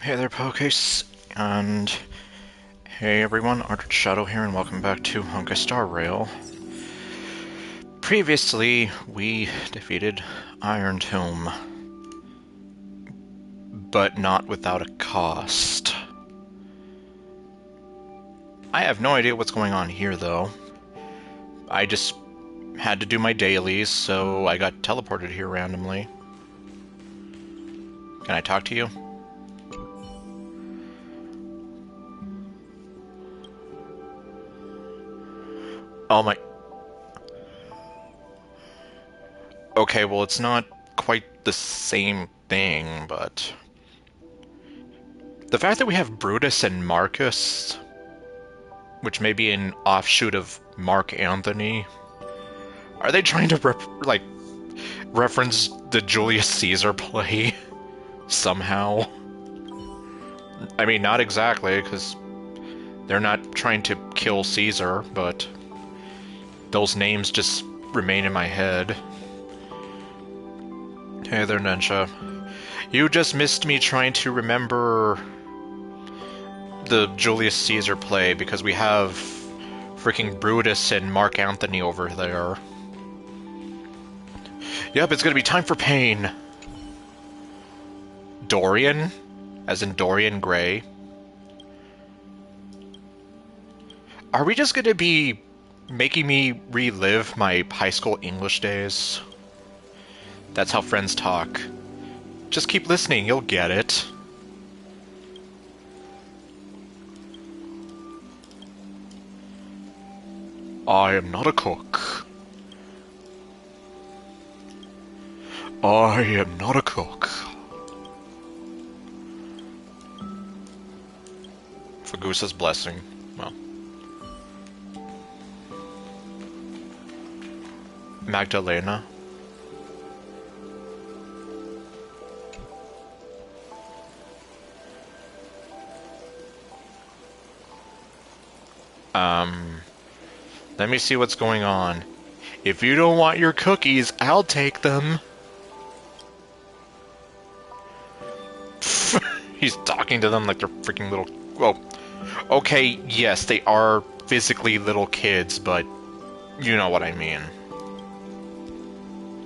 Hey there, Pokes, and hey everyone, Arctic Shadow here, and welcome back to Honkai Star Rail. Previously, we defeated Iron Tomb, but not without a cost. I have no idea what's going on here, though. I just had to do my dailies, so I got teleported here randomly. Can I talk to you? Oh my... Okay, well, it's not quite the same thing, but... The fact that we have Brutus and Marcus, which may be an offshoot of Mark Anthony, are they trying to, reference the Julius Caesar play? Somehow? I mean, not exactly, because they're not trying to kill Caesar, but... those names just remain in my head. Hey there, Nensha. You just missed me trying to remember the Julius Caesar play because we have freaking Brutus and Mark Anthony over there. Yep, it's gonna be time for pain. Dorian? As in Dorian Gray? Are we just gonna be making me relive my high school English days? That's how friends talk. Just keep listening, you'll get it. I am not a cook. I am not a cook. For Goose's blessing. Well. Magdalena. Let me see what's going on. If you don't want your cookies, I'll take them. He's talking to them like they're freaking little... Well, okay, yes, they are physically little kids, but you know what I mean.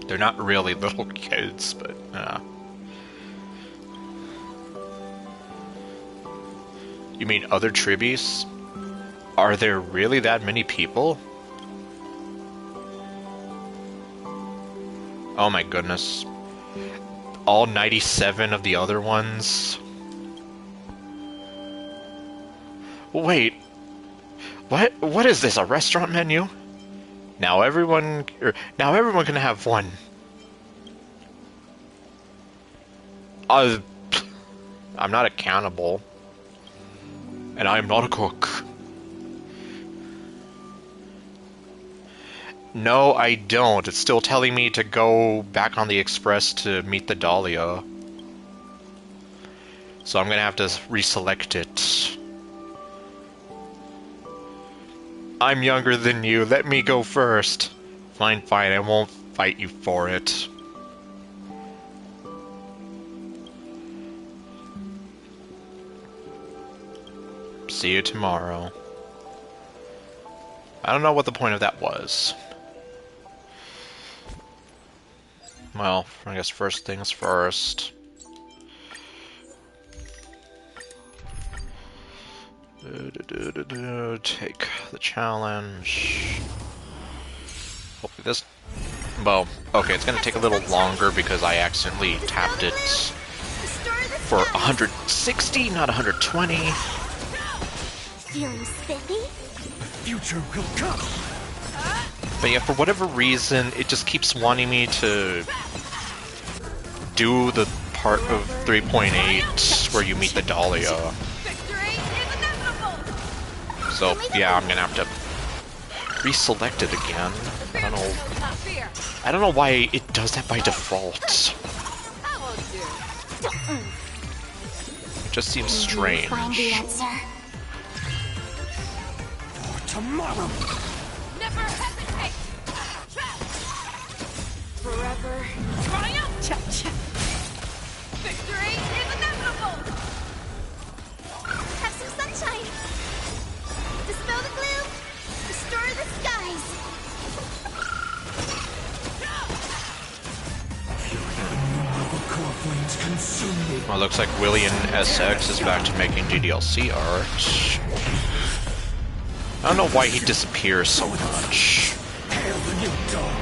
They're not really little kids, but... You mean other tribbies? Are there really that many people? Oh my goodness. All 97 of the other ones? Wait. What is this, a restaurant menu? Now everyone can have one. I'm not accountable. And I'm not a cook. No, I don't. It's still telling me to go back on the express to meet the Dahlia. So I'm gonna have to reselect it. I'm younger than you. Let me go first. Fine, fine. I won't fight you for it. See you tomorrow. I don't know what the point of that was. Well, I guess first things first. Take the challenge. Hopefully this... Well, okay, it's gonna take a little longer because I accidentally tapped it for 160, not 120. Feeling spiffy? The future will come. But yeah, for whatever reason, it just keeps wanting me to do the part of 3.8 where you meet the Dahlia. So yeah, I'm gonna have to reselect it again. I don't know why it does that by default. It just seems strange. Find the answer. For tomorrow. Never hesitate! Forever triumph! Victory is inevitable! Dispel the gloom! Restore the skies! Core flames consume me. Well, looks like Willian SX is back to making GDLC art. I don't know why he disappears so much. Hail the new dawn.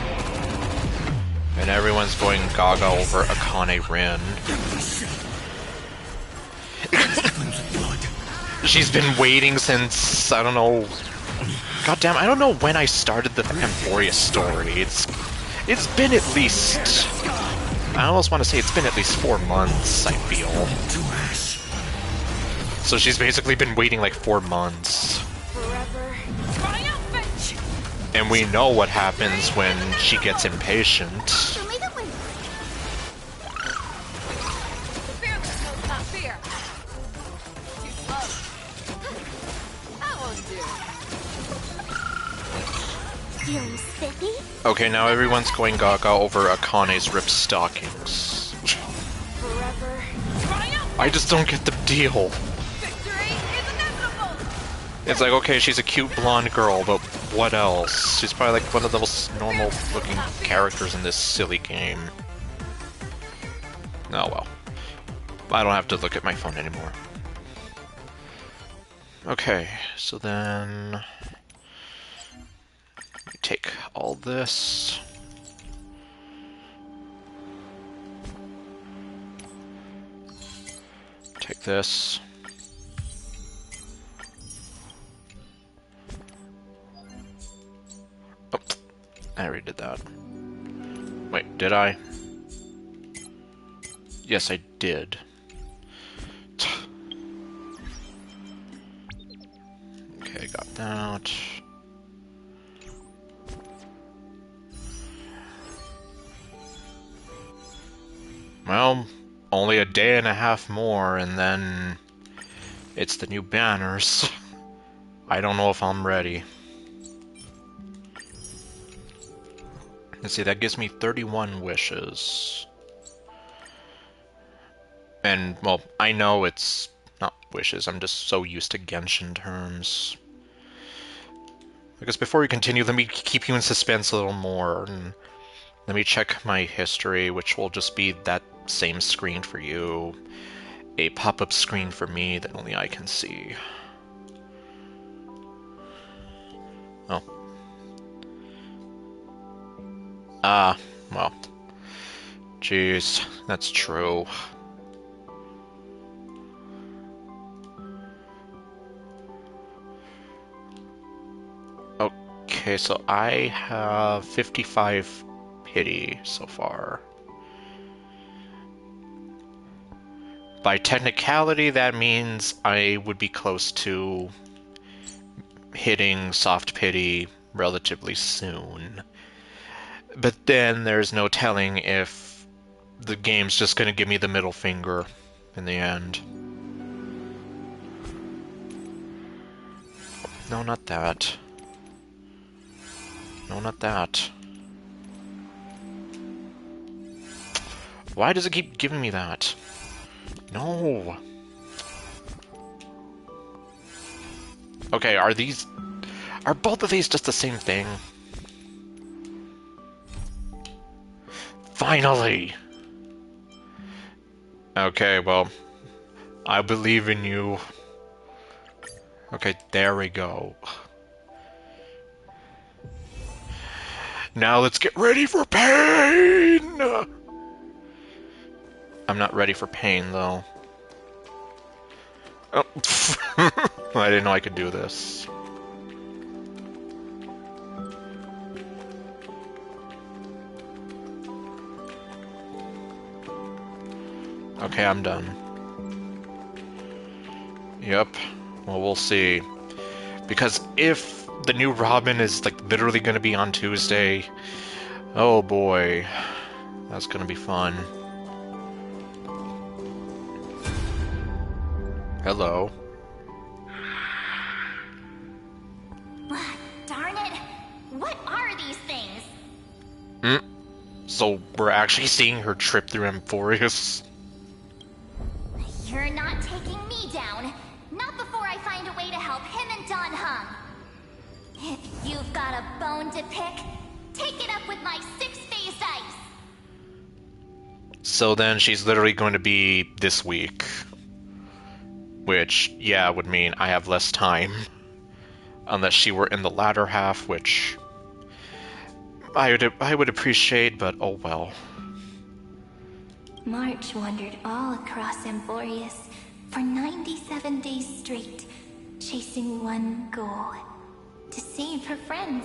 And everyone's going gaga over Akane Rin. Flames of blood. She's been waiting since, I don't know... Goddamn, I don't know when I started the Amphoria story. It's been at least... I almost want to say it's been at least 4 months, I feel. To ash. So she's basically been waiting like 4 months. Forever triumphant! And we know what happens when she gets impatient. Show me the way. Fearless knows not fear. Too slow. That won't do. Feeling spiffy? Okay, now everyone's going gaga over Akane's ripped stockings. Forever triumphant! I just don't get the deal. Victory is inevitable! It's like, okay, she's a cute blonde girl, but what else? She's probably like one of the most normal-looking characters in this silly game. Oh well. I don't have to look at my phone anymore. Okay, so then... take all this. Take this. Oh, I already did that. Wait, did I? Yes, I did. Okay, got that. Well, only a day and a half more, and then it's the new banners. I don't know if I'm ready. Let's see, that gives me 31 wishes. And, well, I know it's not wishes, I'm just so used to Genshin terms. I guess before we continue, let me keep you in suspense a little more, and let me check my history, which will just be that same screen for you. A pop-up screen for me that only I can see. Oh. Ah, well. Jeez, that's true. Okay, so I have 55 pity so far. By technicality, that means I would be close to hitting soft pity relatively soon. But then there's no telling if the game's just going to give me the middle finger in the end. No, not that. No, not that. Why does it keep giving me that? No. Okay, are both of these just the same thing? Finally! Okay, well, I believe in you. Okay, there we go. Now let's get ready for pain! I'm not ready for pain, though. Oh, I didn't know I could do this. Okay, I'm done. Yep. Well, we'll see. Because if the new Robin is, like, literally gonna be on Tuesday, oh boy. That's gonna be fun. Hello. Darn it! What are these things? So we're actually seeing her trip through Amphorius. You're not taking me down. Not before I find a way to help him and Don Hum. If you've got a bone to pick, take it up with my six-phase dice. So then she's literally going to be this week. Which, yeah, would mean I have less time. Unless she were in the latter half, which I would appreciate, but oh well. March wandered all across Emborius for 97 days straight, chasing one goal: to save her friends.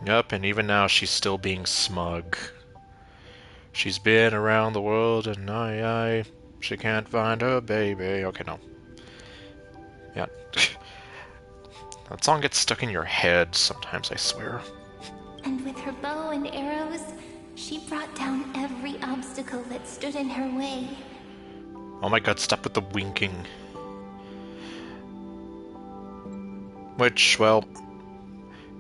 Yep, and even now she's still being smug. She's been around the world and she can't find her baby. Okay, no. Yeah. That song gets stuck in your head sometimes, I swear. And with her bow and arrows, she brought down every obstacle that stood in her way. Oh my god, stop with the winking. Which, well,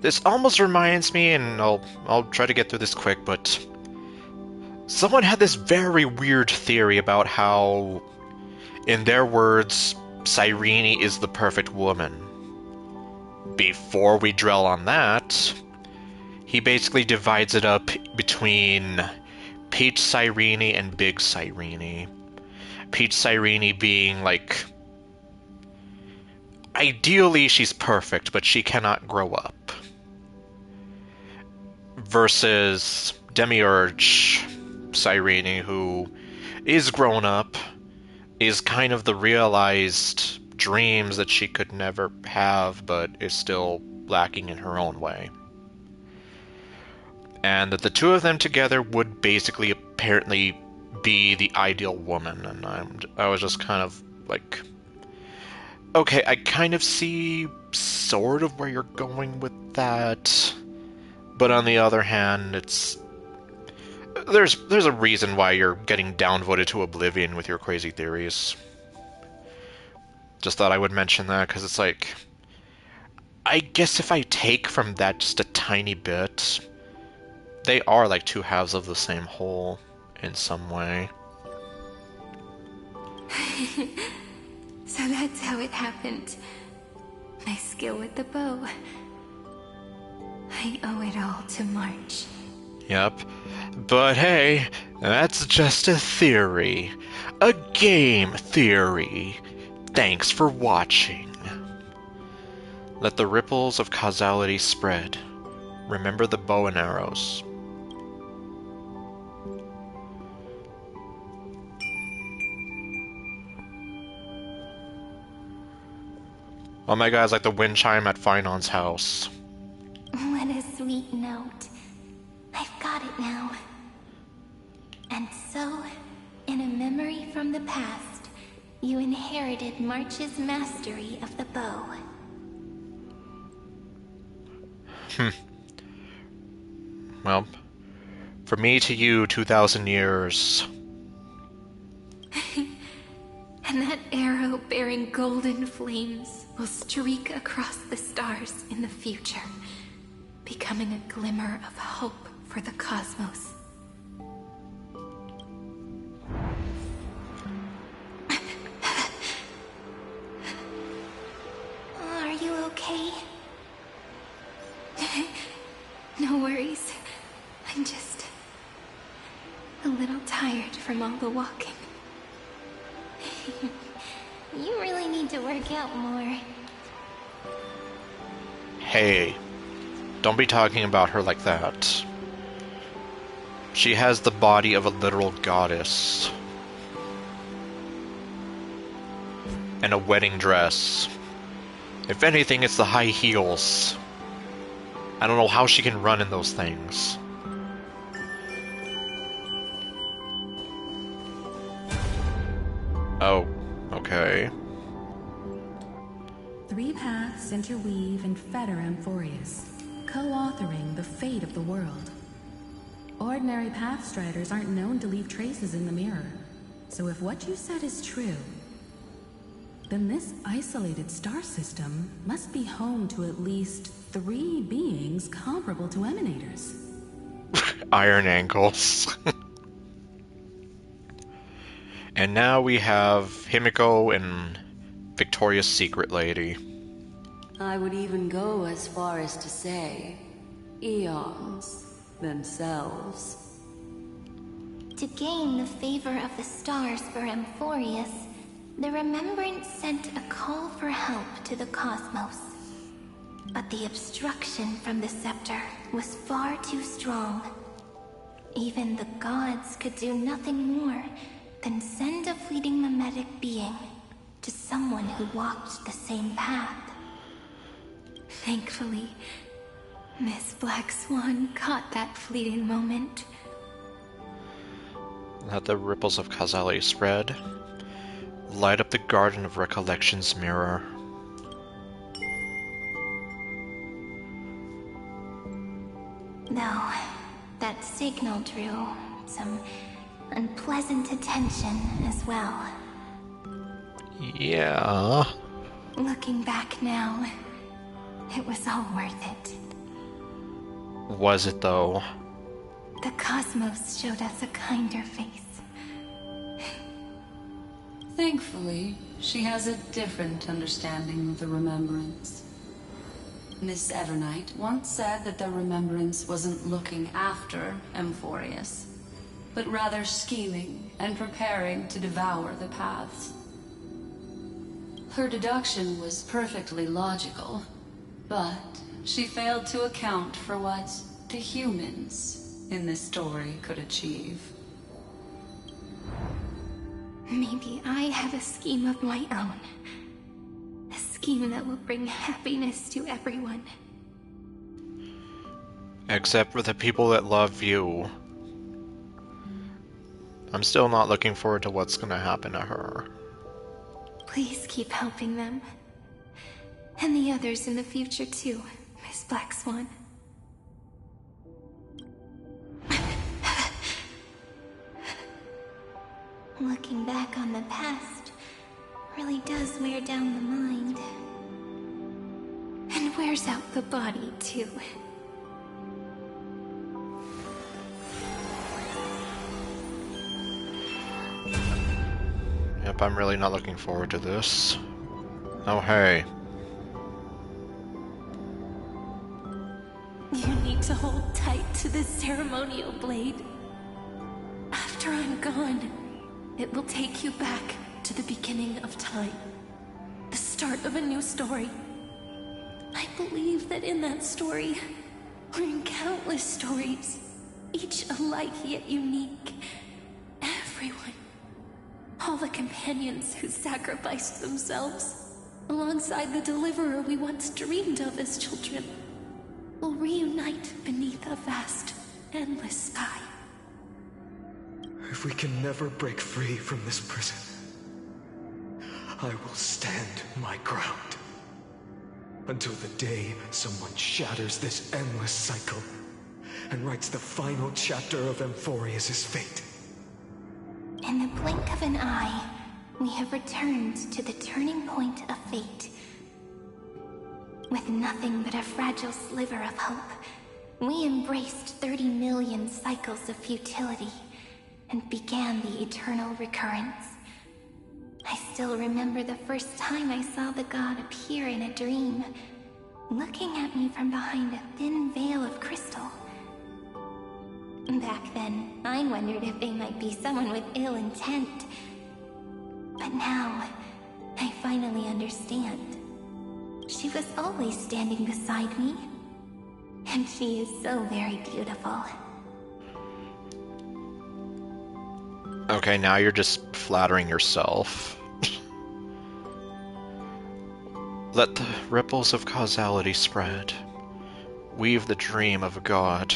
this almost reminds me, and I'll try to get through this quick, but someone had this very weird theory about how, in their words, Cyrene is the perfect woman. Before we drill on that, he basically divides it up between Peach Cyrene and Big Cyrene. Peach Cyrene being, like, ideally she's perfect, but she cannot grow up. Versus Demiurge Cyrene, who is grown up, is kind of the realized dreams that she could never have, but is still lacking in her own way. And that the two of them together would basically apparently be the ideal woman, and I was just kind of like, okay, I kind of see sort of where you're going with that, but on the other hand, there's a reason why you're getting downvoted to oblivion with your crazy theories. Just thought I would mention that, because it's like, I guess if I take from that just a tiny bit, they are like two halves of the same whole in some way. So that's how it happened. My skill with the bow. I owe it all to March. Yep. But hey, that's just a theory. A game theory. Thanks for watching. Let the ripples of causality spread. Remember the bow and arrows. Oh my god, it's like the wind chime at Finon's house. What a sweet note. I've got it now. And so, in a memory from the past, you inherited March's mastery of the bow. Well, from me to you, 2,000 years. And that arrow bearing golden flames will streak across the stars in the future, becoming a glimmer of hope for the cosmos. Are you okay? No worries. I'm just a little tired from all the walking. You really need to work out more. Hey, don't be talking about her like that. She has the body of a literal goddess. And a wedding dress. If anything, it's the high heels. I don't know how she can run in those things. Oh, okay. Three paths interweave and fetter Amphorius, co-authoring the fate of the world. Ordinary pathstriders aren't known to leave traces in the mirror, so if what you said is true, then this isolated star system must be home to at least 3 beings comparable to emanators. Iron ankles. And now we have Himiko and Victoria's Secret Lady. I would even go as far as to say, eons themselves. To gain the favor of the stars for Amphorius, the Remembrance sent a call for help to the cosmos. But the obstruction from the scepter was far too strong. Even the gods could do nothing more than send a fleeting mimetic being to someone who walked the same path. Thankfully, Miss Black Swan caught that fleeting moment. Let the ripples of causality spread. Light up the garden of recollection's mirror. Though, that signal drew some unpleasant attention as well. Yeah. Looking back now, it was all worth it. Was it though? The cosmos showed us a kinder face. Thankfully, she has a different understanding of the Remembrance. Miss Evernight once said that the Remembrance wasn't looking after Amphorius, but rather scheming and preparing to devour the paths. Her deduction was perfectly logical, but she failed to account for what the humans in this story could achieve. Maybe I have a scheme of my own. A scheme that will bring happiness to everyone. Except for the people that love you. I'm still not looking forward to what's gonna happen to her. Please keep helping them. And the others in the future too, Miss Black Swan. Looking back on the past really does wear down the mind. And wears out the body too. Yep, I'm really not looking forward to this. Oh, hey. You need to hold tight to this ceremonial blade. After I'm gone, it will take you back to the beginning of time. The start of a new story. I believe that in that story, or in countless stories, each alike yet unique, everyone, all the companions who sacrificed themselves, alongside the deliverer we once dreamed of as children, will reunite beneath a vast, endless sky. If we can never break free from this prison, I will stand my ground. Until the day someone shatters this endless cycle and writes the final chapter of Amphorius' fate. In the blink of an eye, we have returned to the turning point of fate. With nothing but a fragile sliver of hope, we embraced 30 million cycles of futility and began the eternal recurrence. I still remember the first time I saw the god appear in a dream, looking at me from behind a thin veil of crystal. Back then, I wondered if they might be someone with ill intent. But now, I finally understand. She was always standing beside me, and she is so very beautiful. Okay, now you're just flattering yourself. Let the ripples of causality spread. Weave the dream of a god.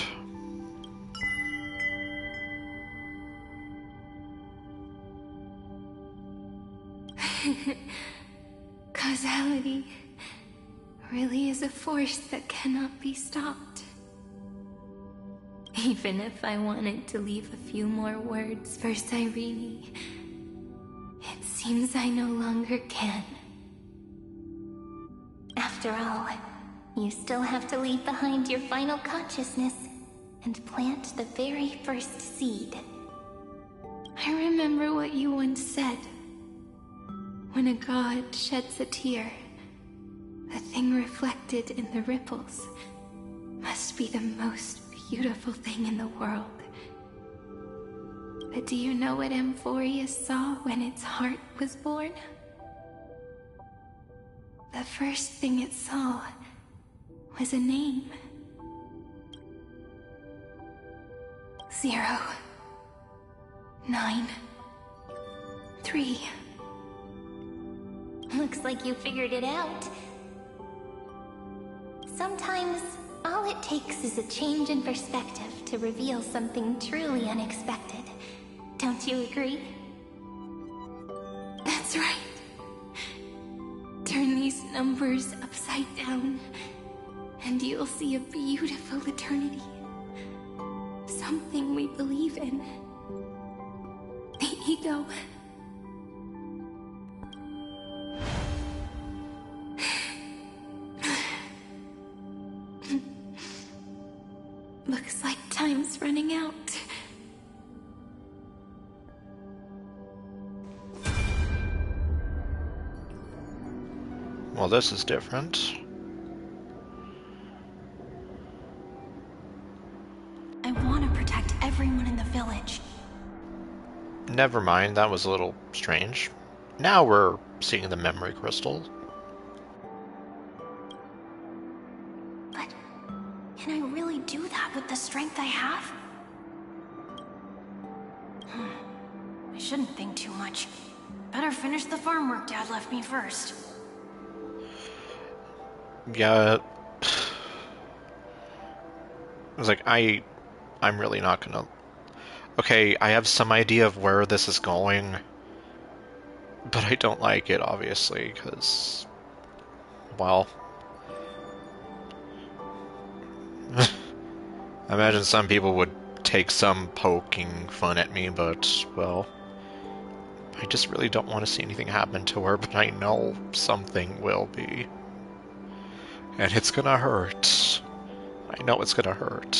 Causality really is a force that cannot be stopped. Even if I wanted to leave a few more words for Cyrene, it seems I no longer can. After all, you still have to leave behind your final consciousness and plant the very first seed. I remember what you once said. When a god sheds a tear, The thing reflected in the ripples must be the most beautiful thing in the world. But do you know what Amphorius saw when its heart was born? The first thing it saw was a name. 0, 9, 3. Looks like you figured it out. Sometimes, all it takes is a change in perspective to reveal something truly unexpected. Don't you agree? That's right. Turn these numbers upside down, and you'll see a beautiful eternity. Something we believe in. The ego. Looks like time's running out. Well, this is different. I want to protect everyone in the village. Never mind, that was a little strange. Now we're seeing the memory crystal. But can I really do that with the strength I have? I shouldn't think too much. Better finish the farm work Dad left me first. Yeah. I was like, I'm really not gonna... Okay, I have some idea of where this is going, but I don't like it, obviously, because... Well... I imagine some people would take some poking fun at me, but, well... I just really don't want to see anything happen to her, but I know something will be. And it's gonna hurt. I know it's gonna hurt.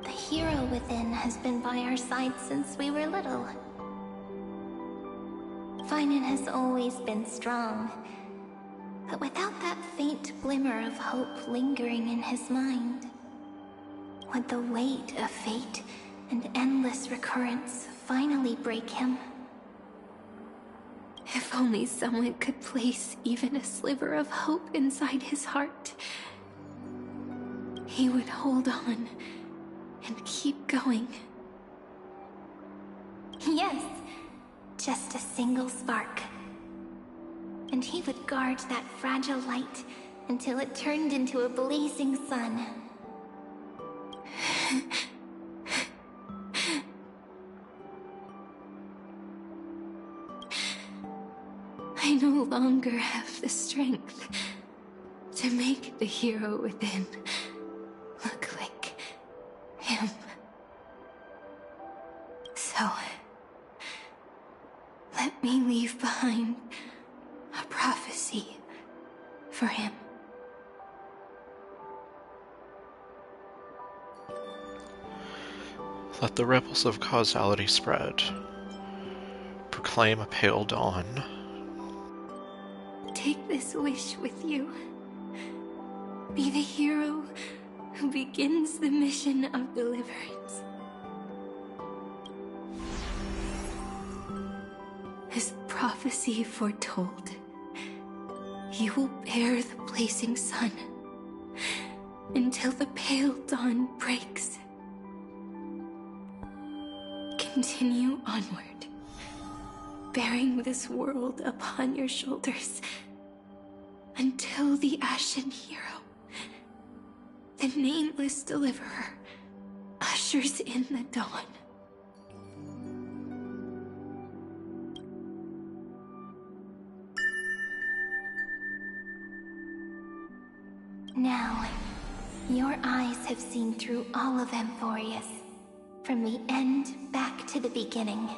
The hero within has been by our side since we were little. Finan has always been strong, but without that faint glimmer of hope lingering in his mind, would the weight of fate and endless recurrence finally break him? If only someone could place even a sliver of hope inside his heart, he would hold on and keep going. Yes, just a single spark. And he would guard that fragile light until it turned into a blazing sun. I no longer have the strength to make the hero within look like him. So, let me leave behind a prophecy for him. Let the ripples of causality spread. Proclaim a pale dawn. Take this wish with you. Be the hero who begins the mission of deliverance. As prophecy foretold, you will bear the blazing sun until the pale dawn breaks. Continue onward, bearing this world upon your shoulders until the Ashen Hero, the nameless deliverer, ushers in the dawn. Now, your eyes have seen through all of Amphorius, from the end back to the beginning.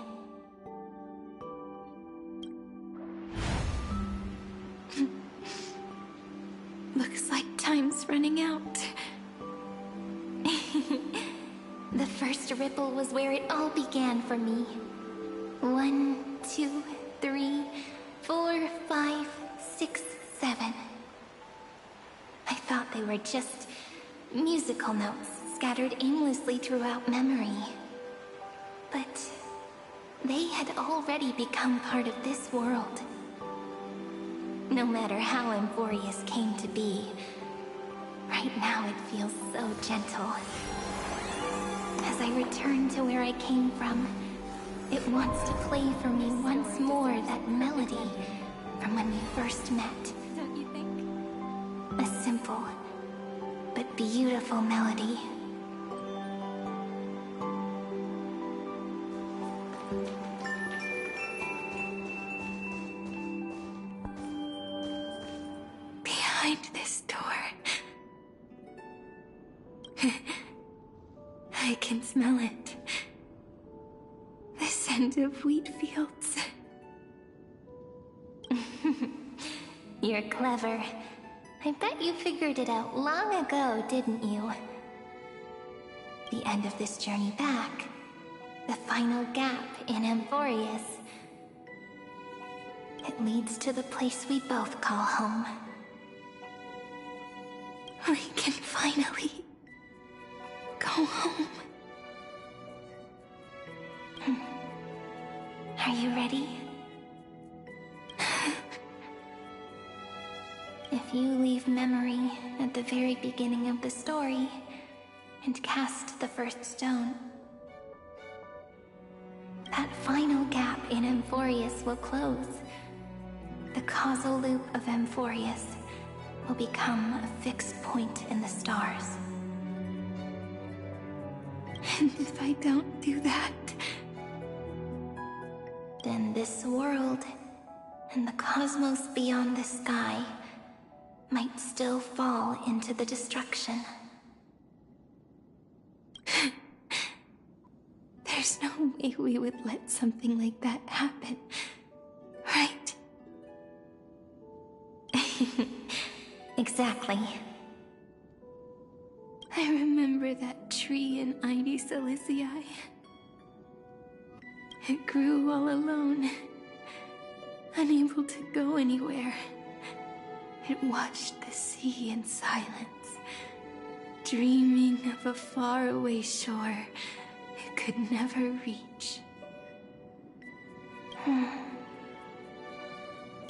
Looks like time's running out. The first ripple was where it all began for me. 1, 2, 3, 4, 5, just musical notes scattered aimlessly throughout memory. But they had already become part of this world. No matter how Amphorius came to be, right now it feels so gentle. As I return to where I came from, it wants to play for me once more that melody from when we first met. Don't you think? A simple but beautiful melody. Behind this door. I can smell it. The scent of wheat fields. You're clever. I bet you figured it out long ago, didn't you? The end of this journey back. The final gap in Amphorius. It leads to the place we both call home. We can finally go home. Are you ready? If you leave memory at the very beginning of the story and cast the first stone, that final gap in Amphorius will close. The causal loop of Amphorius will become a fixed point in the stars. And if I don't do that, Then this world and the cosmos beyond the sky might still fall into the destruction. there's no way we would let something like that happen, right? Exactly. I remember that tree in Ide Silicii. It grew all alone, unable to go anywhere. It watched the sea in silence, dreaming of a faraway shore it could never reach.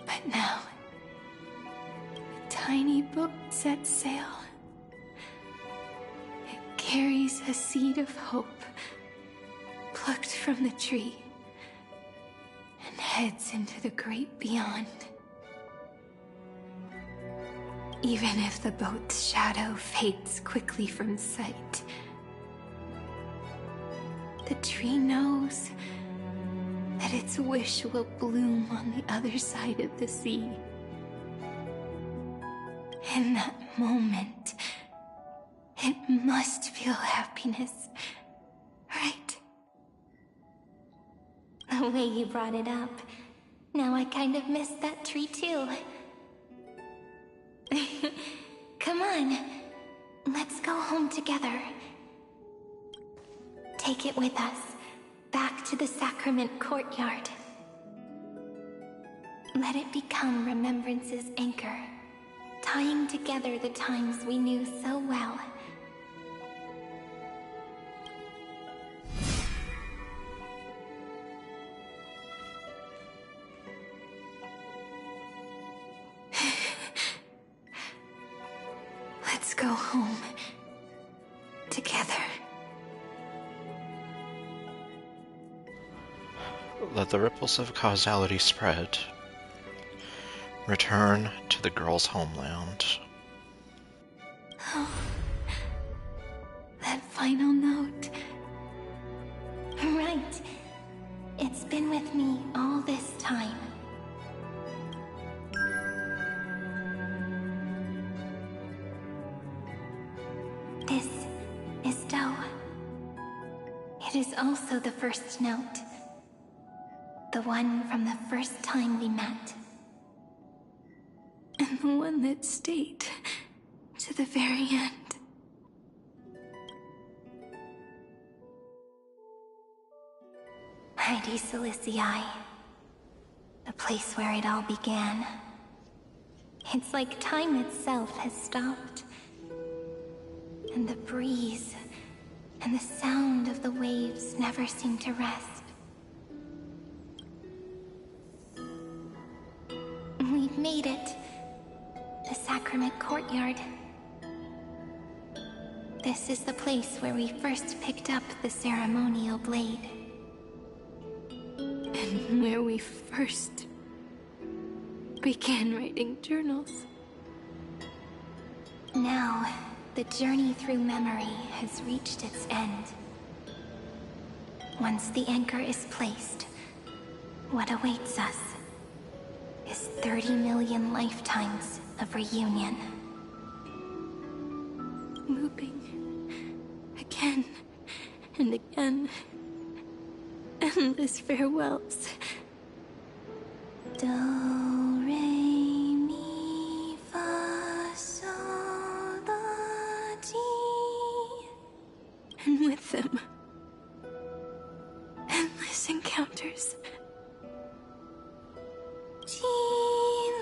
But now, a tiny boat sets sail. It carries a seed of hope, plucked from the tree, and heads into the great beyond. Even if the boat's shadow fades quickly from sight, the tree knows that its wish will bloom on the other side of the sea. In that moment, it must feel happiness, right? The way you brought it up, now I kind of miss that tree too. Come on, let's go home together. Take it with us, back to the sacrament courtyard. Let it become Remembrance's anchor, tying together the times we knew so well. Let's go home together. Let the ripples of causality spread. Return to the girl's homeland. Oh, that final note. Right. It's been with me all this time. This is Do. It is also the first note. The one from the first time we met. And the one that stayed to the very end. Ide Silicii. The place where it all began. It's like time itself has stopped. And the breeze and the sound of the waves never seem to rest. We've made it. The Sacrament Courtyard. This is the place where we first picked up the ceremonial blade. And where we first began writing journals. Now, the journey through memory has reached its end. Once the anchor is placed, what awaits us is 30 million lifetimes of reunion. Looping again and again. Endless farewells. Do, re, mi, fa, sol, la, ti. And with them, endless encounters. Ti,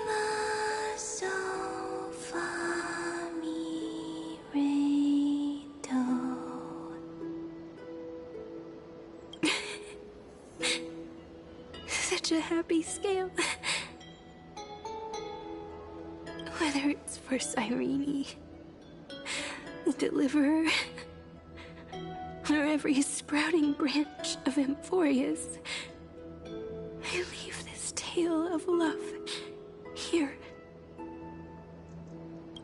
la, sol, fa, mi, re, do. Such a happy scale. Whether it's for Cyrene, the Deliverer, or every sprouting branch of Emphorius, I leave this tale of love here.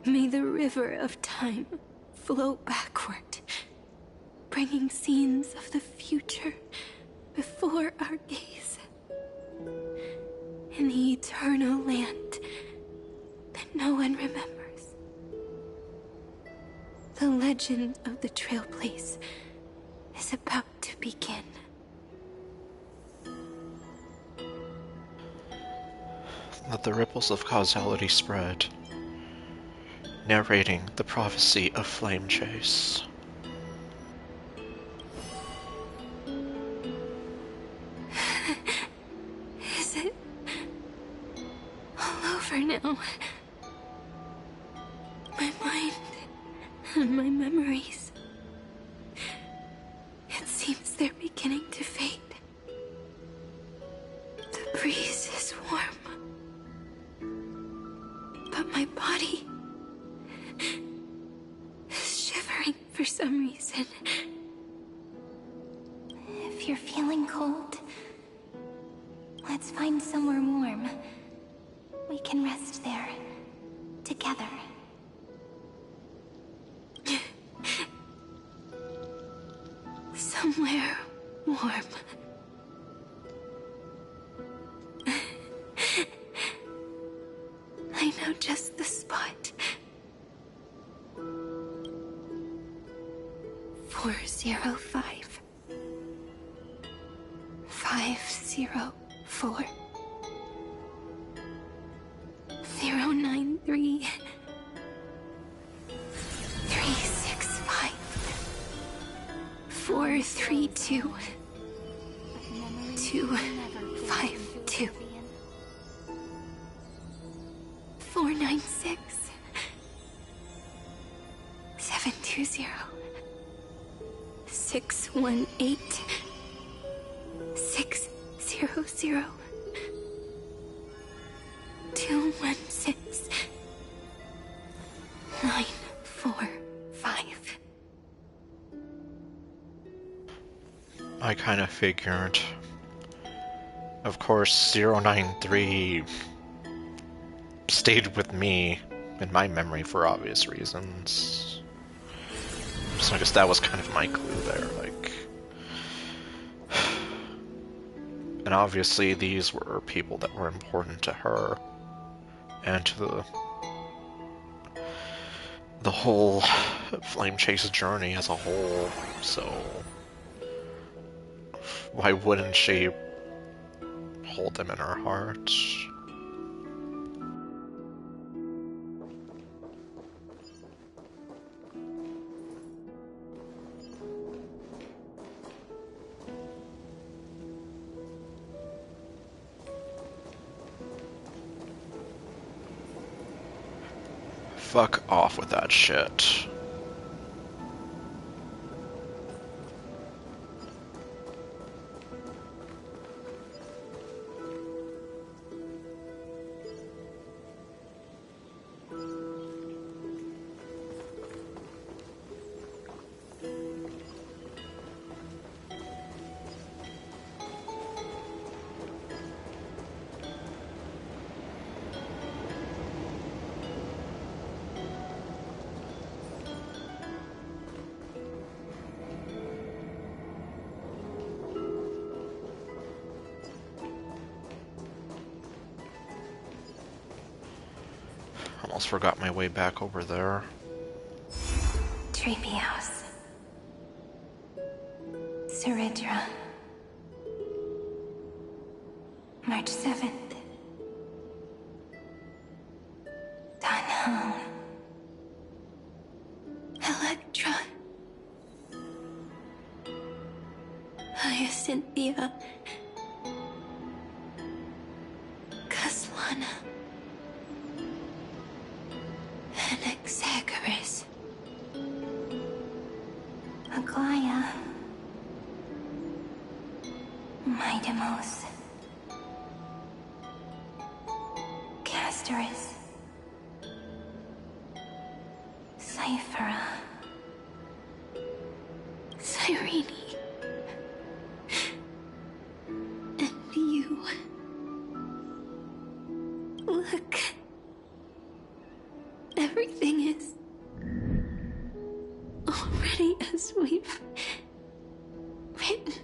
May the river of time flow backward, bringing scenes of the future before our gaze. In the eternal land that no one remembers. The legend of the Trail Place is about to begin. Let the ripples of causality spread, narrating the prophecy of Flame Chase. Is it all over now? My mind and my memories. It seems they're beginning to fade. The breeze is warm, but my body is shivering for some reason. If you're feeling cold, let's find somewhere warm. We can rest there, together. Somewhere warm. I know just the spot. 405. 504. 093. 365. 432. 252. 496. 720. 618. 600. 216. 945. I kind of figured. Of course, 093 stayed with me in my memory for obvious reasons. So I guess that was kind of my clue there, like... And obviously these were people that were important to her, and to the whole Flame Chase journey as a whole, so... Why wouldn't she hold them in her heart? Fuck off with that shit. almost forgot my way back over there. Treehouse. Seridra. March 7th. Dunhome. Electra. Hyacinthia. Caslana. Anaxagoras. Aglaya. Midemos. Castoris. Cyphera. Cyrene. And you. Look. Everything is already as we've written.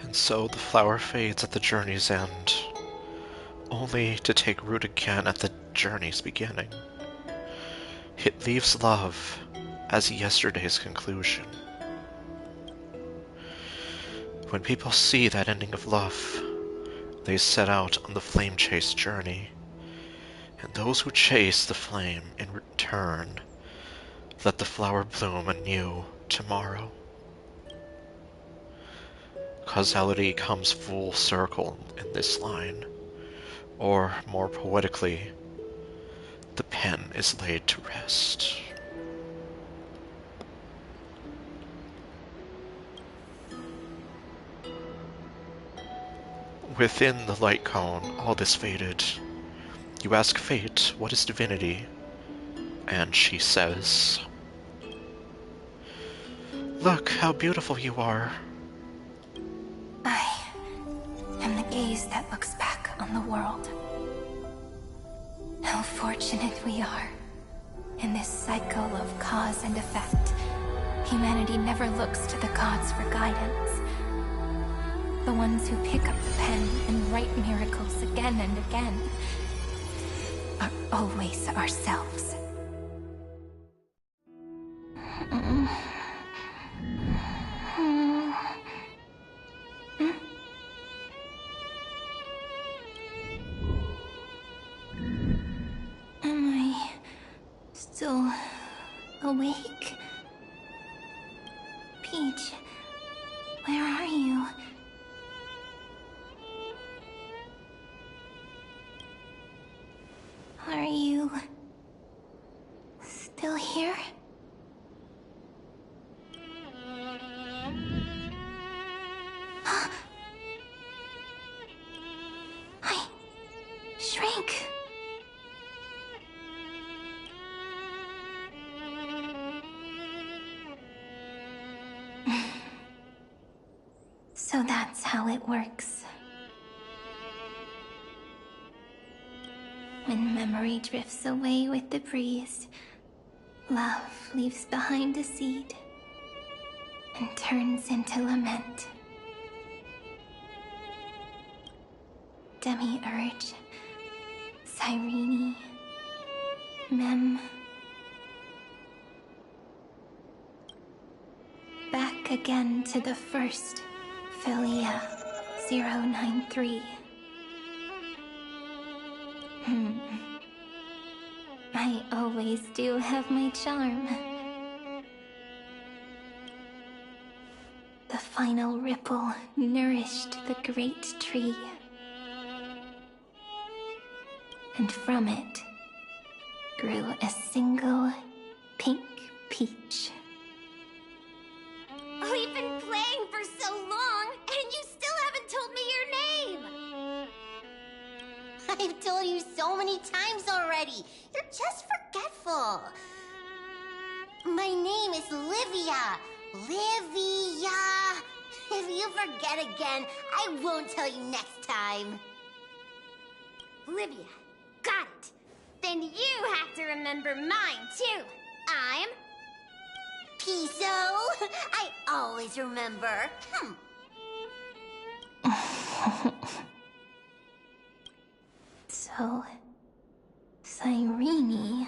And so the flower fades at the journey's end, only to take root again at the journey's beginning. It leaves love as yesterday's conclusion. When people see that ending of love, they set out on the flame chase journey, and those who chase the flame in return let the flower bloom anew tomorrow. Causality comes full circle in this line, or more poetically, the pen is laid to rest. Within the light cone, all is faded. You ask fate, what is divinity? And she says, "Look how beautiful you are." I am the gaze that looks back on the world. How fortunate we are. In this cycle of cause and effect, humanity never looks to the gods for guidance. The ones who pick up the pen and write miracles again and again are always ourselves. Am I still awake? Peach, where are you? Are you still here? I shrank. So that's how it works. When memory drifts away with the breeze, love leaves behind a seed and turns into lament. Demiurge, Cyrene, Mem. Back again to the first, Philia 093. I always do have my charm. The final ripple nourished the great tree. And from it grew a single pink peach. We've been playing for so long, and you still haven't told me your name! I've told you so many times already. You're just forgetful. My name is Livia. Livia. If you forget again, I won't tell you next time. Livia. Got it. Then you have to remember mine, too. I'm... Piso. I always remember. So, Cyrene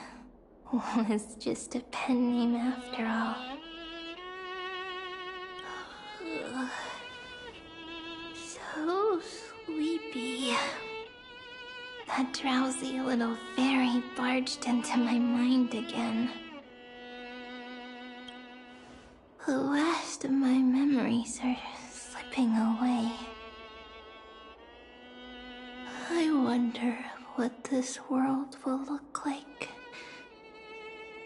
was just a pen name after all. So sleepy. That drowsy little fairy barged into my mind again. The last of my memories are slipping away. I wonder what this world will look like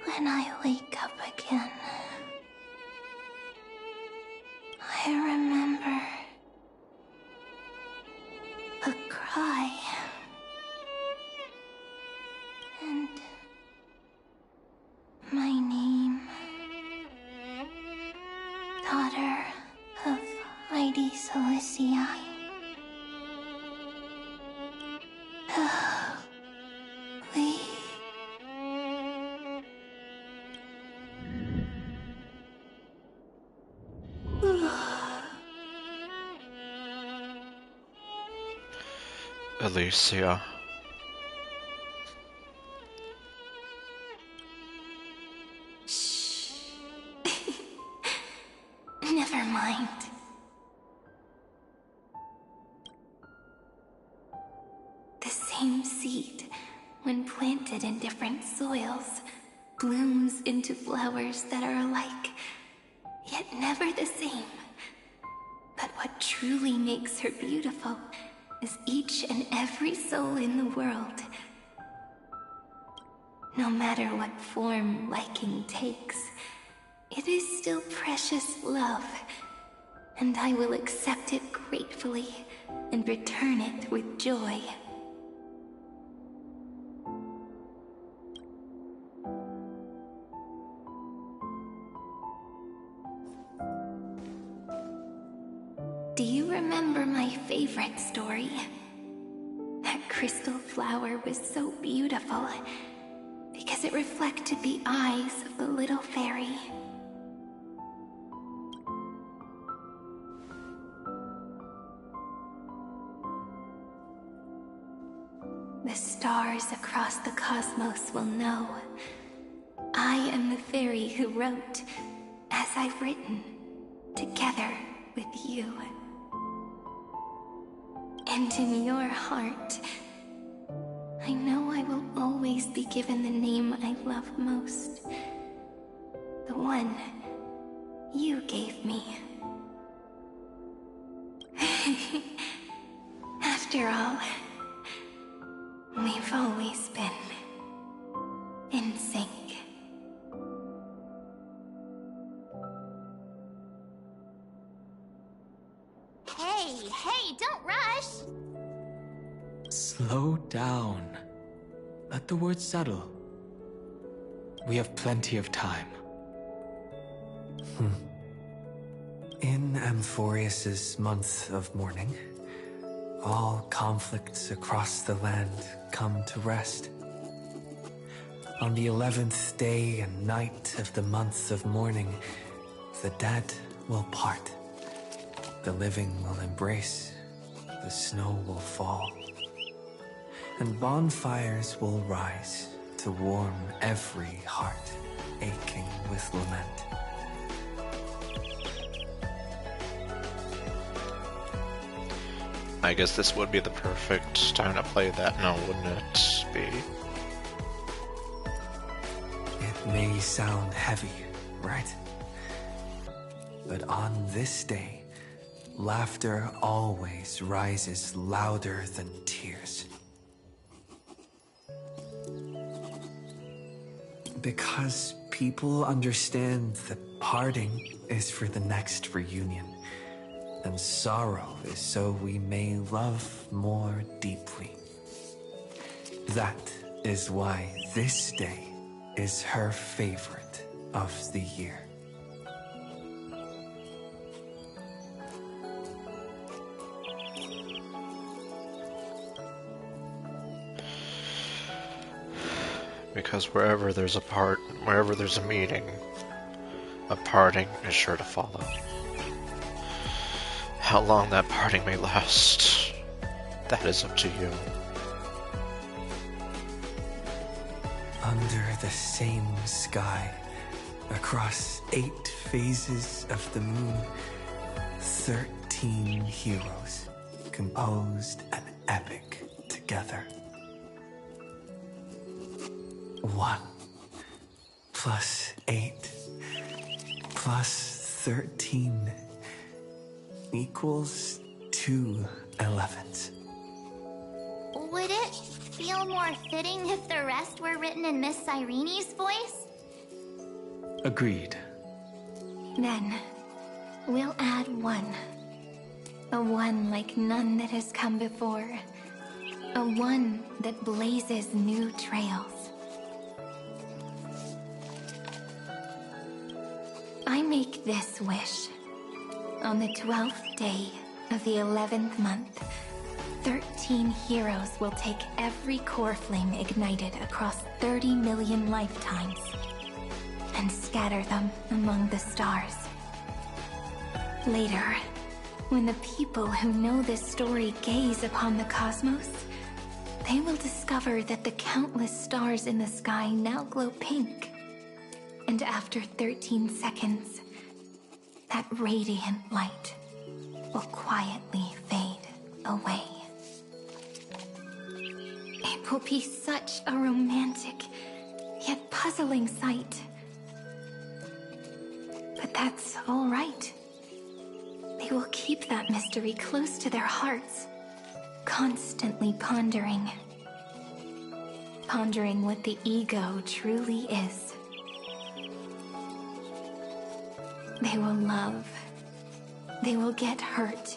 when I wake up again. I remember a cry and my name, daughter of Lady Celicia. Alicia. Never mind. The same seed, when planted in different soils, blooms into flowers that are alike, yet never the same. But what truly makes her beautiful is each and every soul in the world. No matter what form liking takes, it is still precious love, and I will accept it gratefully and return it with joy. Do you remember my favorite story? That crystal flower was so beautiful because it reflected the eyes of the little fairy. The stars across the cosmos will know. I am the fairy who wrote, as I've written, together with you. And in your heart, I know I will always be given the name I love most. The one you gave me. After all, we've always been in sync. Hey, don't rush! Slow down. Let the words settle. We have plenty of time. In Amphorius's month of mourning, all conflicts across the land come to rest. On the 11th day and night of the month of mourning, the dead will part. The living will embrace, the snow will fall, and bonfires will rise to warm every heart aching with lament. I guess this would be the perfect time to play that now, wouldn't it be? It may sound heavy, right? But on this day, laughter always rises louder than tears. Because people understand that parting is for the next reunion, and sorrow is so we may love more deeply. That is why this day is her favorite of the year. Because wherever there's a meeting, a parting is sure to follow. How long that parting may last, that is up to you. Under the same sky, across 8 phases of the moon, 13 heroes composed an epic together. 1 plus 8 plus 13 equals 2 11s. Would it feel more fitting if the rest were written in Miss Irene's voice? Agreed. Then, we'll add 1. A 1 like none that has come before. A 1 that blazes new trails. I make this wish. On the 12th day of the 11th month, 13 heroes will take every core flame ignited across 30 million lifetimes and scatter them among the stars. Later, when the people who know this story gaze upon the cosmos, they will discover that the countless stars in the sky now glow pink. And after 13 seconds, that radiant light will quietly fade away. It will be such a romantic, yet puzzling sight. But that's all right. They will keep that mystery close to their hearts, constantly pondering. Pondering what the ego truly is. They will love. They will get hurt.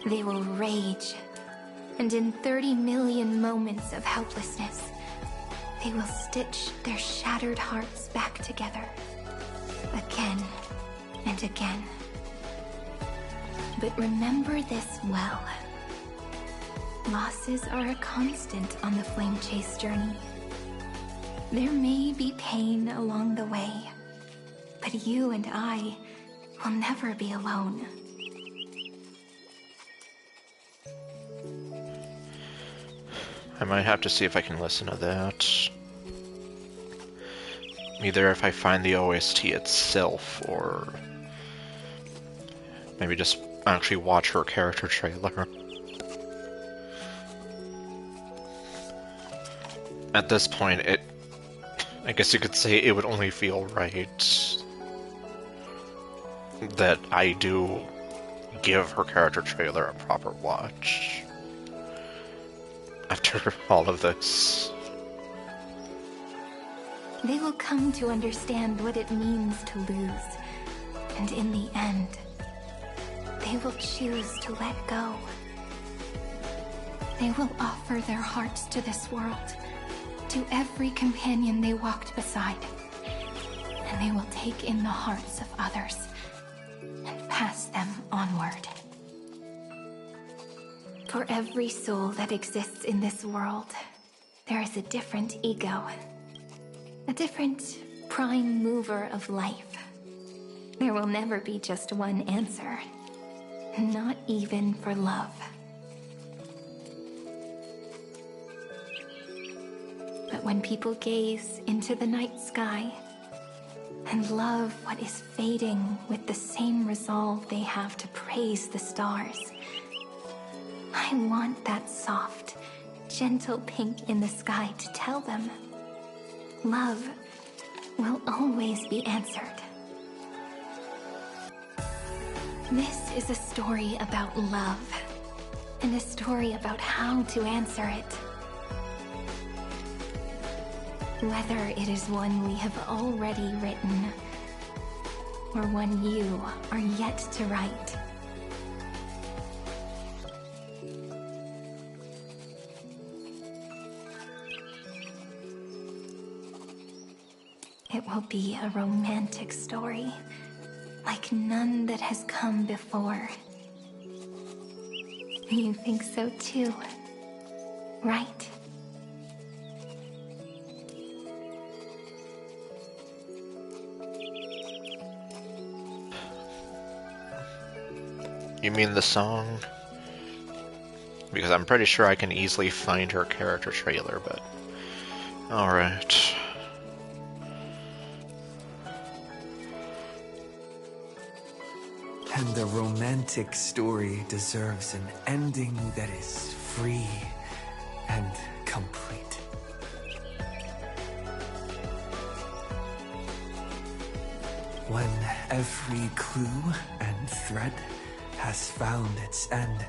They will rage. And in 30 million moments of helplessness, they will stitch their shattered hearts back together. Again and again. But remember this well. Losses are a constant on the flame chase journey. There may be pain along the way, but you and I will never be alone. I might have to see if I can listen to that. Either if I find the OST itself, or maybe just actually watch her character trailer. At this point, I guess you could say it would only feel right that I do give her character trailer a proper watch. After all of this. They will come to understand what it means to lose. And in the end, they will choose to let go. They will offer their hearts to this world, to every companion they walked beside. And they will take in the hearts of others and pass them onward. For every soul that exists in this world, there is a different ego. A different prime mover of life. There will never be just one answer. Not even for love. But when people gaze into the night sky and love what is fading with the same resolve they have to praise the stars, I want that soft, gentle pink in the sky to tell them, love will always be answered. This is a story about love, and a story about how to answer it. Whether it is one we have already written, or one you are yet to write. It will be a romantic story, like none that has come before. You think so too, right? You mean the song? Because I'm pretty sure I can easily find her character trailer, but... Alright. And the romantic story deserves an ending that is free and complete. When every clue and thread has found its end,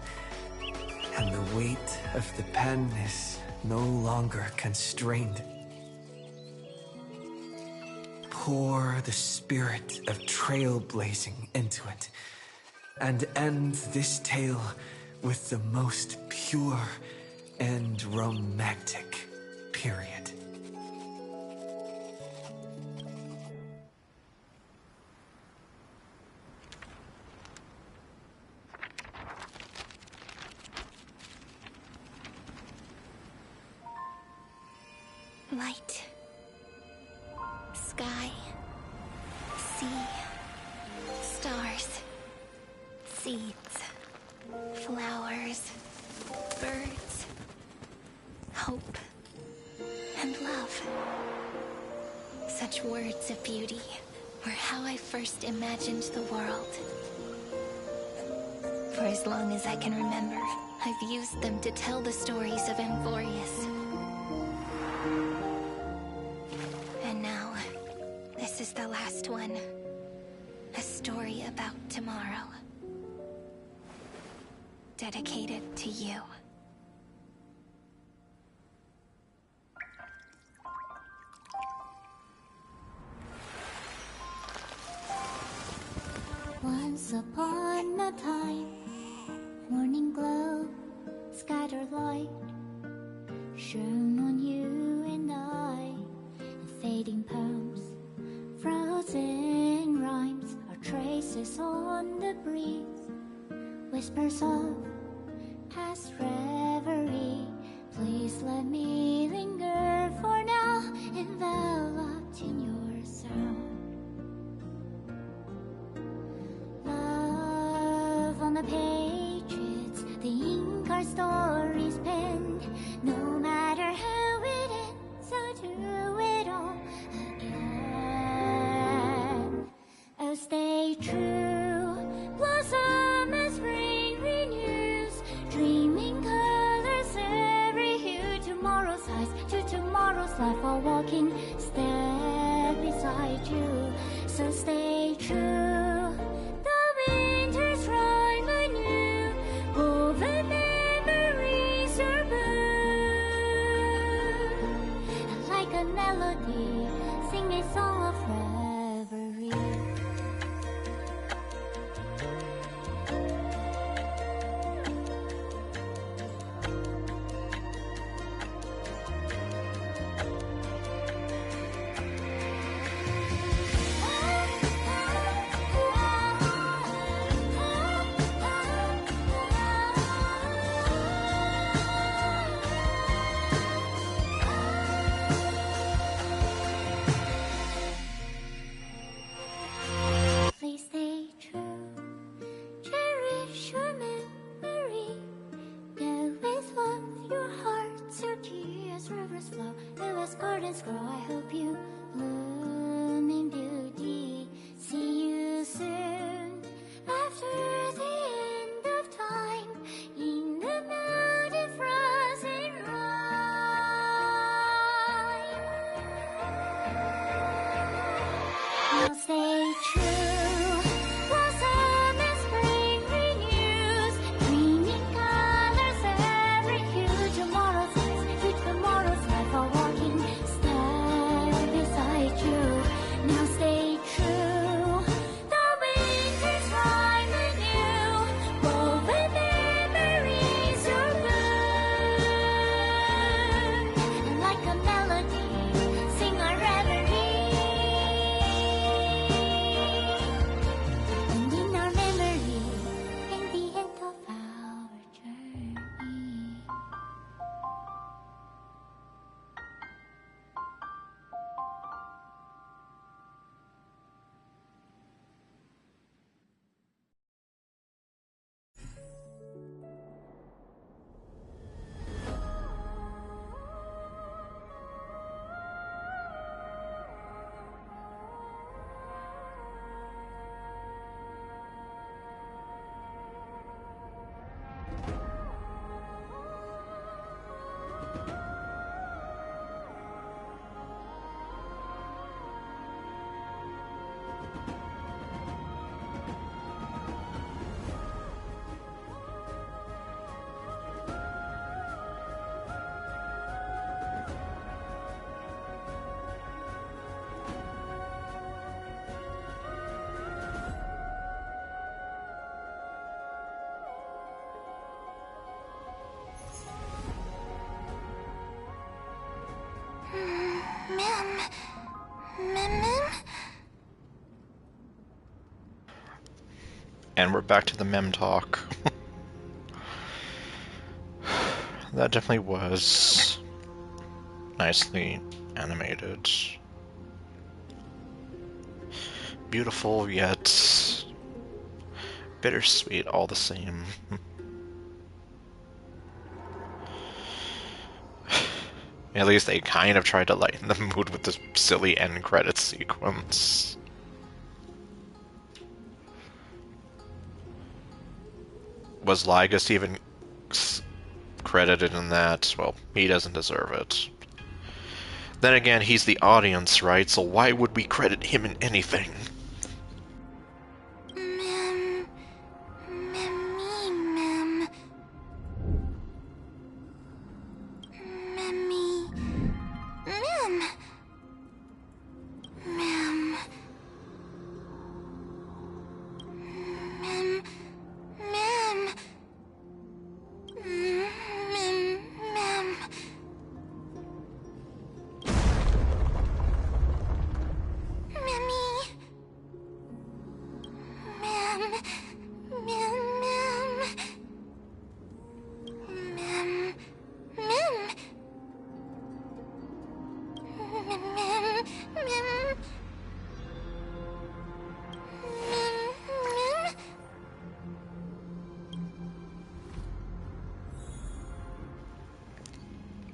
and the weight of the pen is no longer constrained, pour the spirit of trailblazing into it, and end this tale with the most pure and romantic period. Light, sky, sea, stars, seeds, flowers, birds, hope, and love. Such words of beauty were how I first imagined the world. For as long as I can remember, I've used them to tell the stories of Amphorius. And now, this is the last one. A story about tomorrow. Dedicated to you. Once upon a time, morning glow, scattered light, shone on you and I, and fading poems, frozen rhymes, are traces on the breeze, whispers of past reverie. Please let me linger for now, enveloped in your sound. Love on the pages, the ink our stories penned. No matter how it ends, I'll do it all again. Oh, stay true, blossom as spring renews, dreaming colors every hue. Tomorrow's eyes to tomorrow's life, while walking step beside you. So stay true. Sing a song of reverie. And we're back to the mem talk. That definitely was nicely animated. Beautiful, yet bittersweet all the same. At least they kind of tried to lighten the mood with this silly end credits sequence. Was Lygus even credited in that? Well, he doesn't deserve it. Then again, he's the audience, right? So why would we credit him in anything? Mem. Memmy, Mem. Memmy. Mem. Mem. Mem. Mem. Mem. Mem. Memmy. Mem. Mem. Mem. Mem. Mem. Mem. Mem.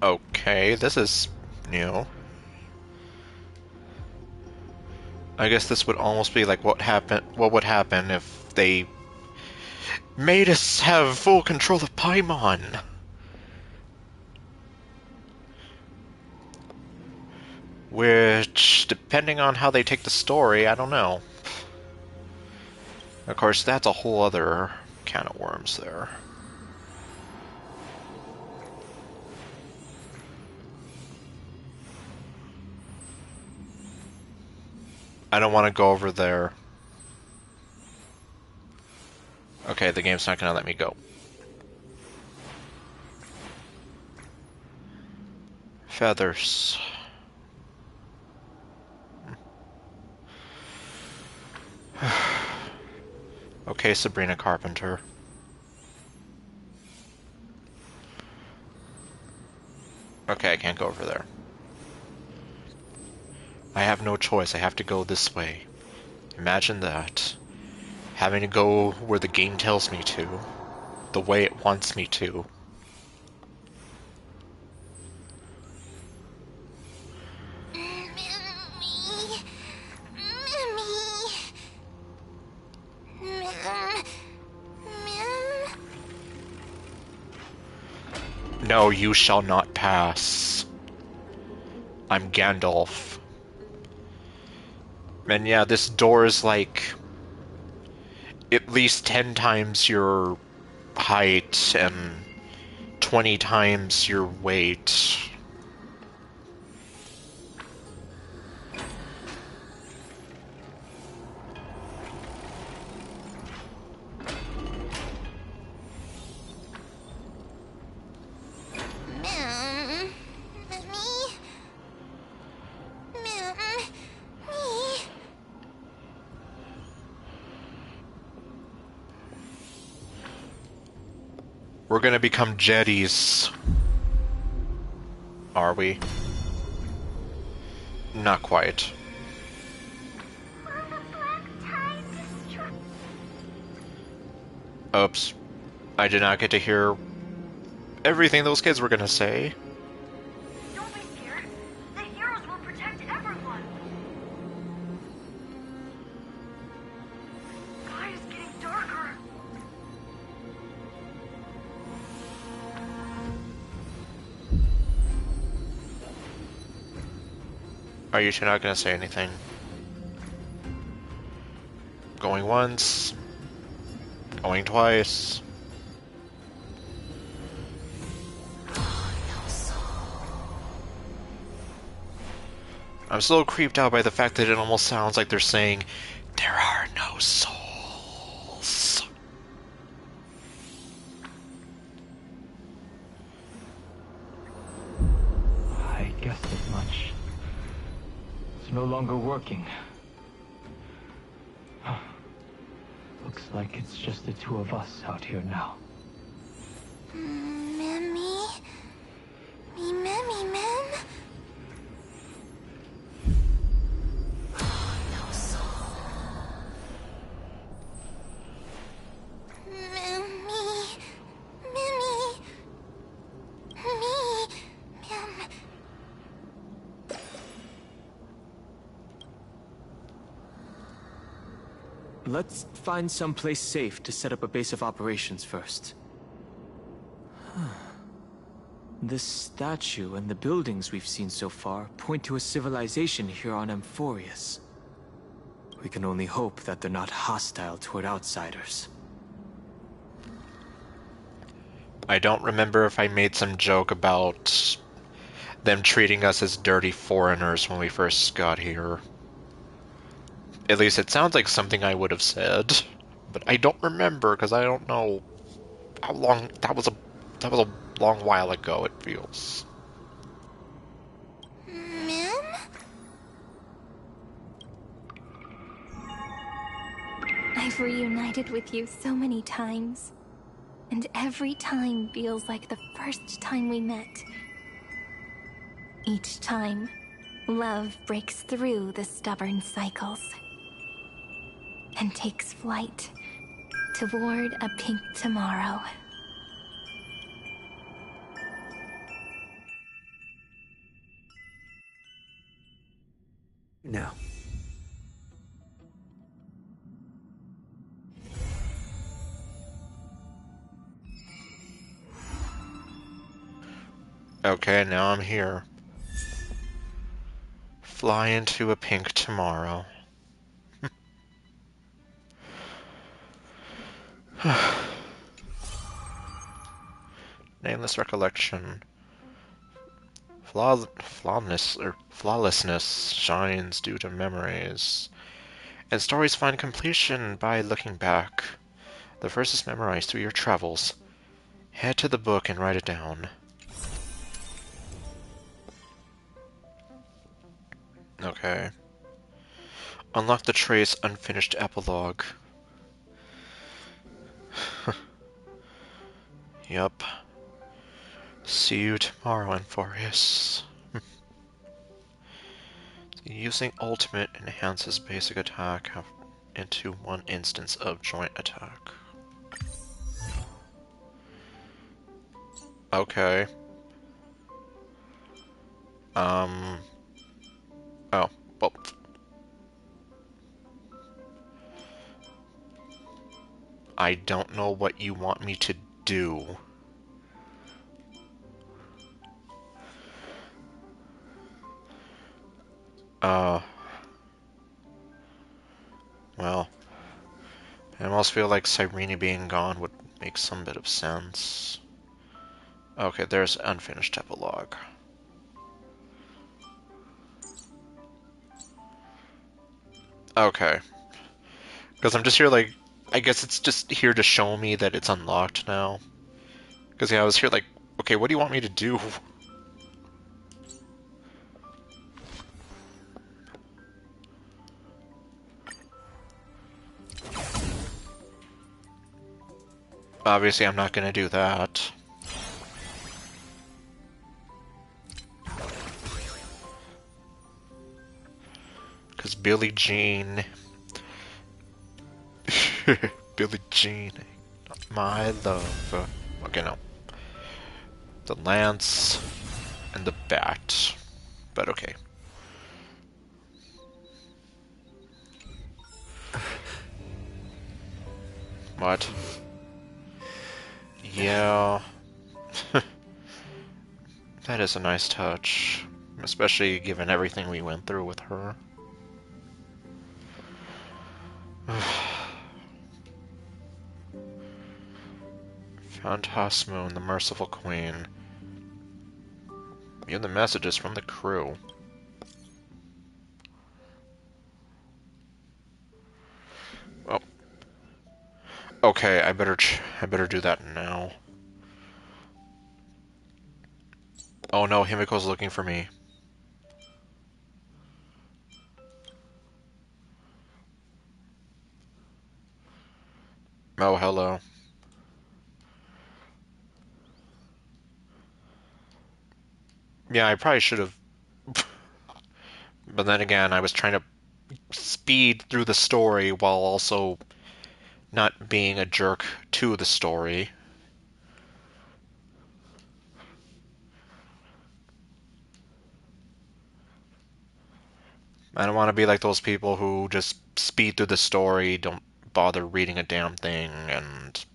Okay, this is new. I guess this would almost be like what would happen if they made us have full control of Paimon. Which, depending on how they take the story, I don't know. Of course, that's a whole other can of worms there. I don't want to go over there. Okay, the game's not going to let me go. Feathers. Okay, Sabrina Carpenter. Okay, I can't go over there. I have no choice, I have to go this way. Imagine that. Having to go where the game tells me to. The way it wants me to. No, you shall not pass. I'm Gandalf. And yeah, this door is like at least 10 times your height and 20 times your weight. We're gonna become Jedis. Are we? Not quite. Oops. I did not get to hear everything those kids were gonna say. Don't be scared. The heroes will protect everyone. Sky is getting darker. Are you two not gonna say anything? Going once. Going twice. I'm still creeped out by the fact that it almost sounds like they're saying, there are no souls. I guessed as much. It's no longer working. Looks like it's just the two of us out here now. Mimmy? Me, Mimmy, Mim? No soul. Mimmy. Mimmy. Me. Mim. Let's find someplace safe to set up a base of operations first. This statue and the buildings we've seen so far point to a civilization here on Amphorius. We can only hope that they're not hostile toward outsiders. I don't remember if I made some joke about them treating us as dirty foreigners when we first got here. At least it sounds like something I would have said, but I don't remember because I don't know how long that was a long while ago, it feels. Mim? I've reunited with you so many times, and every time feels like the first time we met. Each time, love breaks through the stubborn cycles and takes flight toward a pink tomorrow. Now. Okay, now I'm here. Fly into a pink tomorrow. Nameless recollection. Flawlessness shines due to memories. And stories find completion by looking back. The first is memorized through your travels. Head to the book and write it down. Okay. Unlock the trace unfinished epilogue. Yup. See you tomorrow, Amphorius. Using ultimate enhances basic attack into one instance of joint attack. Okay. Oh, well. I don't know what you want me to do. Well, I almost feel like Cyrene being gone would make some bit of sense. Okay, there's unfinished epilogue. Okay. Because I'm just here like, I guess it's just here to show me that it's unlocked now. Because yeah, I was here like, okay, what do you want me to do? Obviously, I'm not gonna do that. Because Billie Jean... Billie Jean, my love. Okay, no. The lance and the bat. But okay. What? Yeah. That is a nice touch. Especially given everything we went through with her. Phantasmo and the Merciful Queen. You have the messages from the crew. Oh. Okay, I better do that now. Oh no, Himiko's looking for me. Oh, hello. Yeah, I probably should have. But then again, I was trying to speed through the story while also not being a jerk to the story. I don't want to be like those people who just speed through the story, don't bother reading a damn thing, and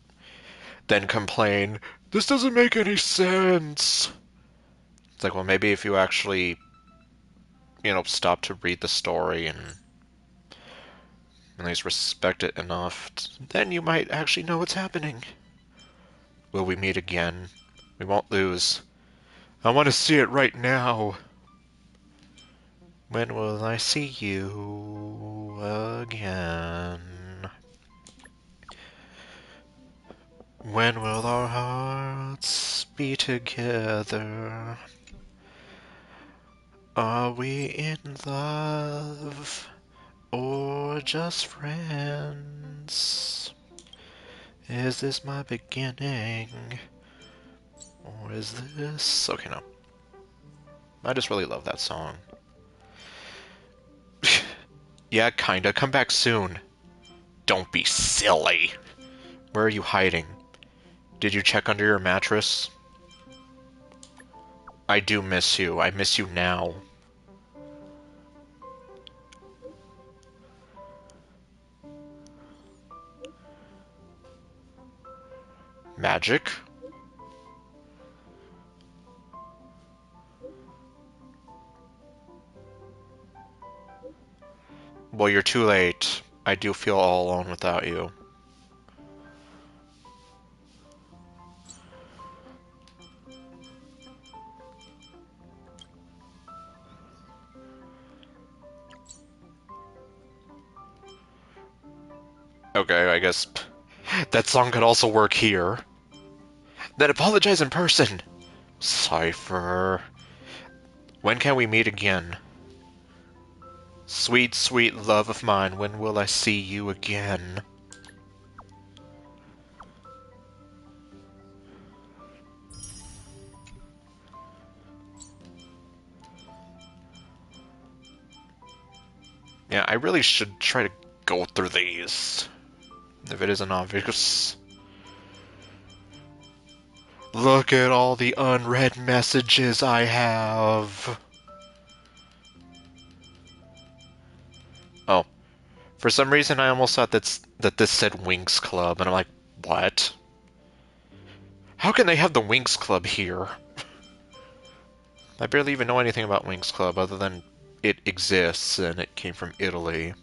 then complain, this doesn't make any sense. It's like, well, maybe if you actually, stop to read the story and at least respect it enough, then you might actually know what's happening. Will we meet again? We won't lose. I want to see it right now. When will I see you again? When will our hearts be together? Are we in love or just friends? Is this my beginning? Or is this... Okay, no. I just really love that song. Yeah, kinda. Come back soon. Don't be silly. Where are you hiding? Did you check under your mattress? I do miss you. I miss you now. Magic? Well, you're too late. I do feel all alone without you. Okay, I guess that song could also work here. Then apologize in person. Cypher. When can we meet again? Sweet, sweet love of mine, when will I see you again? Yeah, I really should try to go through these. If it isn't obvious. Look at all the unread messages I have. Oh. For some reason, I almost thought that this said Winx Club, and I'm like, what? How can they have the Winx Club here? I barely even know anything about Winx Club other than it exists and it came from Italy.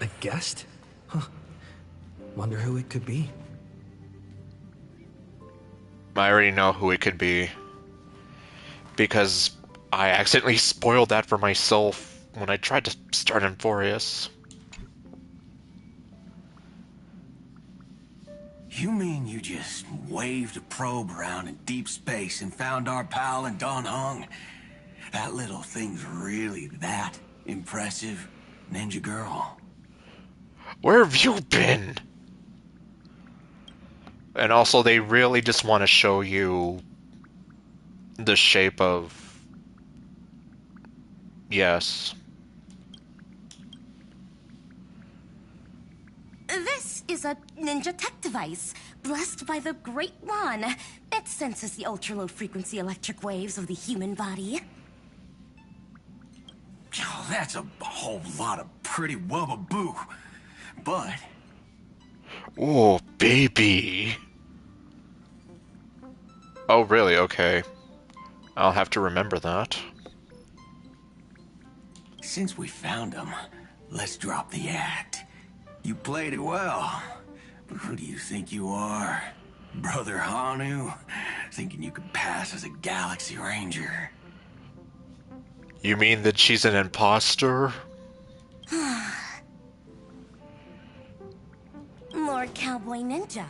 A guest? Huh. Wonder who it could be. I already know who it could be. Because I accidentally spoiled that for myself when I tried to start Enforius. You mean you just waved a probe around in deep space and found our pal in Don Hung? That little thing's really that impressive, Ninja Girl. Where have you been? And also, they really just want to show you the shape of... Yes. This is a ninja tech device, blessed by the Great One. It senses the ultra-low frequency electric waves of the human body. Oh, that's a whole lot of pretty wubbaboo. But... Oh, baby. Oh, really? Okay. I'll have to remember that. Since we found him, let's drop the act. You played it well. But who do you think you are? Brother Hanu? Thinking you could pass as a Galaxy Ranger? You mean that she's an imposter? Lord Cowboy Ninja,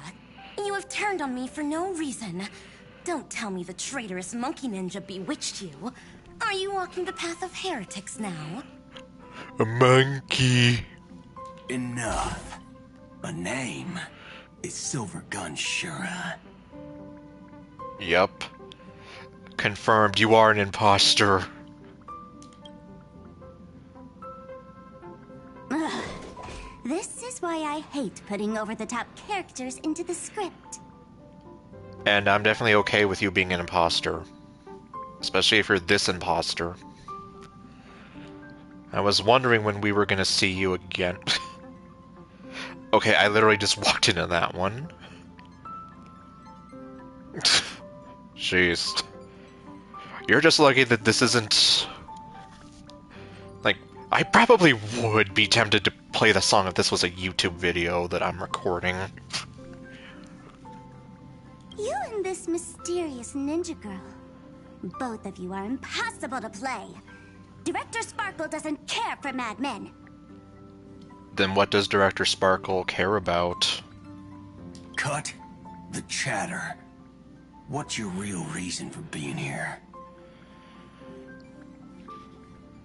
you have turned on me for no reason. Don't tell me the traitorous monkey ninja bewitched you. Are you walking the path of heretics now? A monkey. Enough. A name is Silvergun Shura. Yup. Confirmed, you are an imposter. Ugh. This is why I hate putting over-the-top characters into the script. And I'm definitely okay with you being an imposter. Especially if you're this imposter. I was wondering when we were gonna see you again. Okay, I literally just walked into that one. Jeez. You're just lucky that this isn't... Like, I probably would be tempted to play the song if this was a YouTube video that I'm recording. You and this mysterious ninja girl. Both of you are impossible to play. Director Sparkle doesn't care for madmen. Then what does Director Sparkle care about? Cut the chatter. What's your real reason for being here?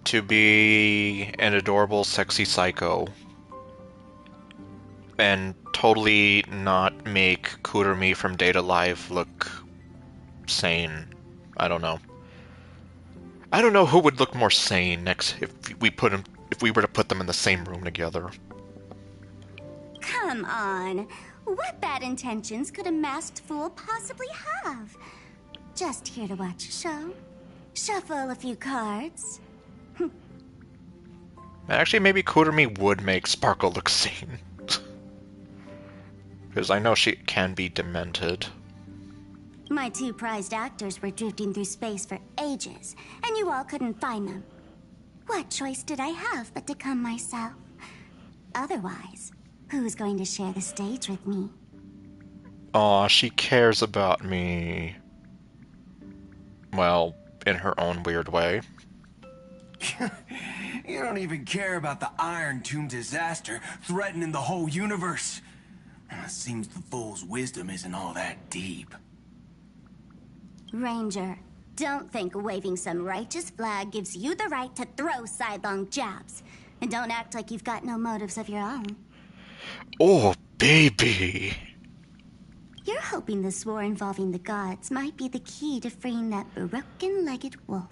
To be an adorable, sexy psycho. And totally not make Kurumi from Data Live look sane. I don't know. I don't know who would look more sane next if we were to put them in the same room together. Come on. What bad intentions could a masked fool possibly have? Just here to watch a show. Shuffle a few cards. Actually, maybe Kurumi would make Sparkle look sane. Because I know she can be demented. My two prized actors were drifting through space for ages, and you all couldn't find them. What choice did I have but to come myself? Otherwise, who's going to share the stage with me? Aw, she cares about me. Well, in her own weird way. You don't even care about the Iron Tomb disaster threatening the whole universe. It seems the fool's wisdom isn't all that deep. Ranger, don't think waving some righteous flag gives you the right to throw sidelong jabs. And don't act like you've got no motives of your own. Oh, baby! You're hoping this war involving the gods might be the key to freeing that broken-legged wolf.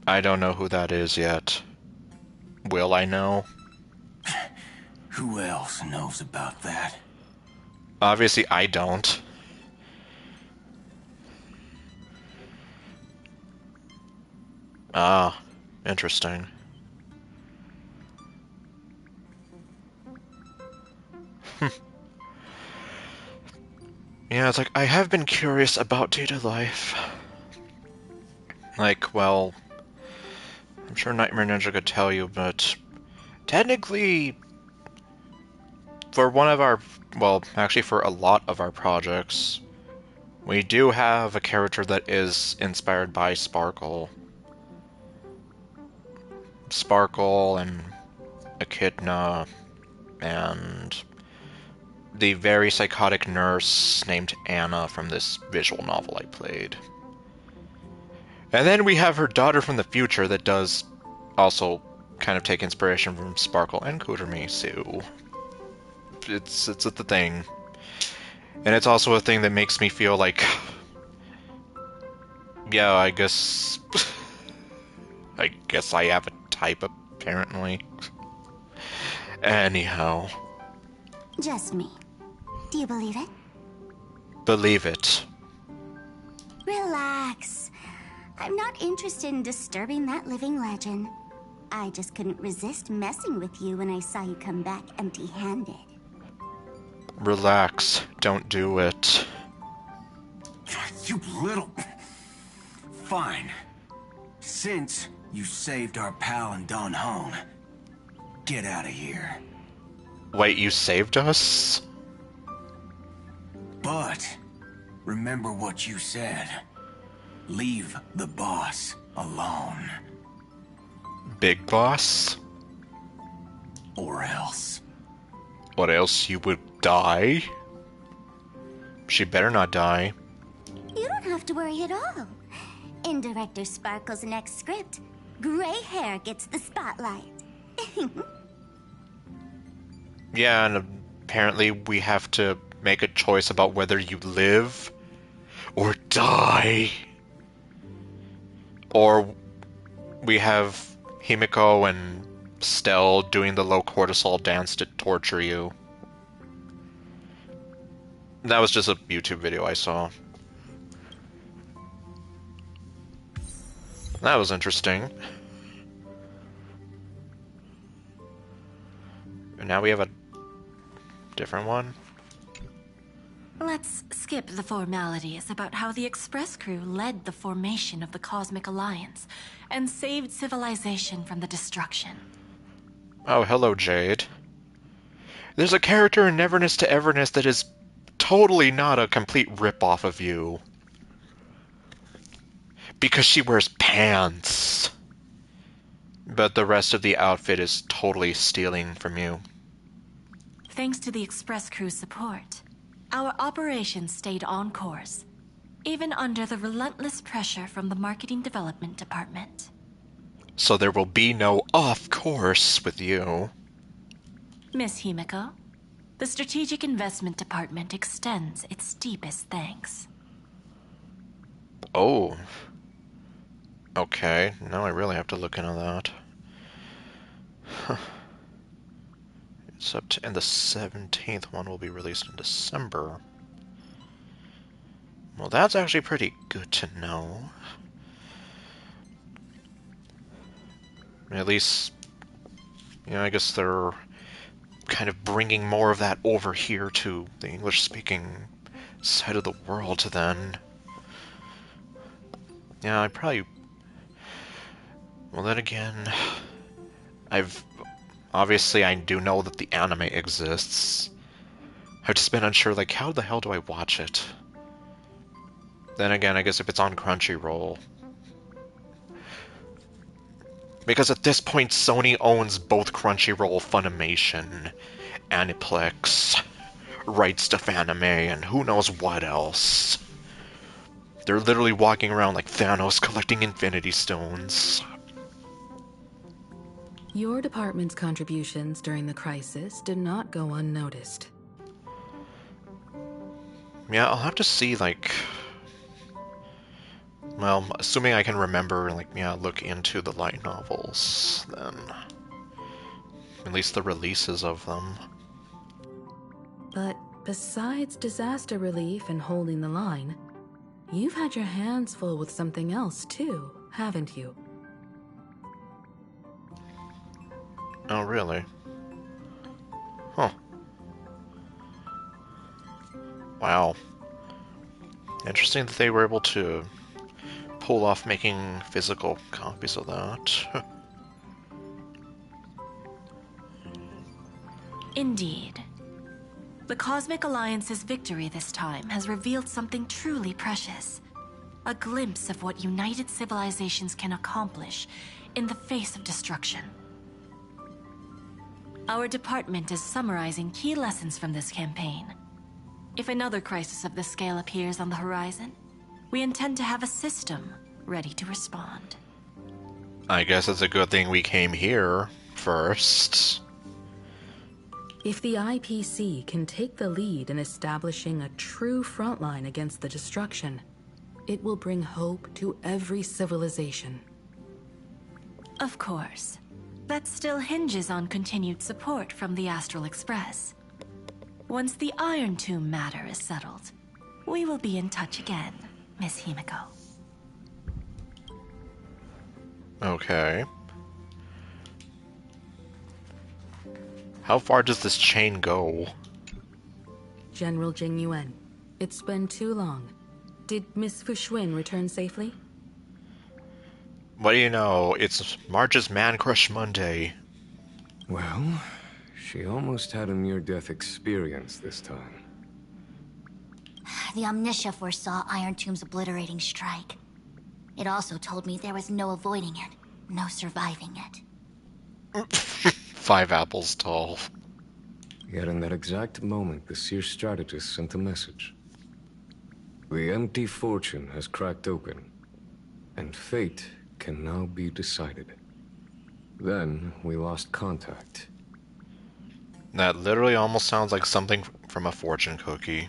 I don't know who that is yet. Will I know? Who else knows about that? Obviously, I don't. Ah, interesting. Yeah, it's like, I have been curious about Data Life. Like, well, I'm sure Nightmare Ninja could tell you, but technically, for one of our, well, actually for a lot of our projects, we do have a character that is inspired by Sparkle. Sparkle and Echidna and the very psychotic nurse named Anna from this visual novel I played. And then we have her daughter from the future that does also kind of take inspiration from Sparkle and Kurumi, so it's a thing. And it's also a thing that makes me feel like, yeah, I guess I have a type, apparently. Anyhow. Just me. Do you believe it? Believe it. Relax. I'm not interested in disturbing that living legend. I just couldn't resist messing with you when I saw you come back empty-handed. Relax. Don't do it. You little... Fine. Since you saved our pal and Don Hone, get out of here. Wait, you saved us? But remember what you said. Leave the boss alone. Big boss? Or else. What else? You would die? She better not die. You don't have to worry at all. In Director Sparkle's next script, Gray hair gets the spotlight. Yeah, and apparently we have to make a choice about whether you live or die. Or we have Himiko and Stell doing the low cortisol dance to torture you. That was just a YouTube video I saw. That was interesting. And now we have a different one. Let's skip the formalities about how the Express crew led the formation of the Cosmic Alliance and saved civilization from the destruction. Oh, hello, Jade. There's a character in Neverness to Everness that is totally not a complete rip-off of you. Because she wears pants. But the rest of the outfit is totally stealing from you. Thanks to the Express crew's support, our operations stayed on course, even under the relentless pressure from the Marketing Development Department. So there will be no off course with you. Miss Himiko, the Strategic Investment Department extends its deepest thanks. Oh. Okay, now I really have to look into that. Huh. It's up to, and the 17th one will be released in December. Well, that's actually pretty good to know. At least, you know, I guess they're kind of bringing more of that over here to the English-speaking side of the world then. Yeah, I probably... Well, then again, obviously, I do know that the anime exists. I've just been unsure, like, how the hell do I watch it? Then again, I guess if it's on Crunchyroll. Because at this point, Sony owns both Crunchyroll, Funimation, Aniplex, rights to Fanime, and who knows what else. They're literally walking around like Thanos collecting Infinity Stones. Your department's contributions during the crisis did not go unnoticed. Yeah, I'll have to see, like... Well, assuming I can remember, like, yeah, look into the light novels, then... At least the releases of them. But besides disaster relief and holding the line, you've had your hands full with something else too, haven't you? Oh, really? Huh. Wow. Interesting that they were able to pull off making physical copies of that. Indeed. The Cosmic Alliance's victory this time has revealed something truly precious. A glimpse of what united civilizations can accomplish in the face of destruction. Our department is summarizing key lessons from this campaign. If another crisis of this scale appears on the horizon, we intend to have a system ready to respond. I guess it's a good thing we came here first. If the IPC can take the lead in establishing a true frontline against the destruction, it will bring hope to every civilization. Of course. That still hinges on continued support from the Astral Express. Once the Iron Tomb matter is settled, we will be in touch again, Miss Himiko. Okay. How far does this chain go? General Jing Yuan, it's been too long. Did Miss Fuxuan return safely? What do you know? It's March's Man Crush Monday. Well, she almost had a near-death experience this time. The Omniscia foresaw Iron Tomb's obliterating strike. It also told me there was no avoiding it, no surviving it. 5 apples tall. Yet in that exact moment, the Seer strategist sent a message. The empty fortune has cracked open, and fate can now be decided. Then we lost contact. That literally almost sounds like something from a fortune cookie.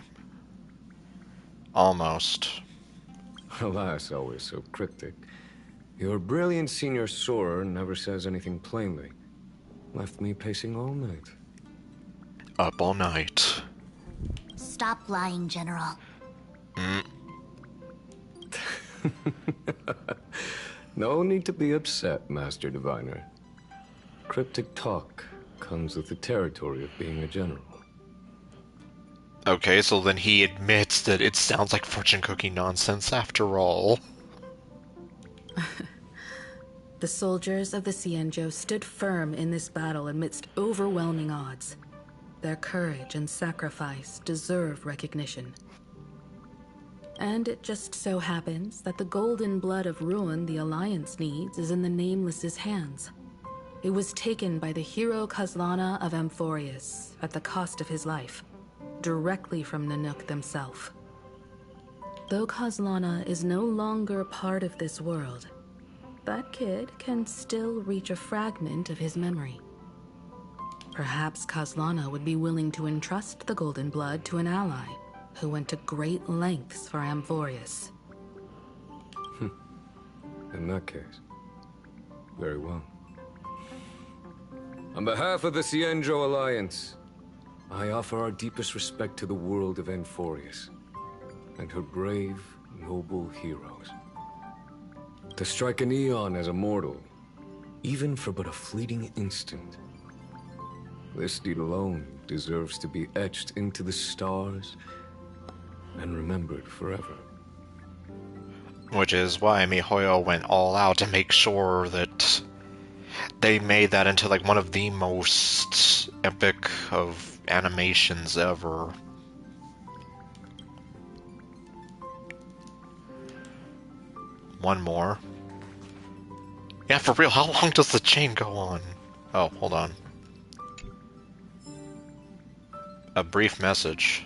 Almost. Alas, always so cryptic. Your brilliant senior soarer never says anything plainly. Left me pacing all night. Up all night. Stop lying, General. No need to be upset, Master Diviner. Cryptic talk comes with the territory of being a general. Okay, so then he admits that it sounds like fortune cookie nonsense after all. The soldiers of the Cienjo stood firm in this battle amidst overwhelming odds. Their courage and sacrifice deserve recognition. And it just so happens that the golden blood of ruin the Alliance needs is in the Nameless's hands. It was taken by the hero Kazlana of Amphorius at the cost of his life, directly from Nanook themselves. Though Kazlana is no longer part of this world, that kid can still reach a fragment of his memory. Perhaps Kazlana would be willing to entrust the golden blood to an ally who went to great lengths for Amphorius. In that case, very well. On behalf of the Cienjo Alliance, I offer our deepest respect to the world of Amphorius and her brave, noble heroes. To strike an eon as a mortal, even for but a fleeting instant, this deed alone deserves to be etched into the stars and remembered forever. Which is why MiHoYo went all out to make sure that they made that into like one of the most epic of animations ever. One more. Yeah, for real, how long does the chain go on? Oh, hold on. A brief message.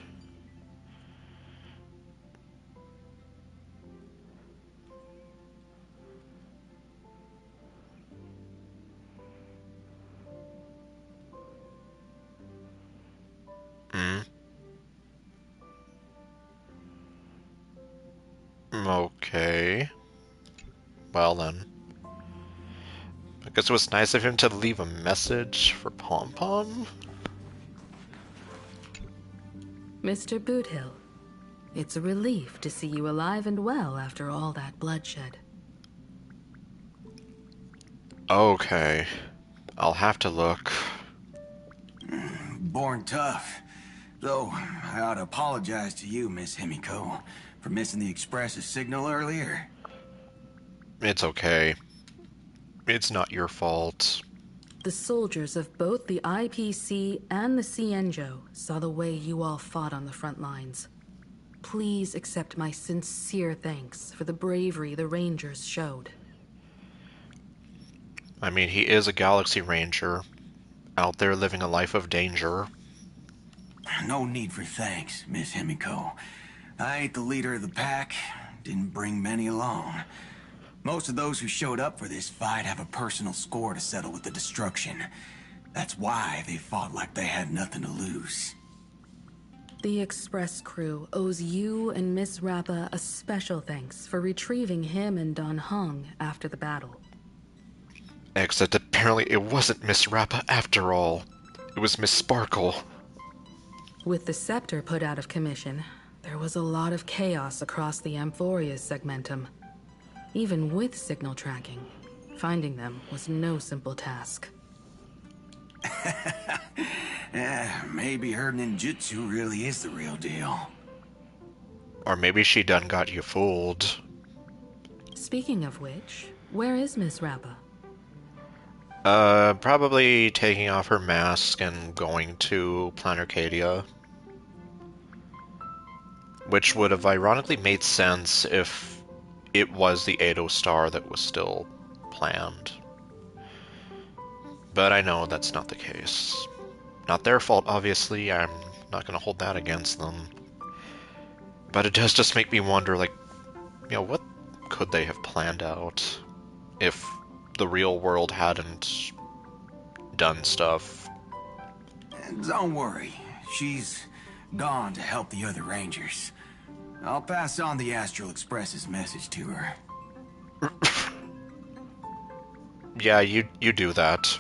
Okay. Well then. I guess it was nice of him to leave a message for Pom Pom. Mr. Boothill, it's a relief to see you alive and well after all that bloodshed. Okay. I'll have to look. Born tough. Though, I ought to apologize to you, Miss Himiko, for missing the Express's signal earlier. It's okay. It's not your fault. The soldiers of both the IPC and the Cienjo saw the way you all fought on the front lines. Please accept my sincere thanks for the bravery the Rangers showed. I mean, he is a Galaxy Ranger, out there living a life of danger. No need for thanks, Miss Himiko. I ain't the leader of the pack, didn't bring many along. Most of those who showed up for this fight have a personal score to settle with the destruction. That's why they fought like they had nothing to lose. The Express crew owes you and Miss Rappa a special thanks for retrieving him and Don Hung after the battle. Except apparently it wasn't Miss Rappa after all. It was Miss Sparkle. With the scepter put out of commission, there was a lot of chaos across the Amphorius segmentum. Even with signal tracking, finding them was no simple task. Maybe her ninjutsu really is the real deal. Or maybe she done got you fooled. Speaking of which, where is Miss Rappa? Probably taking off her mask and going to Planarcadia. Which would have ironically made sense if it was the Edo Star that was still planned. But I know that's not the case. Not their fault, obviously. I'm not going to hold that against them. But it does just make me wonder, like, you know, what could they have planned out if the real world hadn't done stuff. Don't worry. She's gone to help the other Rangers. I'll pass on the Astral Express's message to her. Yeah, you do that.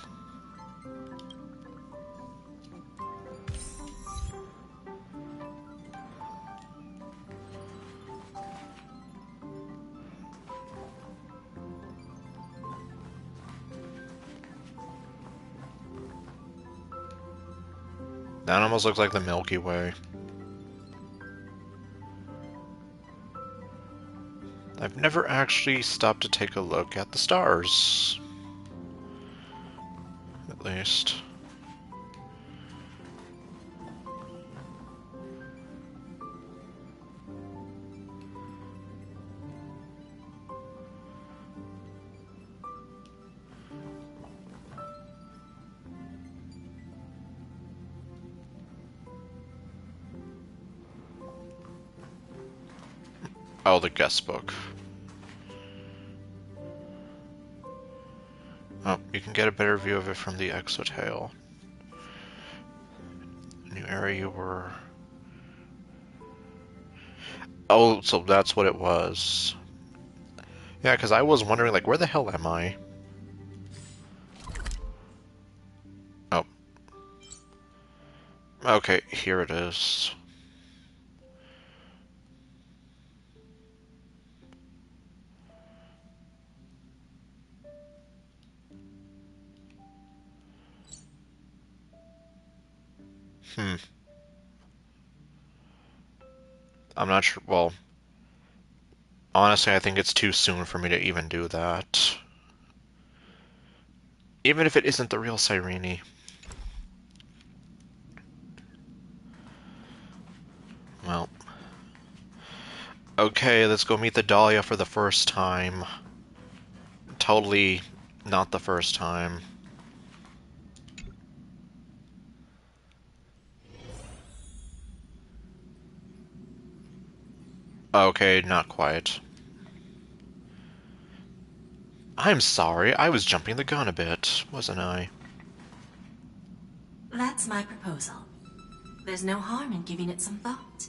That almost looks like the Milky Way. I've never actually stopped to take a look at the stars. At least. Oh, the guest book. Oh, you can get a better view of it from the exotail. New area you were... Oh, so that's what it was. Yeah, because I was wondering, like, where the hell am I? Oh. Okay, here it is. I'm not sure. Well, honestly, I think it's too soon for me to even do that. Even if it isn't the real Cyrene. Well. Okay, let's go meet the Dahlia for the first time. Totally not the first time. Okay, not quite. I'm sorry, I was jumping the gun a bit, wasn't I? That's my proposal. There's no harm in giving it some thought.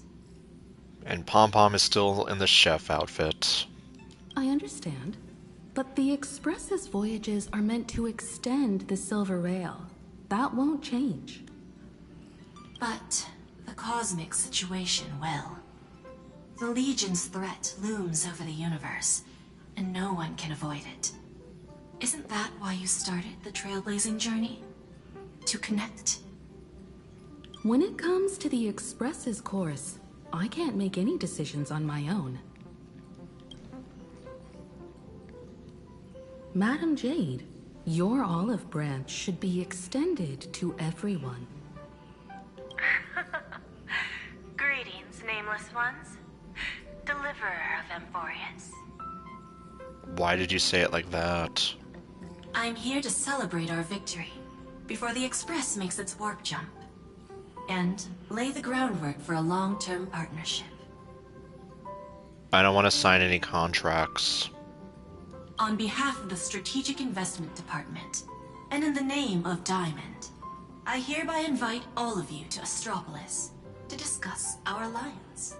And Pom Pom is still in the chef outfit. I understand. But the Express's voyages are meant to extend the Silver Rail. That won't change. But the cosmic situation will. The Legion's threat looms over the universe, and no one can avoid it. Isn't that why you started the trailblazing journey? To connect? When it comes to the Express's course, I can't make any decisions on my own. Madam Jade, your olive branch should be extended to everyone. Greetings, nameless ones. Deliverer of Amphorius. Why did you say it like that? I'm here to celebrate our victory before the Express makes its warp jump, and lay the groundwork for a long-term partnership. I don't want to sign any contracts. On behalf of the Strategic Investment Department, and in the name of Diamond, I hereby invite all of you to Astropolis to discuss our alliance.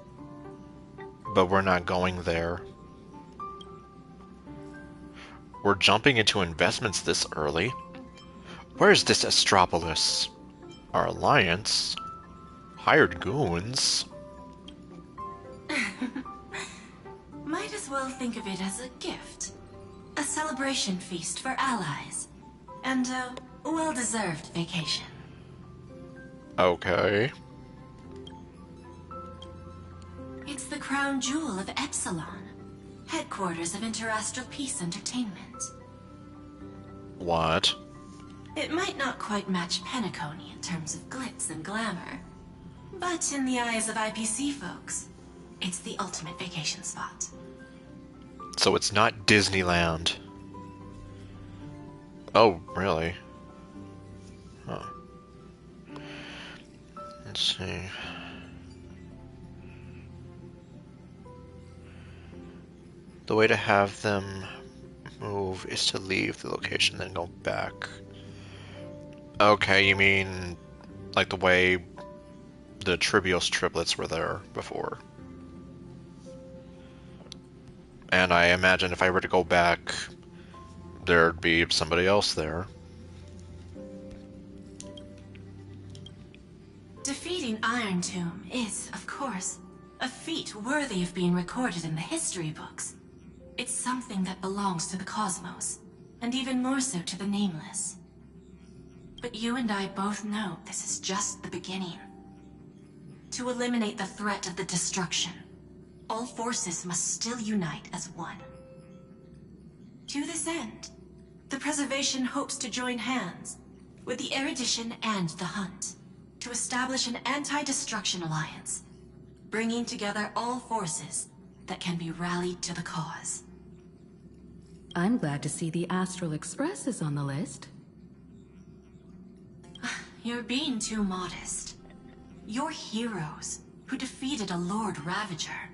But we're not going there. We're jumping into investments this early? Where's this Astropolis? Our alliance? Hired goons? Might as well think of it as a gift. A celebration feast for allies. And a well-deserved vacation. Okay. It's the crown jewel of Epsilon, headquarters of Interastral Peace Entertainment. What? It might not quite match Penacony in terms of glitz and glamour, but in the eyes of IPC folks, it's the ultimate vacation spot. So it's not Disneyland. Oh, really? Huh. Let's see. The way to have them move is to leave the location, then go back. Okay, you mean like the way the Trivios triplets were there before. And I imagine if I were to go back, there'd be somebody else there. Defeating Iron Tomb is, of course, a feat worthy of being recorded in the history books. It's something that belongs to the cosmos, and even more so to the Nameless. But you and I both know this is just the beginning. To eliminate the threat of the destruction, all forces must still unite as one. To this end, the Preservation hopes to join hands with the Erudition and the Hunt to establish an anti-destruction alliance, bringing together all forces that can be rallied to the cause. I'm glad to see the Astral Express is on the list. You're being too modest. You're heroes who defeated a Lord Ravager,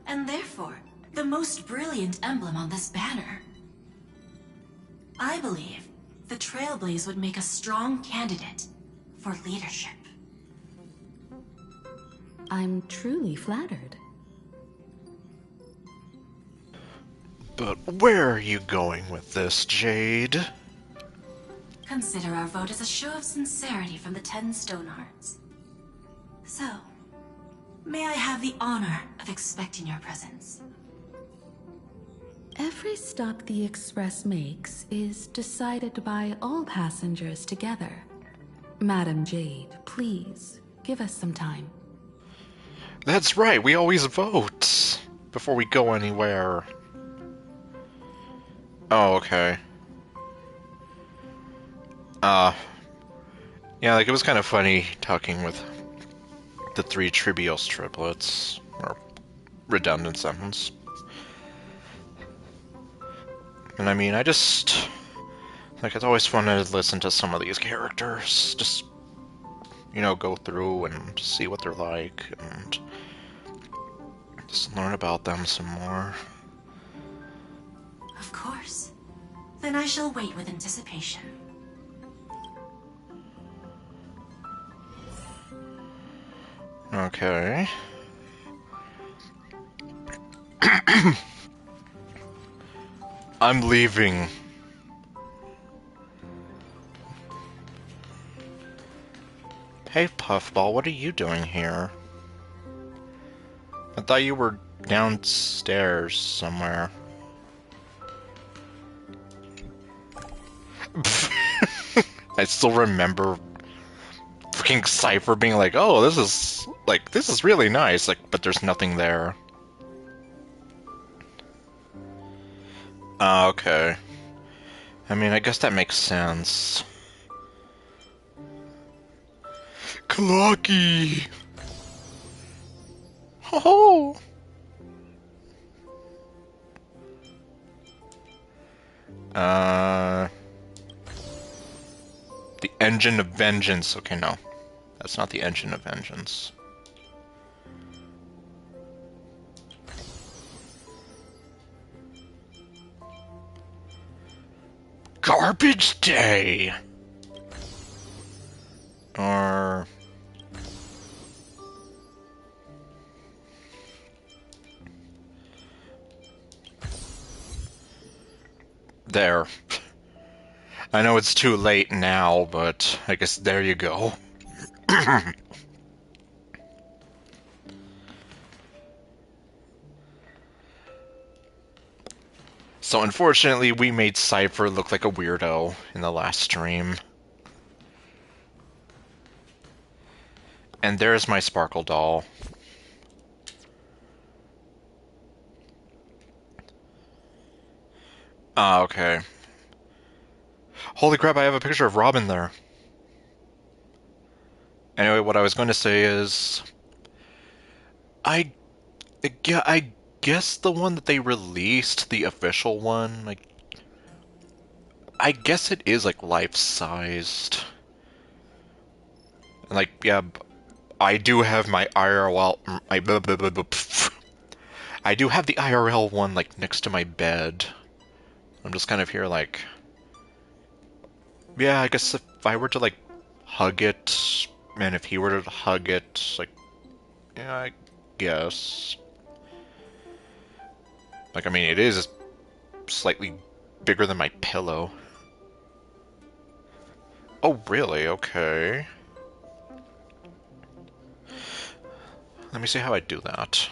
and therefore the most brilliant emblem on this banner. I believe the Trailblaze would make a strong candidate for leadership. I'm truly flattered. But where are you going with this, Jade? Consider our vote as a show of sincerity from the 10 Stonehearts. So, may I have the honor of expecting your presence? Every stop the Express makes is decided by all passengers together. Madam Jade, please, give us some time. That's right, we always vote before we go anywhere. Oh, okay. Yeah, like it was kind of funny talking with the 3 Trivios triplets, or redundant sentence. And I mean, it's always fun to listen to some of these characters, just, you know, go through and see what they're like, and just learn about them some more. Of course. Then I shall wait with anticipation. Okay. I'm leaving. Hey, Puffball, what are you doing here? I thought you were downstairs somewhere. I still remember freaking Cypher being like, oh, this is really nice, like, but there's nothing there. Okay. I mean, I guess that makes sense. Clocky! Ho-ho! The Engine of Vengeance. Okay, no. That's not the Engine of Vengeance. Garbage Day! Or... there. I know it's too late now, but I guess there you go. So unfortunately, we made Cypher look like a weirdo in the last stream. And there's my Sparkle doll. Ah, okay. Holy crap, I have a picture of Robin there. Anyway, what I was going to say is... I guess the one that they released, the official one, like... I guess it is, like, life-sized. Like, yeah, I do have my IRL... I do have the IRL one, like, next to my bed. I'm just kind of here like, yeah, I guess if I were to like hug it, and if he were to hug it, like, yeah, I guess. Like, I mean, it is slightly bigger than my pillow. Oh, really? Okay. Let me see how I do that.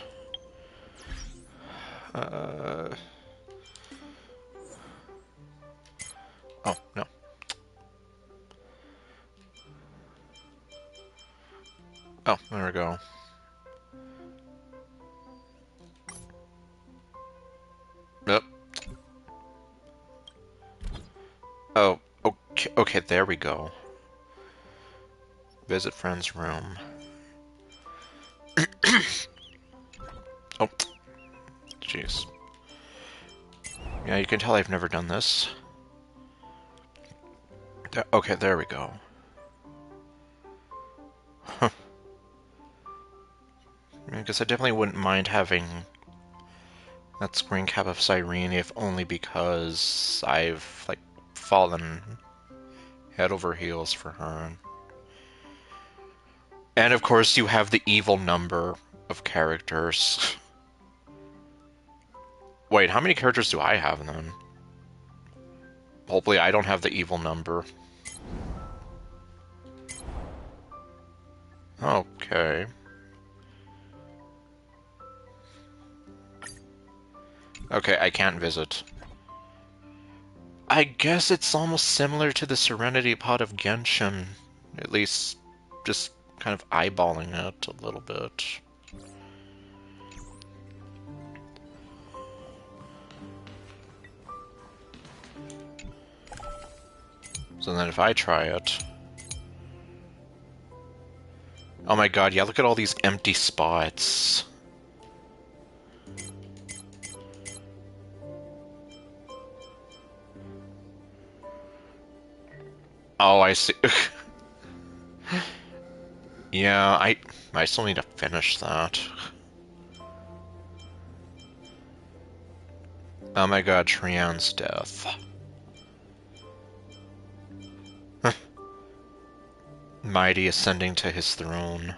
Oh, no. Oh, there we go. Yep. Oh, okay, okay, there we go. Visit friend's room. Oh, jeez. Yeah, you can tell I've never done this. Okay, there we go. Huh. I guess I definitely wouldn't mind having that screen cap of Cyrene, if only because I've, like, fallen head over heels for her. And of course, you have the evil number of characters. Wait, how many characters do I have then? Hopefully I don't have the evil number. Okay. Okay, I can't visit. I guess it's almost similar to the Serenity Pod of Genshin. At least, just kind of eyeballing it a little bit. So then if I try it... Oh my god, yeah, look at all these empty spots. Oh, I see. Yeah, I still need to finish that. Oh my god, Trian's death. Mighty ascending to his throne.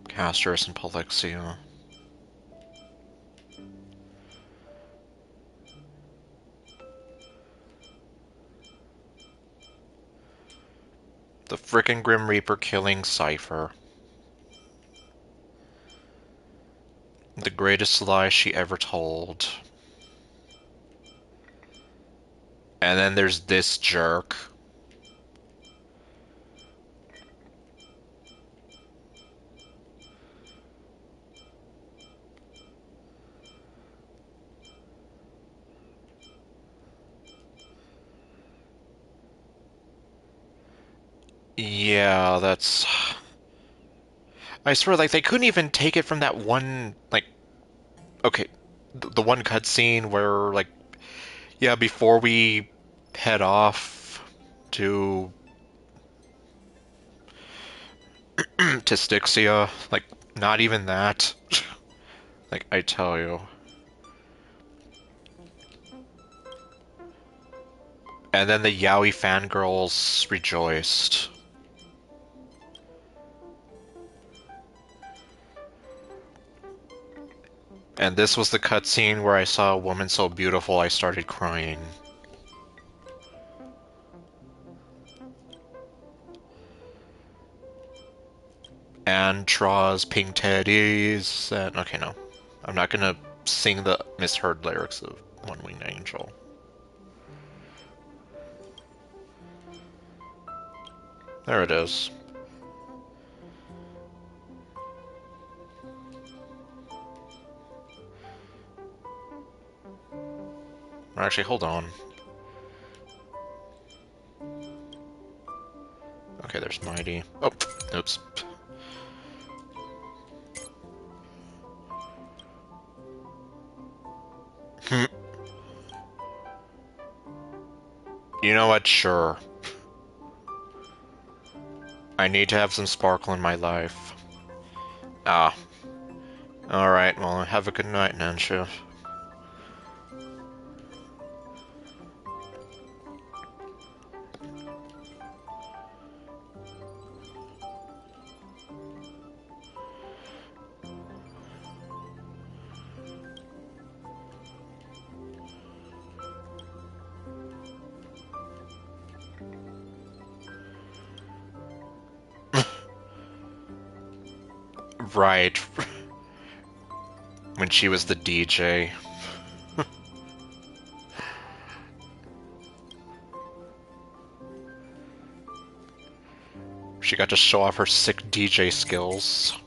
Castros and Polixia. The frickin' Grim Reaper killing Cypher. The greatest lie she ever told. And then there's this jerk. Yeah, that's... I swear, like, they couldn't even take it from that one, like... Okay, the one cutscene where, like... Yeah, before we head off to... to Styxia. Like, not even that. Like, I tell you. And then the yaoi fangirls rejoiced. And this was the cutscene where I saw a woman so beautiful I started crying. And Tra's pink teddies, and... Okay, no. I'm not gonna sing the misheard lyrics of One Winged Angel. There it is. Or actually, hold on. Okay, there's Mighty. Oh, oops. You know what? Sure. I need to have some sparkle in my life. Ah. Alright, well, have a good night, Nansha. Right. When she was the DJ. She got to show off her sick DJ skills.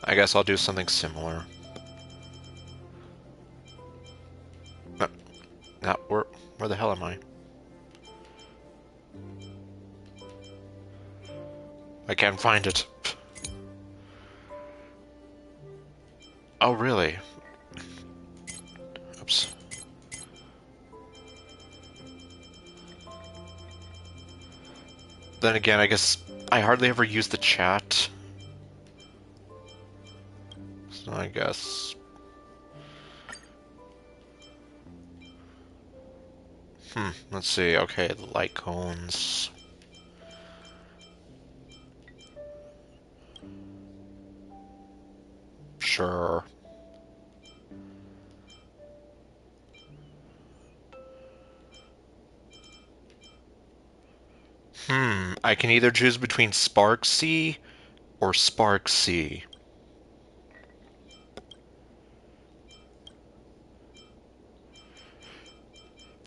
I guess I'll do something similar. Now, where the hell am I? I can't find it. Oh, really? Oops. Then again, I guess I hardly ever use the chat. So I guess... let's see. Okay, the light cones. Sure. I can either choose between Sparksy or Sparksy.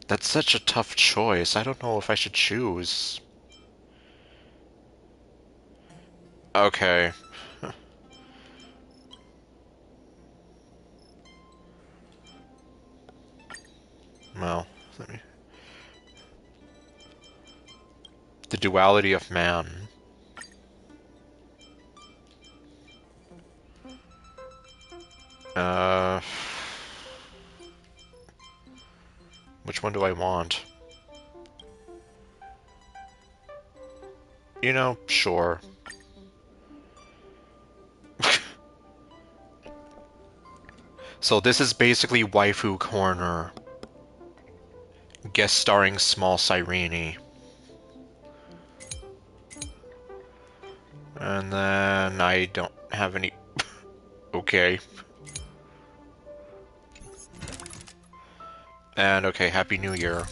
That's such a tough choice. I don't know if I should choose. Okay. Well, let me... The duality of man. Which one do I want? You know, sure. So this is basically Waifu Corner. Guest starring Small Sirene. And then I don't have any... Okay. And okay, Happy New Year.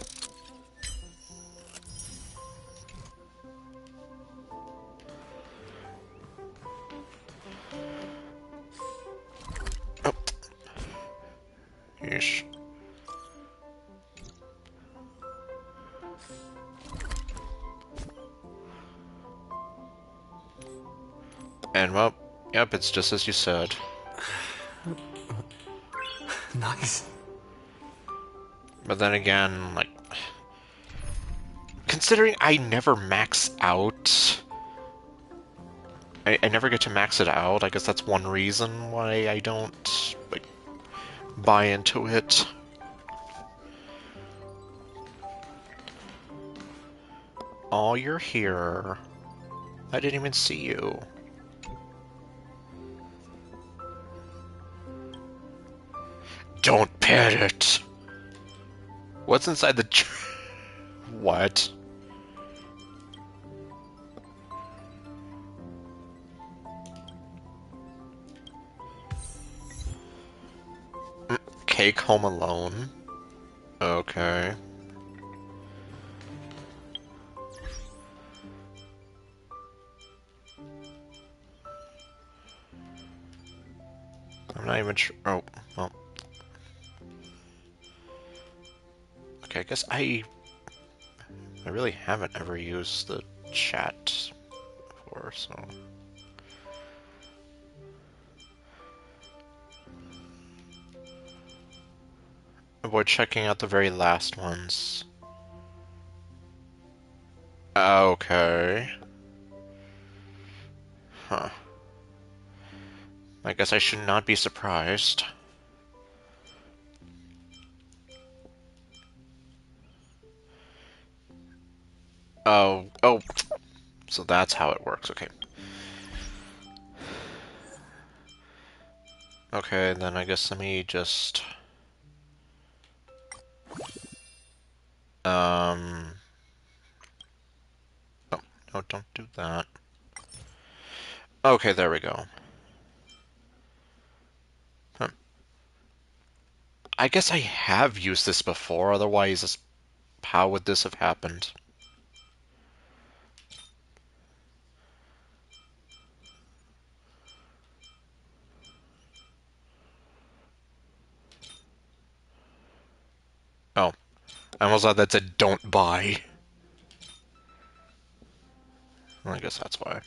Oh. Yeesh. And well, yep, it's just as you said. Nice. But then again, like... Considering I never max out... I never get to max it out, I guess that's one reason why I don't, like, buy into it. Oh, you're here. I didn't even see you. Don't pet it! What's inside the What? Cake Home Alone? Okay. I'm not even sure. Oh, well. Okay, I guess I really haven't ever used the chat before, so... Avoid checking out the very last ones. Okay. Huh. I guess I should not be surprised. So that's how it works. Okay. Okay, then I guess let me just... Oh, no, don't do that. Okay, there we go. Huh. I guess I have used this before, otherwise, how would this have happened? Oh, I almost thought that said don't buy. Well, I guess that's why.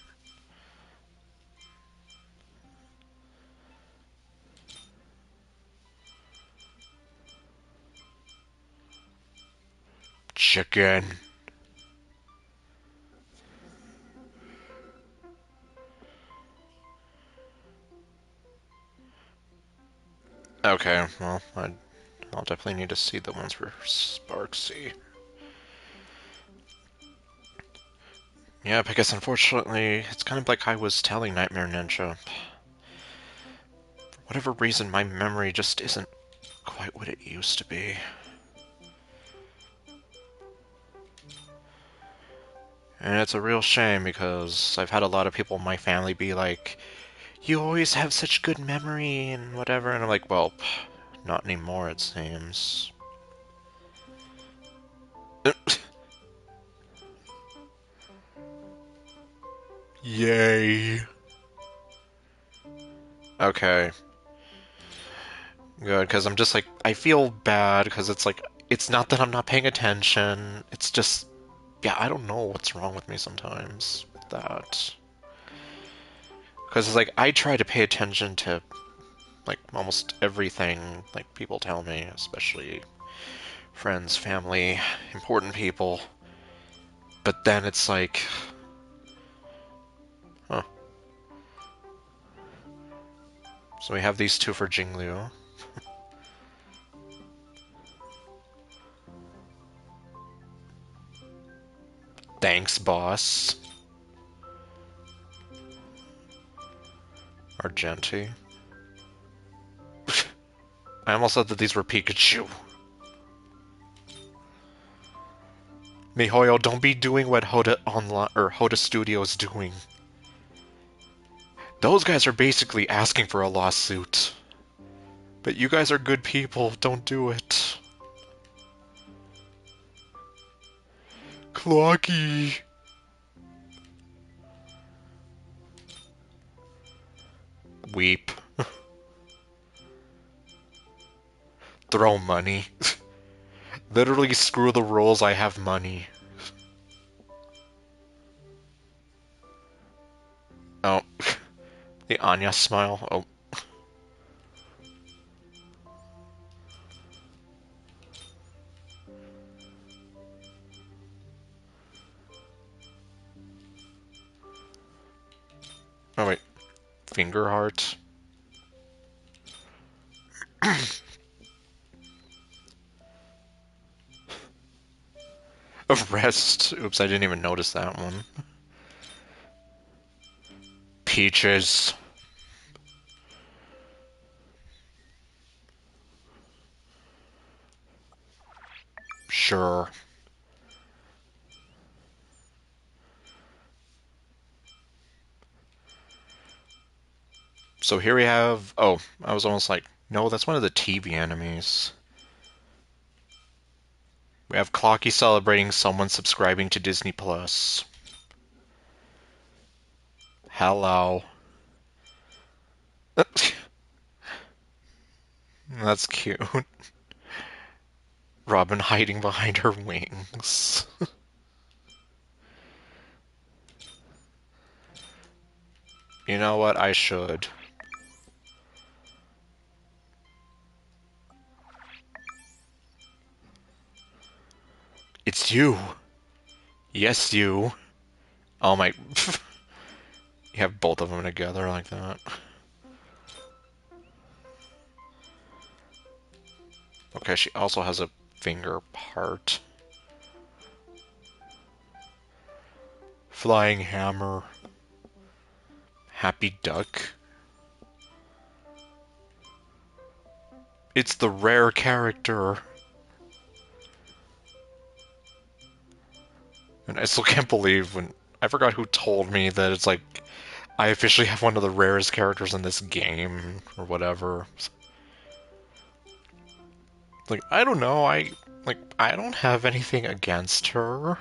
Chicken. Okay, well, I'll definitely need to see the ones for Sparksy. Yeah, because unfortunately, it's kind of like I was telling Nightmare Ninja. For whatever reason, my memory just isn't quite what it used to be. And it's a real shame because I've had a lot of people in my family be like, you always have such good memory and whatever, and I'm like, well, not anymore, it seems. Yay. Okay. Good, because I'm just like, I feel bad because it's like, it's not that I'm not paying attention, it's just, yeah, I don't know what's wrong with me sometimes with that. Because it's like, I try to pay attention to, like, almost everything, like, people tell me, especially friends, family, important people. But then it's like, huh. So we have these two for Jinglu. Thanks, boss. Argenti. I almost thought that these were Pikachu. MiHoYo, don't be doing what Hoda Online or Hoda Studio is doing. Those guys are basically asking for a lawsuit. But you guys are good people, don't do it. Clocky. Weep. Throw money. Literally screw the rules, I have money. Oh. The Anya smile. Oh. Oh wait. Finger heart. Of rest. Oops, I didn't even notice that one. Peaches. Sure. So here we have... Oh, I was almost like, no, that's one of the TV enemies. We have Clocky celebrating someone subscribing to Disney Plus. Hello. That's cute. Robin hiding behind her wings. You know what? I should. It's you. Yes, you. Oh my... You have both of them together like that. Okay, she also has a finger part. Flying Hammer. Happy Duck. It's the rare character. And I still can't believe when... I forgot who told me that it's like... I officially have one of the rarest characters in this game, or whatever. Like, I don't know, I don't have anything against her.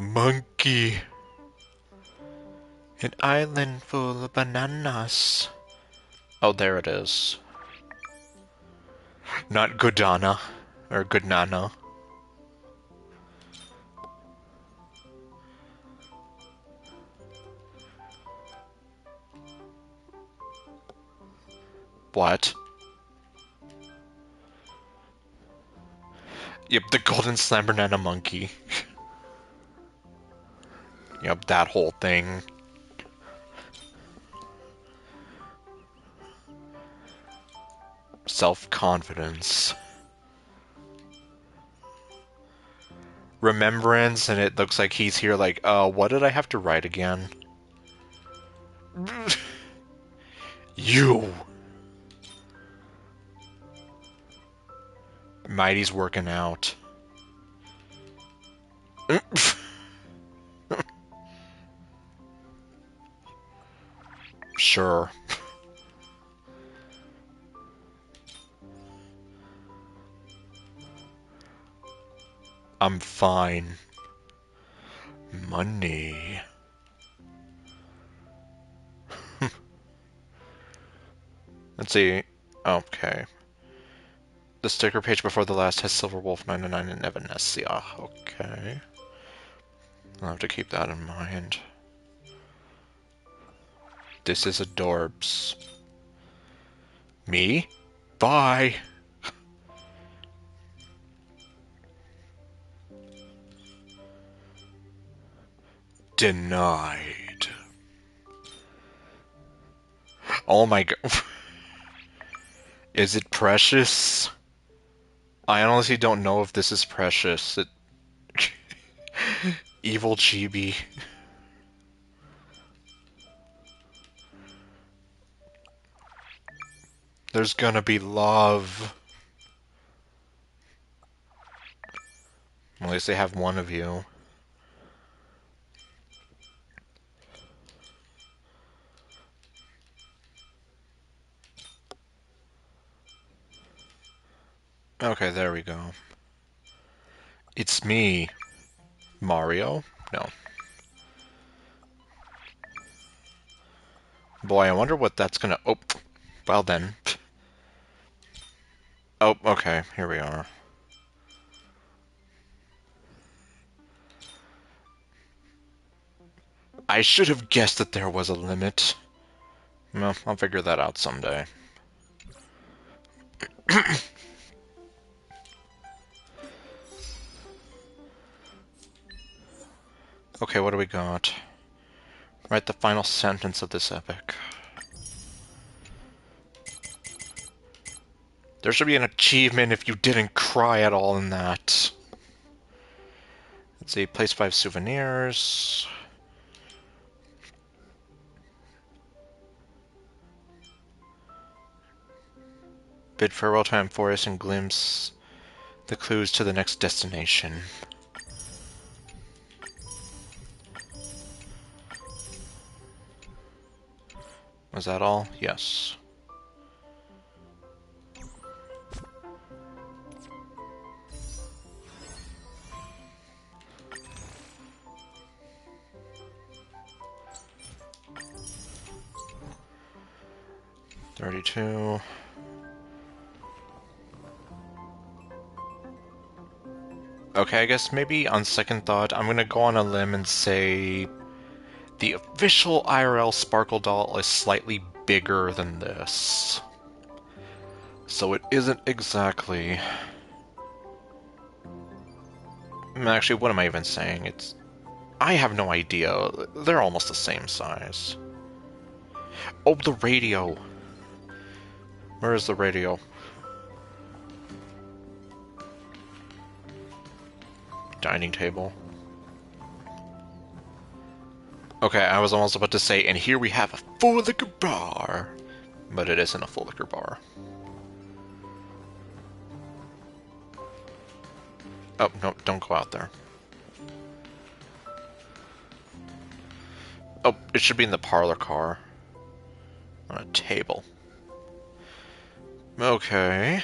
Monkey. An island full of bananas. Oh, there it is. Not Godana. Or Godnana. What? Yep, the Golden Slam Banana Monkey. Yep, that whole thing. Self-confidence. Remembrance, and it looks like he's here like, what did I have to write again? You! Mighty's working out. Sure. I'm fine. Money. Let's see. Okay. The sticker page before the last has Silver Wolf 99 and Evanescia. Okay. I'll have to keep that in mind. This is adorbs. Me? Bye! Denied. Oh my god. Is it precious? I honestly don't know if this is precious. Evil chibi. There's gonna be love. At least they have one of you. Okay, there we go. It's me. Mario? No. Boy, I wonder what that's gonna... Oh, well then. Oh, okay, here we are. I should have guessed that there was a limit. Well, I'll figure that out someday. Okay, what do we got? Write the final sentence of this epic. There should be an achievement if you didn't cry at all in that. Let's see, place 5 souvenirs. Bid farewell to Amphoris and glimpse the clues to the next destination. Was that all? Yes. $32. Okay, I guess maybe on second thought, I'm gonna go on a limb and say the official IRL Sparkle doll is slightly bigger than this. So it isn't exactly... Actually, what am I even saying? It's... I have no idea. They're almost the same size. Oh, the radio! Where is the radio? dining table. Okay, I was almost about to say, and here we have a full liquor bar. But it isn't a full liquor bar. Oh, no, don't go out there. Oh, it should be in the parlor car. On a table. Okay.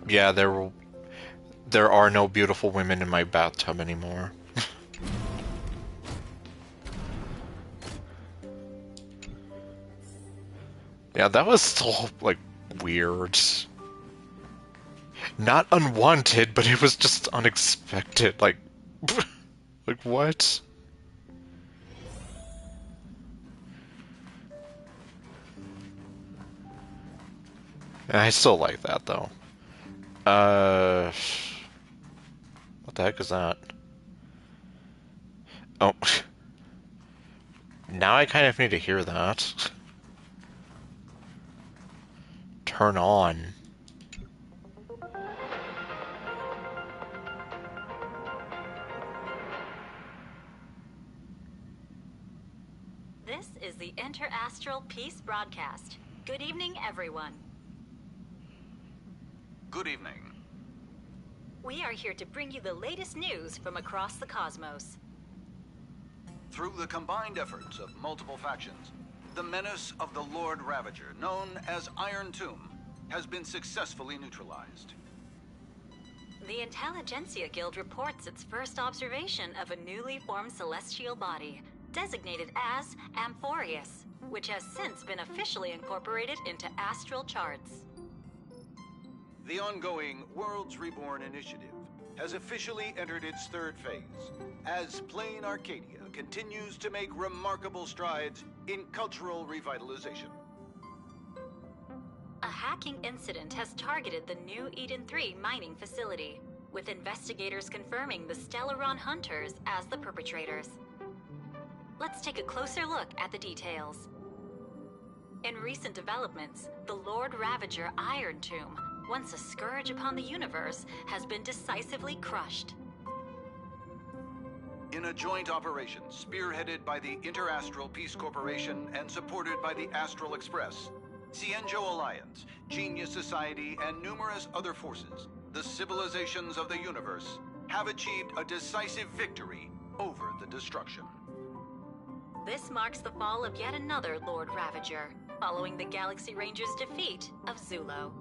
Yeah, there are no beautiful women in my bathtub anymore. Yeah, that was so, like, weird. Not unwanted, but it was just unexpected. Like, like what? I still like that, though. What the heck is that? Oh. Now I kind of need to hear that. Turn on. This is the Interastral Peace Broadcast. Good evening, everyone. Good evening. We are here to bring you the latest news from across the cosmos. Through the combined efforts of multiple factions, the menace of the Lord Ravager, known as Iron Tomb, has been successfully neutralized. The Intelligentsia Guild reports its first observation of a newly formed celestial body, designated as Amphorius, which has since been officially incorporated into astral charts. The ongoing Worlds Reborn initiative has officially entered its third phase, as Plain Arcadia continues to make remarkable strides in cultural revitalization. A hacking incident has targeted the new Eden 3 mining facility, with investigators confirming the Stellaron Hunters as the perpetrators. Let's take a closer look at the details. In recent developments, the Lord Ravager Iron Tomb, once a scourge upon the universe, has been decisively crushed. In a joint operation spearheaded by the Interastral Peace Corporation and supported by the Astral Express, Cienjo Alliance, Genius Society, and numerous other forces, the civilizations of the universe have achieved a decisive victory over the destruction. This marks the fall of yet another Lord Ravager, following the Galaxy Rangers' defeat of Zulo.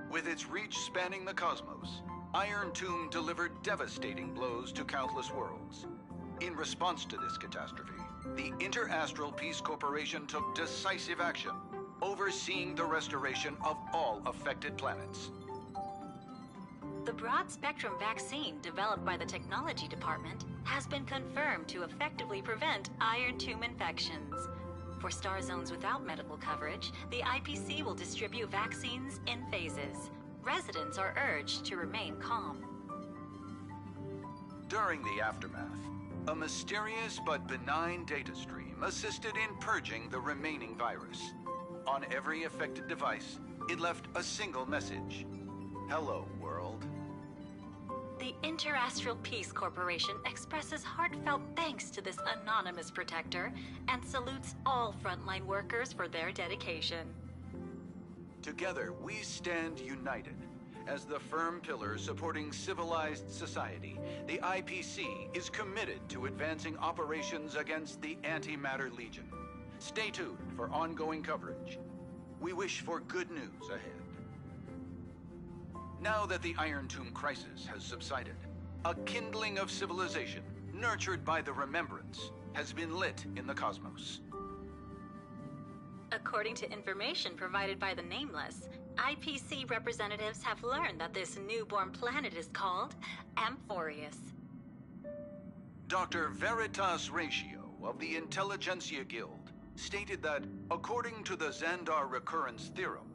With its reach spanning the cosmos, Iron Tomb delivered devastating blows to countless worlds. In response to this catastrophe, the Interastral Peace Corporation took decisive action, overseeing the restoration of all affected planets. The broad-spectrum vaccine developed by the Technology Department has been confirmed to effectively prevent Iron Tomb infections. For star zones without medical coverage, the IPC will distribute vaccines in phases. Residents are urged to remain calm. During the aftermath, a mysterious but benign data stream assisted in purging the remaining virus. On every affected device, it left a single message. Hello, world. The Interastral Peace Corporation expresses heartfelt thanks to this anonymous protector and salutes all frontline workers for their dedication. Together, we stand united. As the firm pillar supporting civilized society, the IPC is committed to advancing operations against the Antimatter Legion. Stay tuned for ongoing coverage. We wish for good news ahead. Now that the Iron Tomb crisis has subsided, a kindling of civilization, nurtured by the Remembrance, has been lit in the cosmos. According to information provided by the Nameless, IPC representatives have learned that this newborn planet is called Amphorius. Dr. Veritas Ratio of the Intelligentsia Guild stated that, according to the Xandar Recurrence Theorem,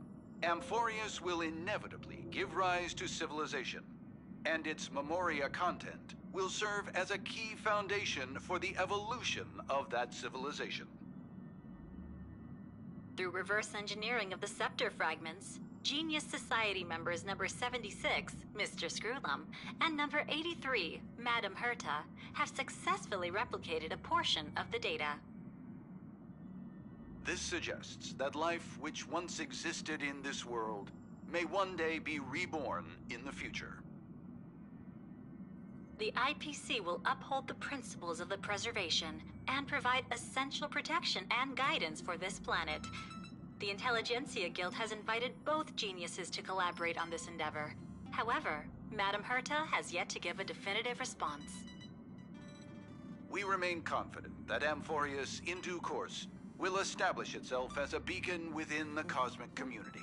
Amphorius will inevitably give rise to civilization, and its Memoria content will serve as a key foundation for the evolution of that civilization. Through reverse engineering of the scepter fragments, Genius Society members number 76, Mr. Screwlum, and number 83, Madame Herta, have successfully replicated a portion of the data. This suggests that life which once existed in this world may one day be reborn in the future. The IPC will uphold the principles of the preservation and provide essential protection and guidance for this planet. The Intelligentsia Guild has invited both geniuses to collaborate on this endeavor. However, Madame Herta has yet to give a definitive response. We remain confident that Amphorius, in due course, will establish itself as a beacon within the cosmic community.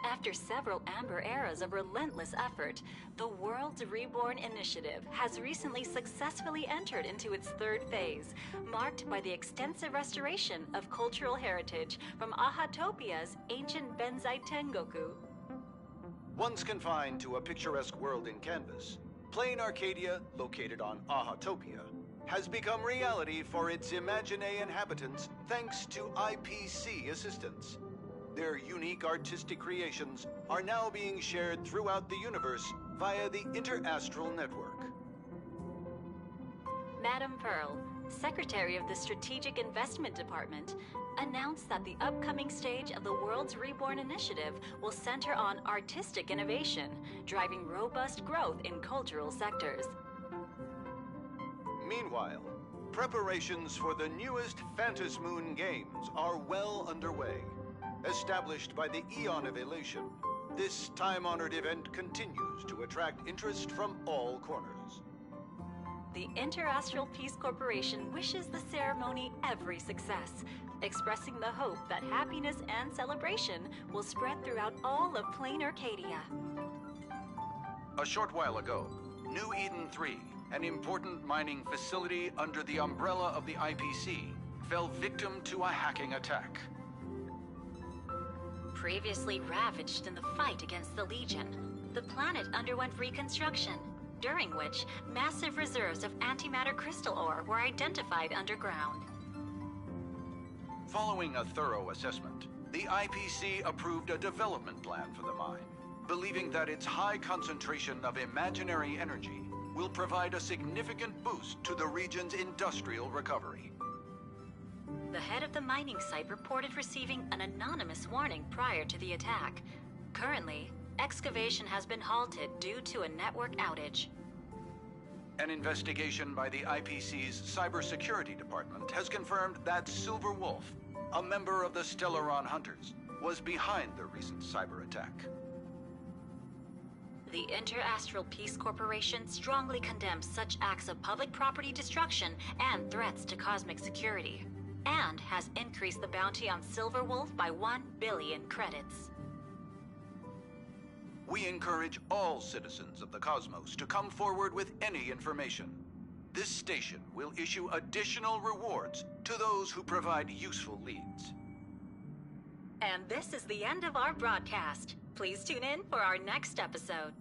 After several amber eras of relentless effort, the World's Reborn Initiative has recently successfully entered into its third phase, marked by the extensive restoration of cultural heritage from Ahatopia's ancient Benzai Tengoku. Once confined to a picturesque world in canvas, Plain Arcadia, located on Ahatopia, has become reality for its Imaginae inhabitants thanks to IPC assistance. Their unique artistic creations are now being shared throughout the universe via the Interastral Network. Madame Pearl, Secretary of the Strategic Investment Department, announced that the upcoming stage of the World's Reborn Initiative will center on artistic innovation, driving robust growth in cultural sectors. Meanwhile, preparations for the newest Phantasmoon games are well underway. Established by the Eon of Elation, this time-honored event continues to attract interest from all corners. The Interastral Peace Corporation wishes the ceremony every success, expressing the hope that happiness and celebration will spread throughout all of Plain Arcadia. A short while ago, New Eden 3, an important mining facility under the umbrella of the IPC, fell victim to a hacking attack. Previously ravaged in the fight against the Legion, the planet underwent reconstruction, during which massive reserves of antimatter crystal ore were identified underground. Following a thorough assessment, the IPC approved a development plan for the mine, believing that its high concentration of imaginary energy will provide a significant boost to the region's industrial recovery. The head of the mining site reported receiving an anonymous warning prior to the attack. Currently, excavation has been halted due to a network outage. An investigation by the IPC's cybersecurity department has confirmed that Silver Wolf, a member of the Stellaron Hunters, was behind the recent cyber attack. The Interastral Peace Corporation strongly condemns such acts of public property destruction and threats to cosmic security, and has increased the bounty on Silver Wolf by 1 billion credits. We encourage all citizens of the cosmos to come forward with any information. This station will issue additional rewards to those who provide useful leads. And this is the end of our broadcast. Please tune in for our next episode.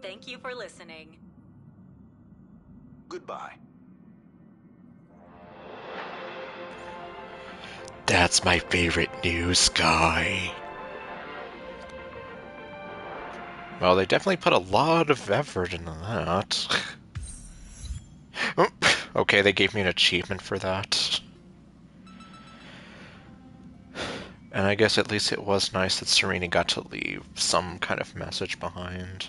Thank you for listening. Goodbye. That's my favorite news guy. Well, they definitely put a lot of effort into that. Okay, they gave me an achievement for that. And I guess at least it was nice that Serena got to leave some kind of message behind.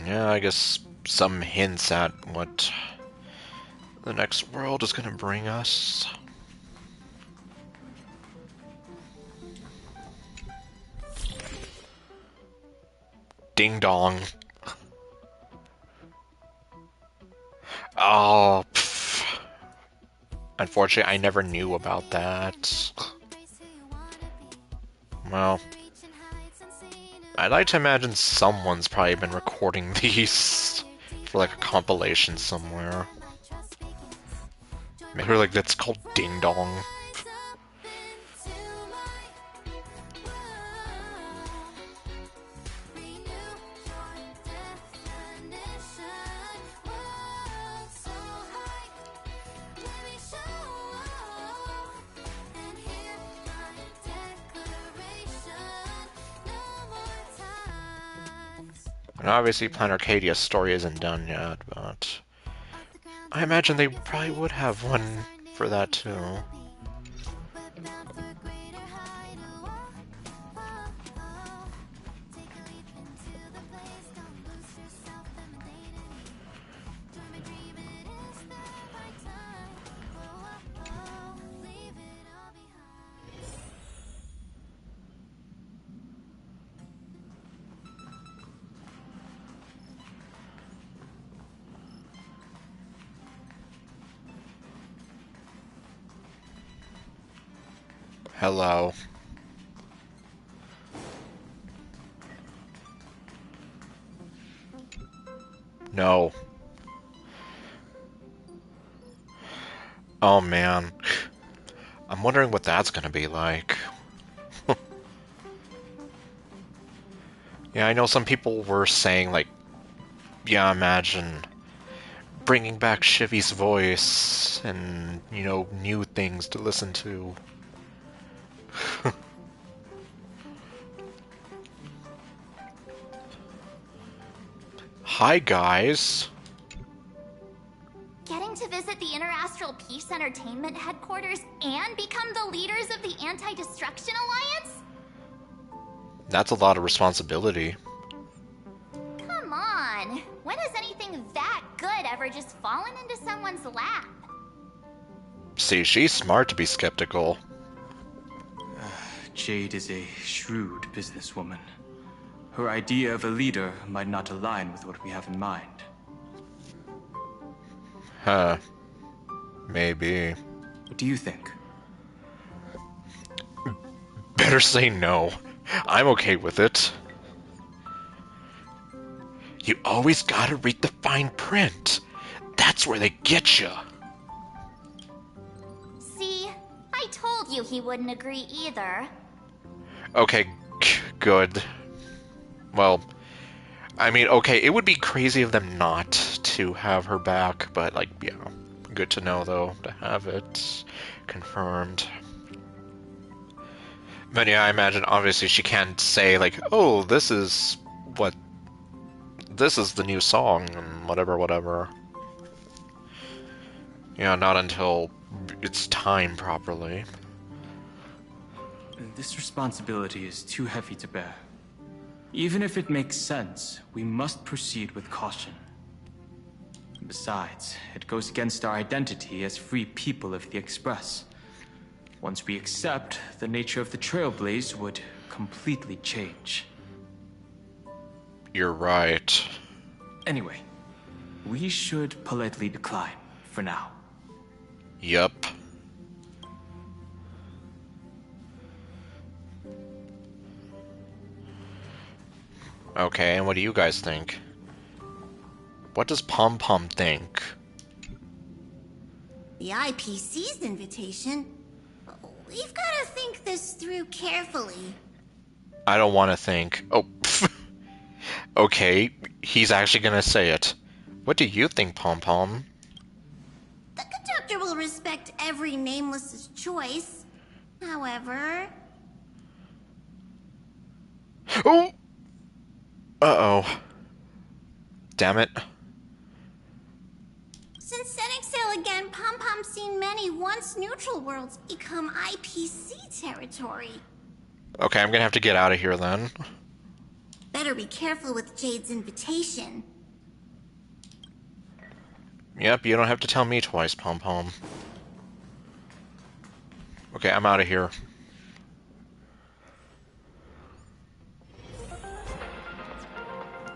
Yeah, I guess some hints at what the next world is going to bring us. Ding dong. Oh, pff. Unfortunately, I never knew about that. Well, I'd like to imagine someone's probably been recording these for like a compilation somewhere. Maybe like that's called Ding Dong. And obviously Plan Arcadia's story isn't done yet, but I imagine they probably would have one for that too. Hello. No. Oh man. I'm wondering what that's gonna be like. Yeah, I know some people were saying, like, yeah, imagine bringing back Shivy's voice and, you know, new things to listen to. Hi, guys. Getting to visit the Interastral Peace Entertainment headquarters and become the leaders of the Anti-Destruction Alliance? That's a lot of responsibility. Come on! When has anything that good ever just fallen into someone's lap? See, she's smart to be skeptical. Jade is a shrewd businesswoman. Her idea of a leader might not align with what we have in mind. Huh. Maybe. What do you think? Better say no. I'm okay with it. You always gotta read the fine print. That's where they get you. See? I told you he wouldn't agree either. Okay, good. Well, I mean, okay, it would be crazy of them not to have her back, but, like, yeah, good to know, though, to have it confirmed. But yeah, I imagine, obviously, she can't say, like, oh, this is the new song, and whatever, whatever. Yeah, not until it's time properly. This responsibility is too heavy to bear. Even if it makes sense, we must proceed with caution. Besides, it goes against our identity as free people of the Express. Once we accept, the nature of the Trailblaze would completely change. You're right. Anyway, we should politely decline, for now. Yup. Okay, and what do you guys think? What does Pom Pom think? The IPC's invitation? We've got to think this through carefully. I don't want to think. Oh, okay, he's actually gonna say it. What do you think, Pom Pom? The conductor will respect every nameless's choice. However... Oh! Uh-oh. Damn it. Since setting sail again, Pom Pom's seen many once neutral worlds become IPC territory. Okay, I'm gonna have to get out of here then. Better be careful with Jade's invitation. Yep, you don't have to tell me twice, Pom Pom. Okay, I'm out of here.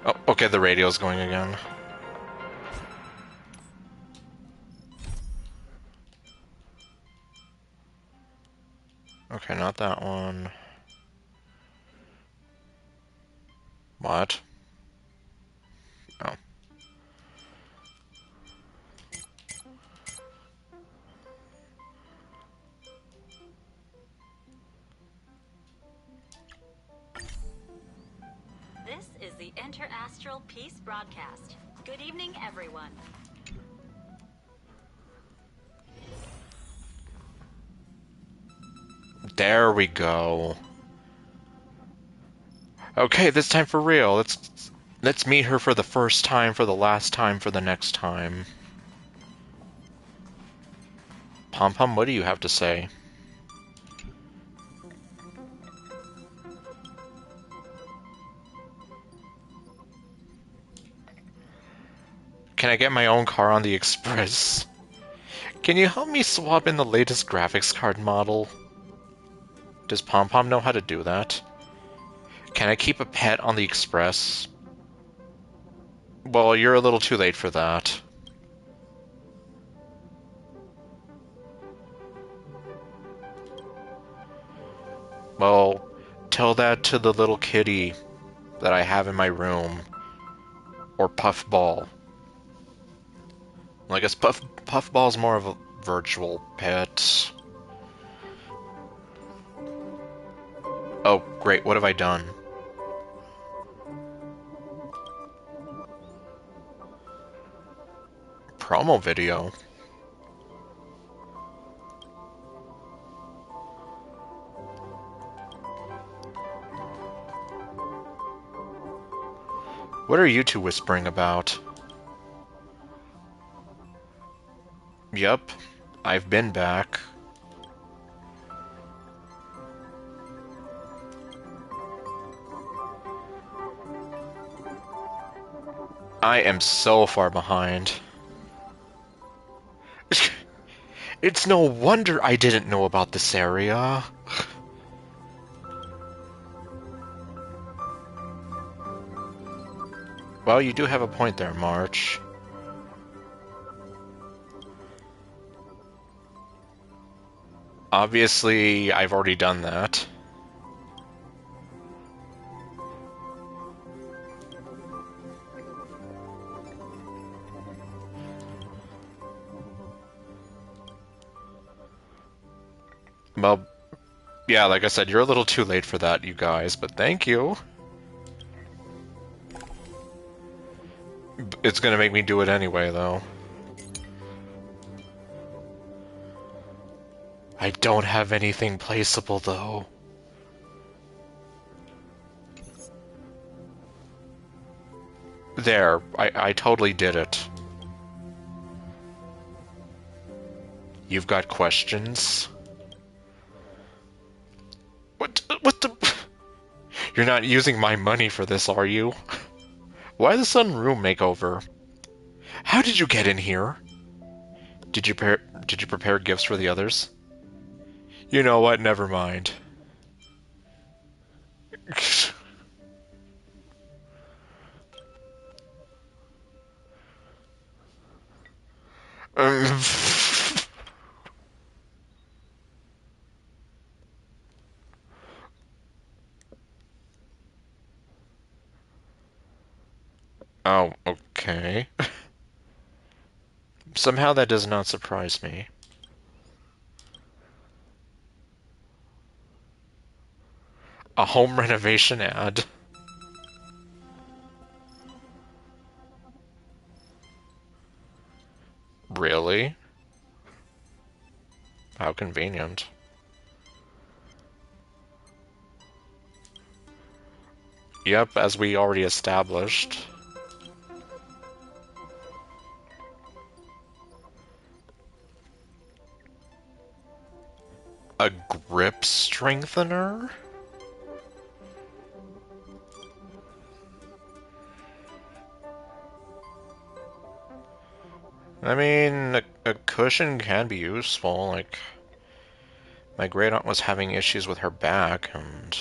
Oh, okay, the radio's going again. Okay, not that one. What? Oh. This is the Interastral Peace broadcast. Good evening, everyone. There we go. Okay, this time for real. Let's meet her for the first time, for the last time, for the next time. Pom Pom, what do you have to say? Can I get my own car on the Express? Can you help me swap in the latest graphics card model? Does Pom Pom know how to do that? Can I keep a pet on the Express? Well, you're a little too late for that. Well, tell that to the little kitty that I have in my room. Or Puffball. I guess Puffball's more of a virtual pet. Oh, great, what have I done? Promo video? What are you two whispering about? Yup, I've been back. I am so far behind. It's no wonder I didn't know about this area. Well, you do have a point there, March. Obviously, I've already done that. Well, yeah, like I said, you're a little too late for that, you guys, but thank you. It's gonna make me do it anyway, though. I don't have anything placeable, though. There, I totally did it. You've got questions? What the... You're not using my money for this, are you? Why the sunroom makeover? How did you get in here? Did you prepare gifts for the others? You know what? Never mind. Oh, okay. Somehow that does not surprise me. A home renovation ad. Really? How convenient. Yep, as we already established. A grip strengthener? I mean, a cushion can be useful, like... My great aunt was having issues with her back, and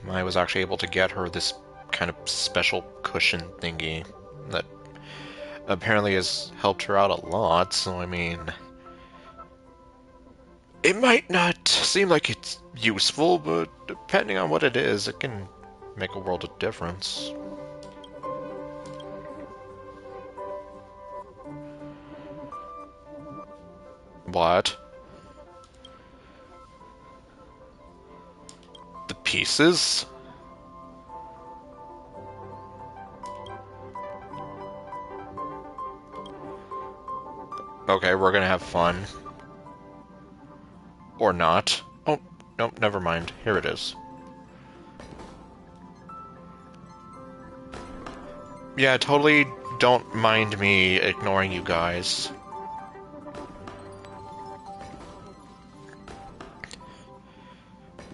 I was actually able to get her this kind of special cushion thingy that apparently has helped her out a lot, so I mean... It might not seem like it's useful, but depending on what it is, it can make a world of difference. What? The pieces? Okay, we're gonna have fun. Or not. Oh, nope, never mind. Here it is. Yeah, totally don't mind me ignoring you guys.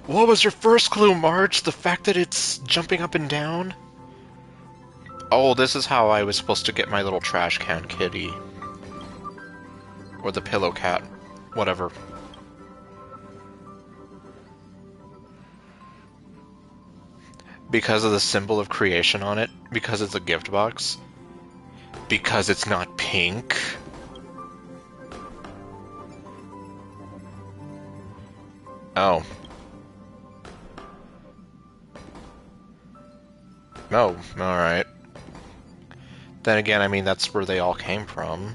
What was your first clue, Marge? The fact that it's jumping up and down? Oh, this is how I was supposed to get my little trash can kitty. Or the pillow cat. Whatever. Because of the symbol of creation on it? Because it's a gift box? Because it's not pink? Oh. Oh, alright. Then again, I mean, that's where they all came from.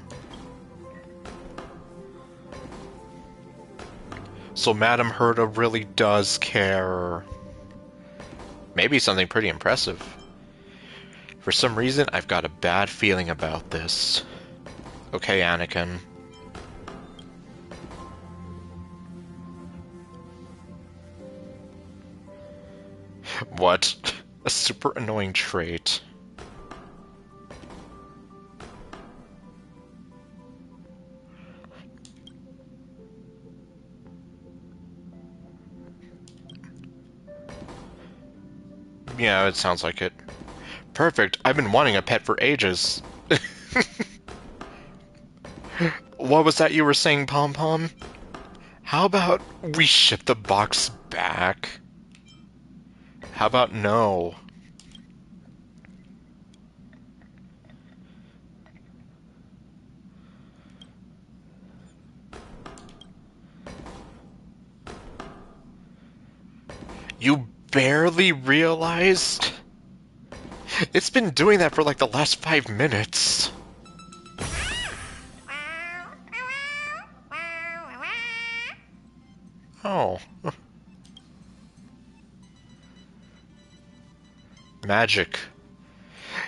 So Madame Herta really does care. Maybe something pretty impressive. For some reason, I've got a bad feeling about this. Okay, Anakin. What? A super annoying trait. Yeah, it sounds like it. Perfect. I've been wanting a pet for ages. What was that you were saying, Pom Pom? How about we ship the box back? How about no? You barely realized? It's been doing that for like the last 5 minutes. Oh. Magic.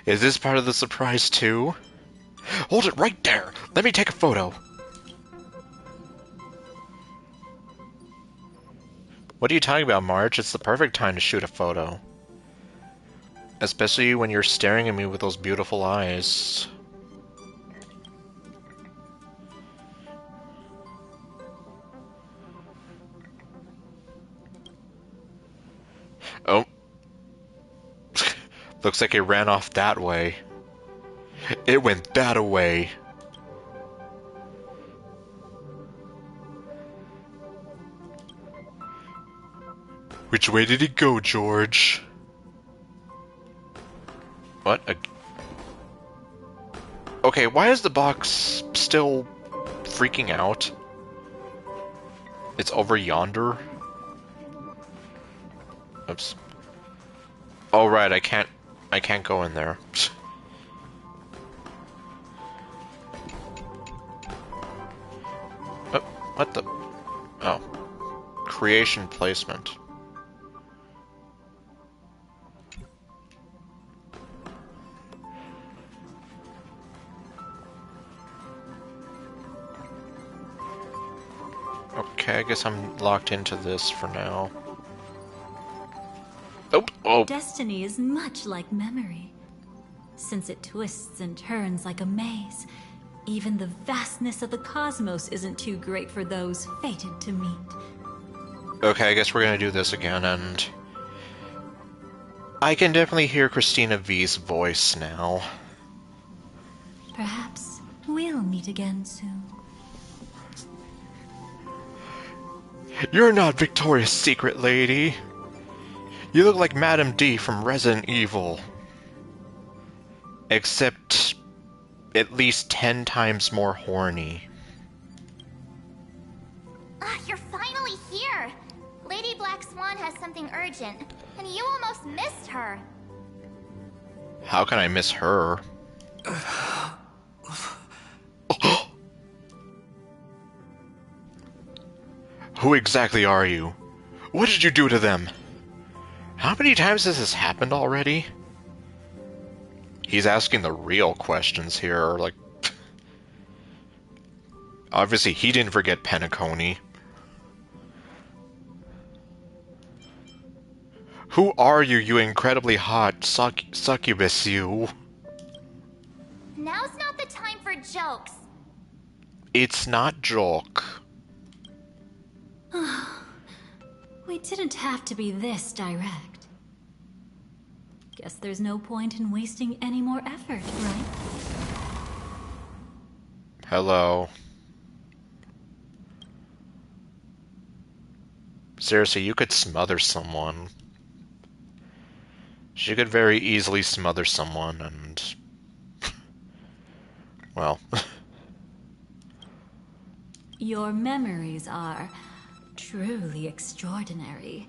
Is this part of the surprise too? Hold it right there! Let me take a photo! What are you talking about, Marge? It's the perfect time to shoot a photo. Especially when you're staring at me with those beautiful eyes. Oh. Looks like it ran off that way. It went that way. Which way did it go, George? What? Okay, why is the box still freaking out? It's over yonder? Oops. Oh right, I can't go in there. Oh, what the? Oh. Creation placement. Okay, I guess I'm locked into this for now. Oh. Destiny is much like memory. Since it twists and turns like a maze, even the vastness of the cosmos isn't too great for those fated to meet. Okay, I guess we're gonna do this again, and I can definitely hear Christina V's voice now. Perhaps we'll meet again soon. You're not Victoria's Secret Lady. You look like Madame D from Resident Evil. Except at least 10 times more horny. You're finally here! Lady Black Swan has something urgent, and you almost missed her. How can I miss her? Who exactly are you? What did you do to them? How many times has this happened already? He's asking the real questions here, like... Obviously, he didn't forget Penacony. Who are you, you incredibly hot succubus, you? jokes. It's not joke. We didn't have to be this direct. Guess there's no point in wasting any more effort, right? Hello. Seriously, you could smother someone. She could very easily smother someone and... well... Your memories are truly extraordinary.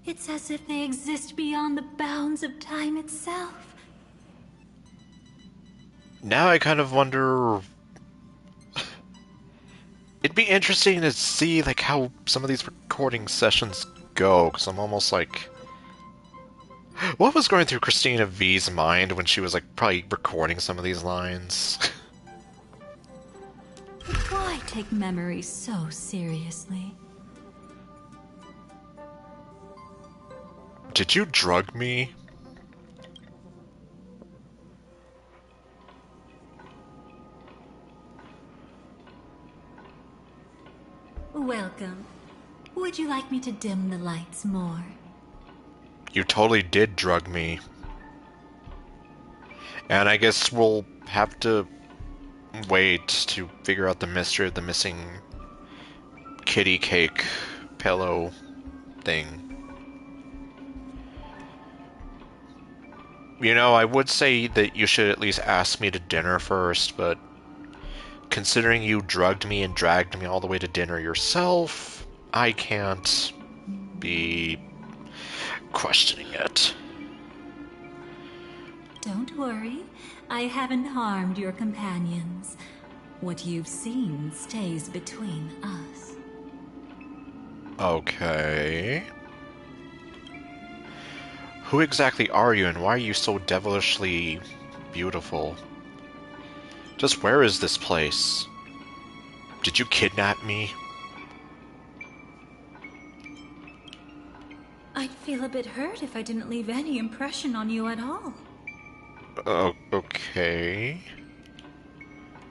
It's as if they exist beyond the bounds of time itself. Now I kind of wonder... It'd be interesting to see, like, how some of these recording sessions go, because I'm almost like... What was going through Christina V's mind when she was, like, probably recording some of these lines? But why take memories so seriously? Did you drug me? Welcome. Would you like me to dim the lights more? You totally did drug me. And I guess we'll have to wait to figure out the mystery of the missing kitty cake pillow thing. You know, I would say that you should at least ask me to dinner first, but considering you drugged me and dragged me all the way to dinner yourself, I can't be questioning it. Don't worry, I haven't harmed your companions. What you've seen stays between us. Okay. Who exactly are you, and why are you so devilishly beautiful? Just where is this place? Did you kidnap me? I'd feel a bit hurt if I didn't leave any impression on you at all. Okay.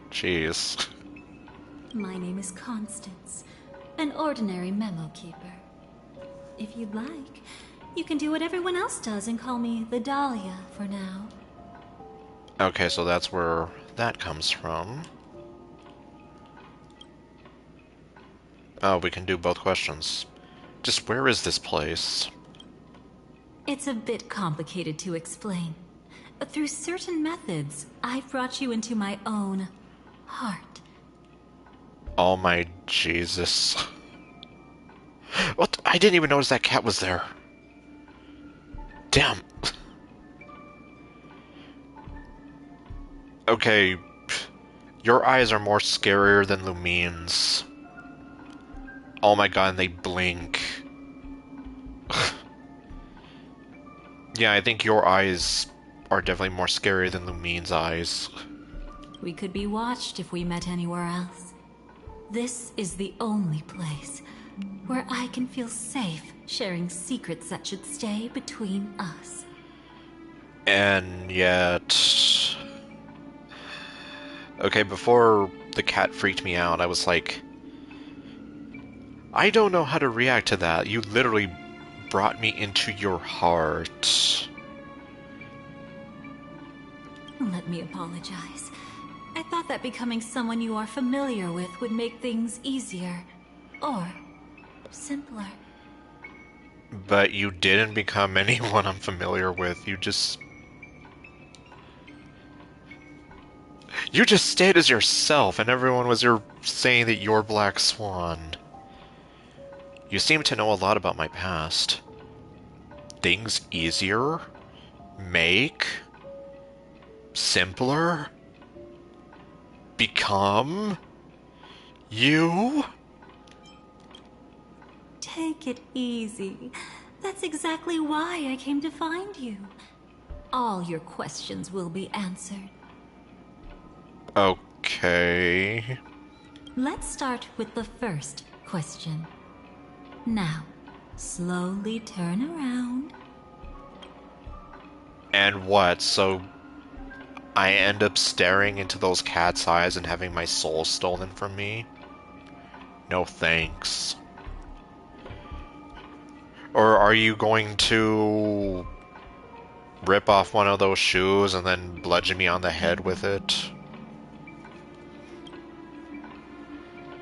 Jeez. My name is Constance, an ordinary memo keeper. If you'd like, you can do what everyone else does and call me the Dahlia for now. Okay, so that's where that comes from. Oh, we can do both questions. Just where is this place? It's a bit complicated to explain. Through certain methods, I've brought you into my own heart. Oh my Jesus. What? I didn't even notice that cat was there. Damn. Okay. Your eyes are more scarier than Lumine's. Oh my god, and they blink. Yeah, I think your eyes are definitely more scary than Lumine's eyes. We could be watched if we met anywhere else. This is the only place where I can feel safe sharing secrets that should stay between us. And yet... Okay, before the cat freaked me out, I was like... I don't know how to react to that. You literally brought me into your heart. Let me apologize. I thought that becoming someone you are familiar with would make things easier. Or simpler. But you didn't become anyone I'm familiar with. You just stayed as yourself, and everyone was saying that you're Black Swan. You seem to know a lot about my past. Things easier? Make? Simpler? Become? You? Take it easy. That's exactly why I came to find you. All your questions will be answered. Okay. Let's start with the first question. Now, slowly turn around. And what? So I end up staring into those cat's eyes and having my soul stolen from me? No thanks. Or are you going to rip off one of those shoes and then bludgeon me on the head with it?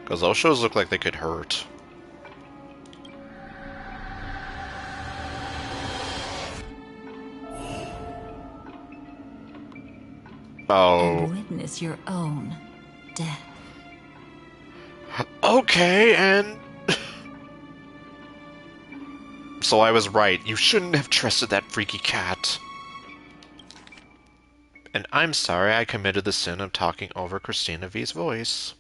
Because those shoes look like they could hurt. Oh. And witness your own death. Okay, and... So I was right. You shouldn't have trusted that freaky cat. And I'm sorry I committed the sin of talking over Christina V's voice.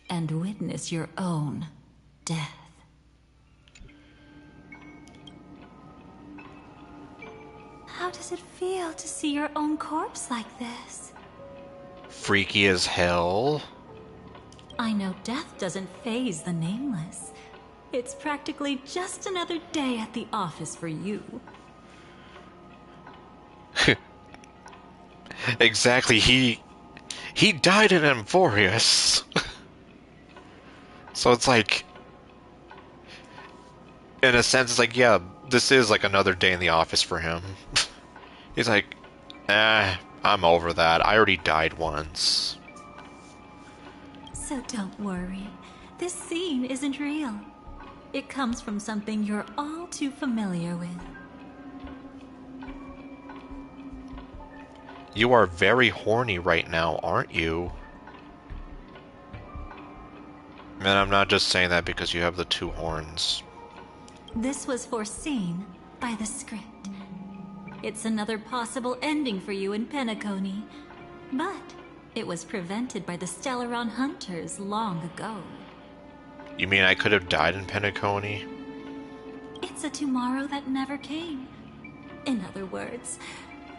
And witness your own death. How does it feel to see your own corpse like this? Freaky as hell. I know death doesn't faze the nameless. It's practically just another day at the office for you. Exactly, he died in Amphorius. So it's like, in a sense, it's like, yeah, this is like another day in the office for him. He's like, I'm over that. I already died once. So don't worry. This scene isn't real. It comes from something you're all too familiar with. You are very horny right now, aren't you? And I'm not just saying that because you have the two horns. This was foreseen by the script. It's another possible ending for you in Penacony, but it was prevented by the Stellaron Hunters long ago. You mean I could have died in Penacony? It's a tomorrow that never came. In other words,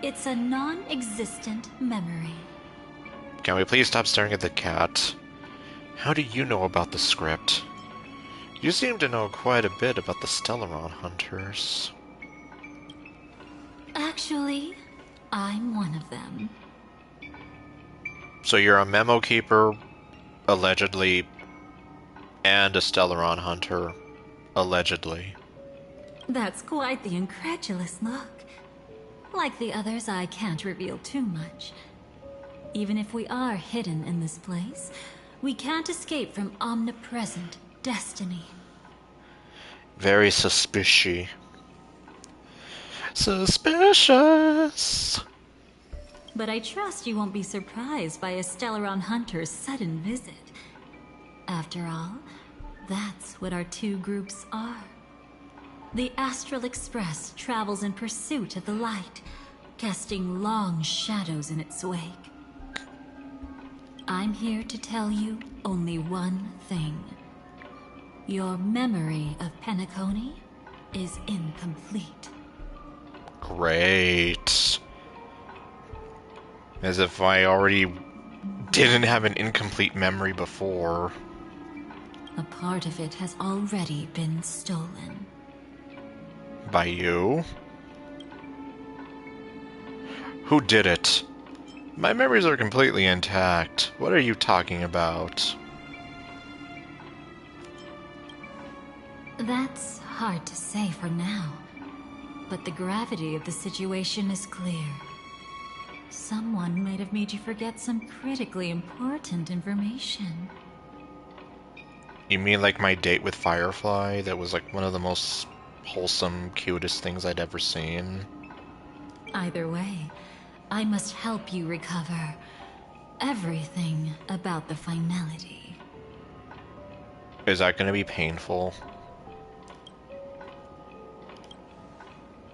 it's a non-existent memory. Can we please stop staring at the cat? How do you know about the script? You seem to know quite a bit about the Stellaron Hunters. Actually, I'm one of them. So you're a memo keeper, allegedly, and a Stellaron Hunter, allegedly. That's quite the incredulous look. Like the others, I can't reveal too much. Even if we are hidden in this place, we can't escape from omnipresent destiny. Very suspicious. Suspicious! But I trust you won't be surprised by a Stellaron Hunter's sudden visit. After all, that's what our two groups are. The Astral Express travels in pursuit of the light, casting long shadows in its wake. I'm here to tell you only one thing. Your memory of Penacony is incomplete. Great. As if I already didn't have an incomplete memory before. A part of it has already been stolen. By you? Who did it? My memories are completely intact. What are you talking about? That's hard to say for now, but the gravity of the situation is clear. Someone might have made you forget some critically important information. You mean like my date with Firefly? That was like one of the most wholesome, cutest things I'd ever seen. Either way, I must help you recover everything about the finality. Is that going to be painful?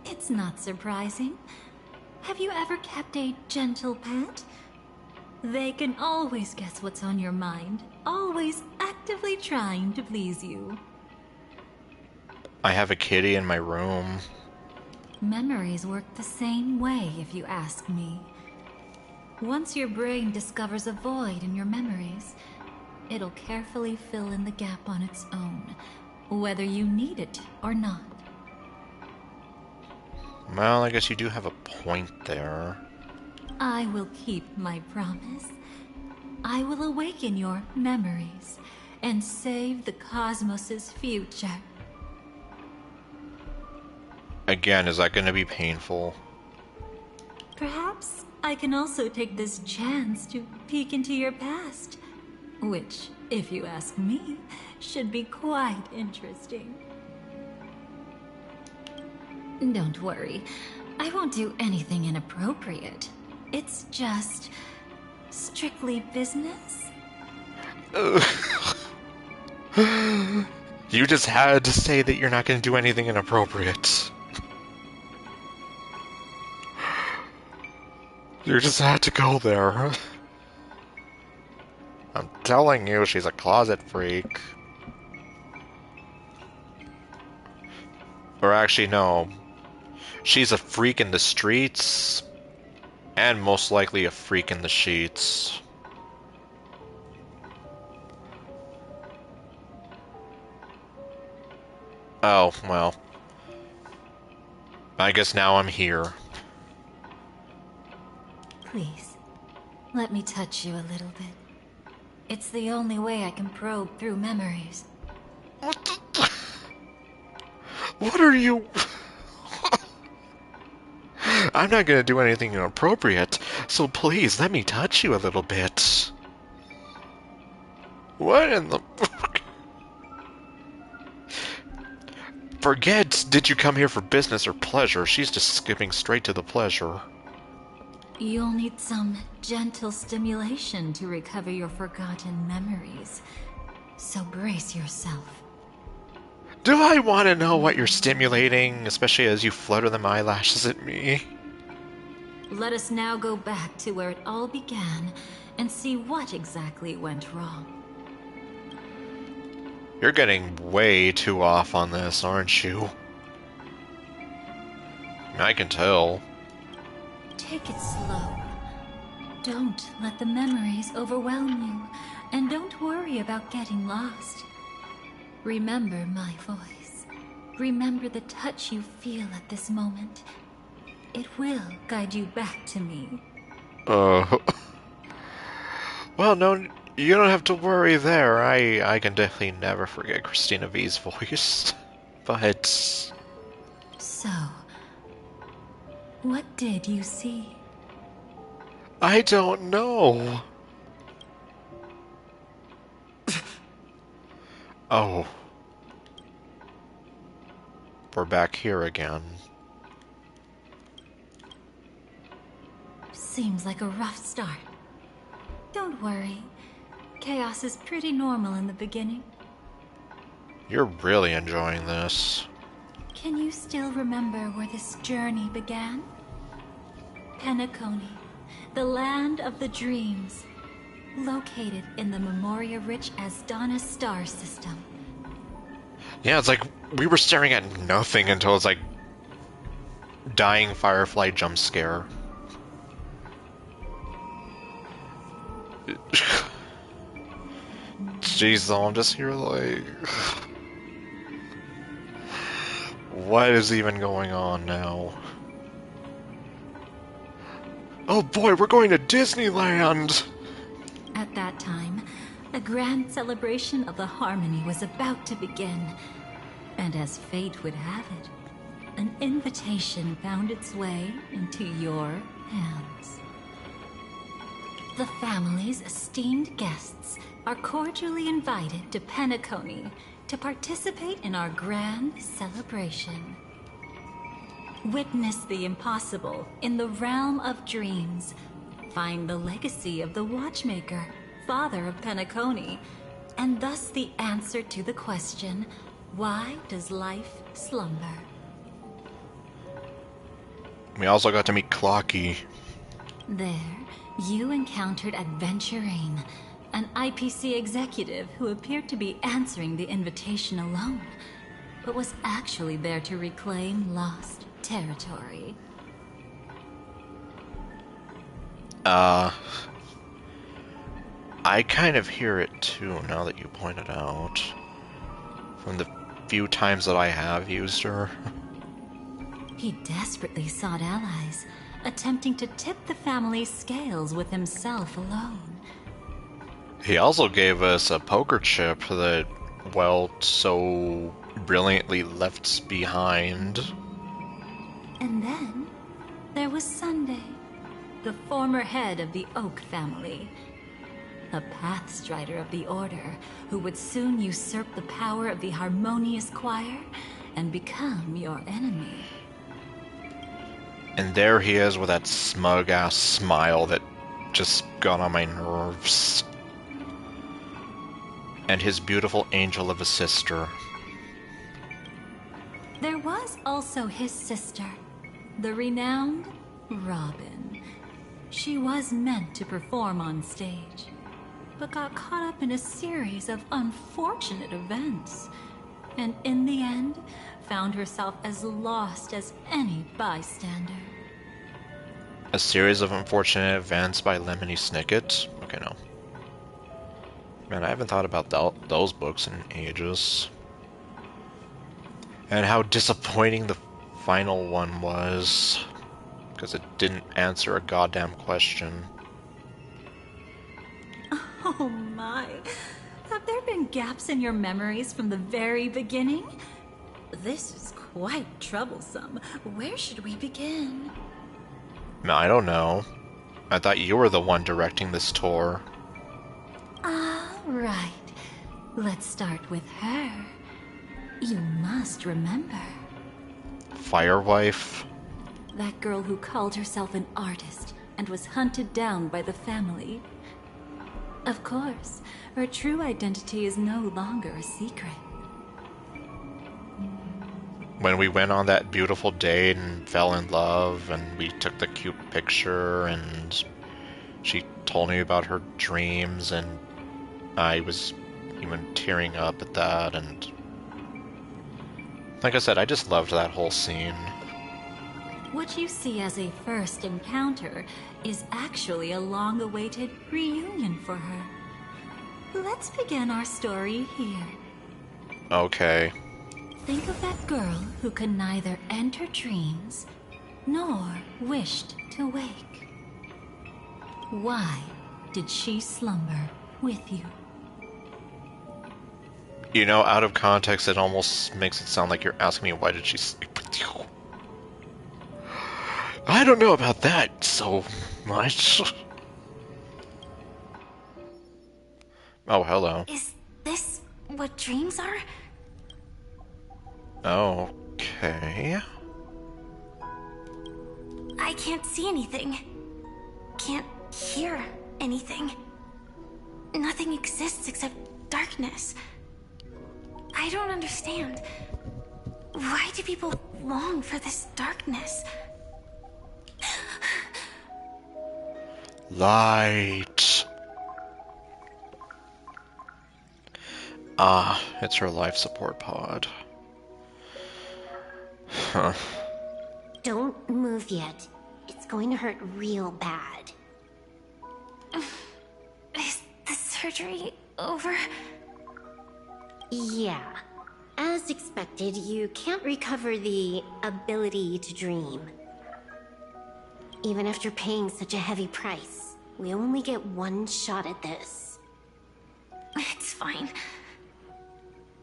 It's not surprising. Have you ever kept a gentle pet? They can always guess what's on your mind, always actively trying to please you. I have a kitty in my room. Memories work the same way, if you ask me. Once your brain discovers a void in your memories, it'll carefully fill in the gap on its own, whether you need it or not. Well, I guess you do have a point there. I will keep my promise. I will awaken your memories and save the cosmos's future. Again, is that going to be painful? Perhaps I can also take this chance to peek into your past, which, if you ask me, should be quite interesting. Don't worry, I won't do anything inappropriate. It's just strictly business. You just had to say that you're not going to do anything inappropriate. You just had to go there. I'm telling you, she's a closet freak. Or actually, no. She's a freak in the streets, and most likely a freak in the sheets. Oh, well. I guess now I'm here. Please, let me touch you a little bit. It's the only way I can probe through memories. What are you... I'm not gonna do anything inappropriate, so please let me touch you a little bit. What in the... Forget, did you come here for business or pleasure? She's just skipping straight to the pleasure. You'll need some gentle stimulation to recover your forgotten memories. So brace yourself. Do I want to know what you're stimulating, especially as you flutter them eyelashes at me? Let us now go back to where it all began and see what exactly went wrong. You're getting way too off on this, aren't you? I can tell. Take it slow. Don't let the memories overwhelm you, and don't worry about getting lost. Remember my voice. Remember the touch you feel at this moment. It will guide you back to me. Well, no, you don't have to worry there. I can definitely never forget Christina V's voice. But... So, what did you see? I don't know. Oh. We're back here again. Seems like a rough start. Don't worry. Chaos is pretty normal in the beginning. You're really enjoying this. Can you still remember where this journey began? Penacony, the land of the dreams, located in the Memoria-rich Asdana star system. Yeah, it's like we were staring at nothing until it's like dying firefly jump scare. Jeez, though, I'm just here like... What is even going on now? Oh boy, we're going to Disneyland! At that time, a grand celebration of the Harmony was about to begin. And as fate would have it, an invitation found its way into your hands. The family's esteemed guests are cordially invited to Penacony to participate in our grand celebration. Witness the impossible in the realm of dreams. Find the legacy of the Watchmaker, father of Penacony, and thus the answer to the question, why does life slumber? We also got to meet Clocky. There, you encountered Adventurine, an IPC executive who appeared to be answering the invitation alone, but was actually there to reclaim lost territory. I kind of hear it too, now that you point it out. From the few times that I have used her. He desperately sought allies, attempting to tip the family's scales with himself alone. He also gave us a poker chip that Welt so brilliantly left behind. And then there was Sunday, the former head of the Oak family. A Pathstrider of the Order who would soon usurp the power of the Harmonious Choir and become your enemy. And there he is with that smug-ass smile that just got on my nerves. And his beautiful angel of a sister. There was also his sister, the renowned Robin. She was meant to perform on stage, but got caught up in a series of unfortunate events, and in the end, found herself as lost as any bystander. A series of unfortunate events by Lemony Snicket? Okay, no. Man, I haven't thought about those books in ages. And how disappointing the final one was, because it didn't answer a goddamn question. Oh my. Have there been gaps in your memories from the very beginning? This is quite troublesome. Where should we begin? No, I don't know. I thought you were the one directing this tour. Right. Let's start with her. You must remember. Firewife? That girl who called herself an artist and was hunted down by the family. Of course, her true identity is no longer a secret. When we went on that beautiful date and fell in love and we took the cute picture and she told me about her dreams and I was even tearing up at that, and like I said, I just loved that whole scene. What you see as a first encounter is actually a long-awaited reunion for her. Let's begin our story here. Okay. Think of that girl who could neither enter dreams nor wished to wake. Why did she slumber with you? You know, out of context, it almost makes it sound like you're asking me why did she sleep with you. I don't know about that so much. Oh, hello. Is this what dreams are? Okay. I can't see anything. Can't hear anything. Nothing exists except darkness. I don't understand. Why do people long for this darkness? Light. Ah, it's her life support pod. Huh. Don't move yet. It's going to hurt real bad. Is the surgery over? Yeah. As expected, you can't recover the ability to dream. Even after paying such a heavy price, we only get one shot at this. It's fine.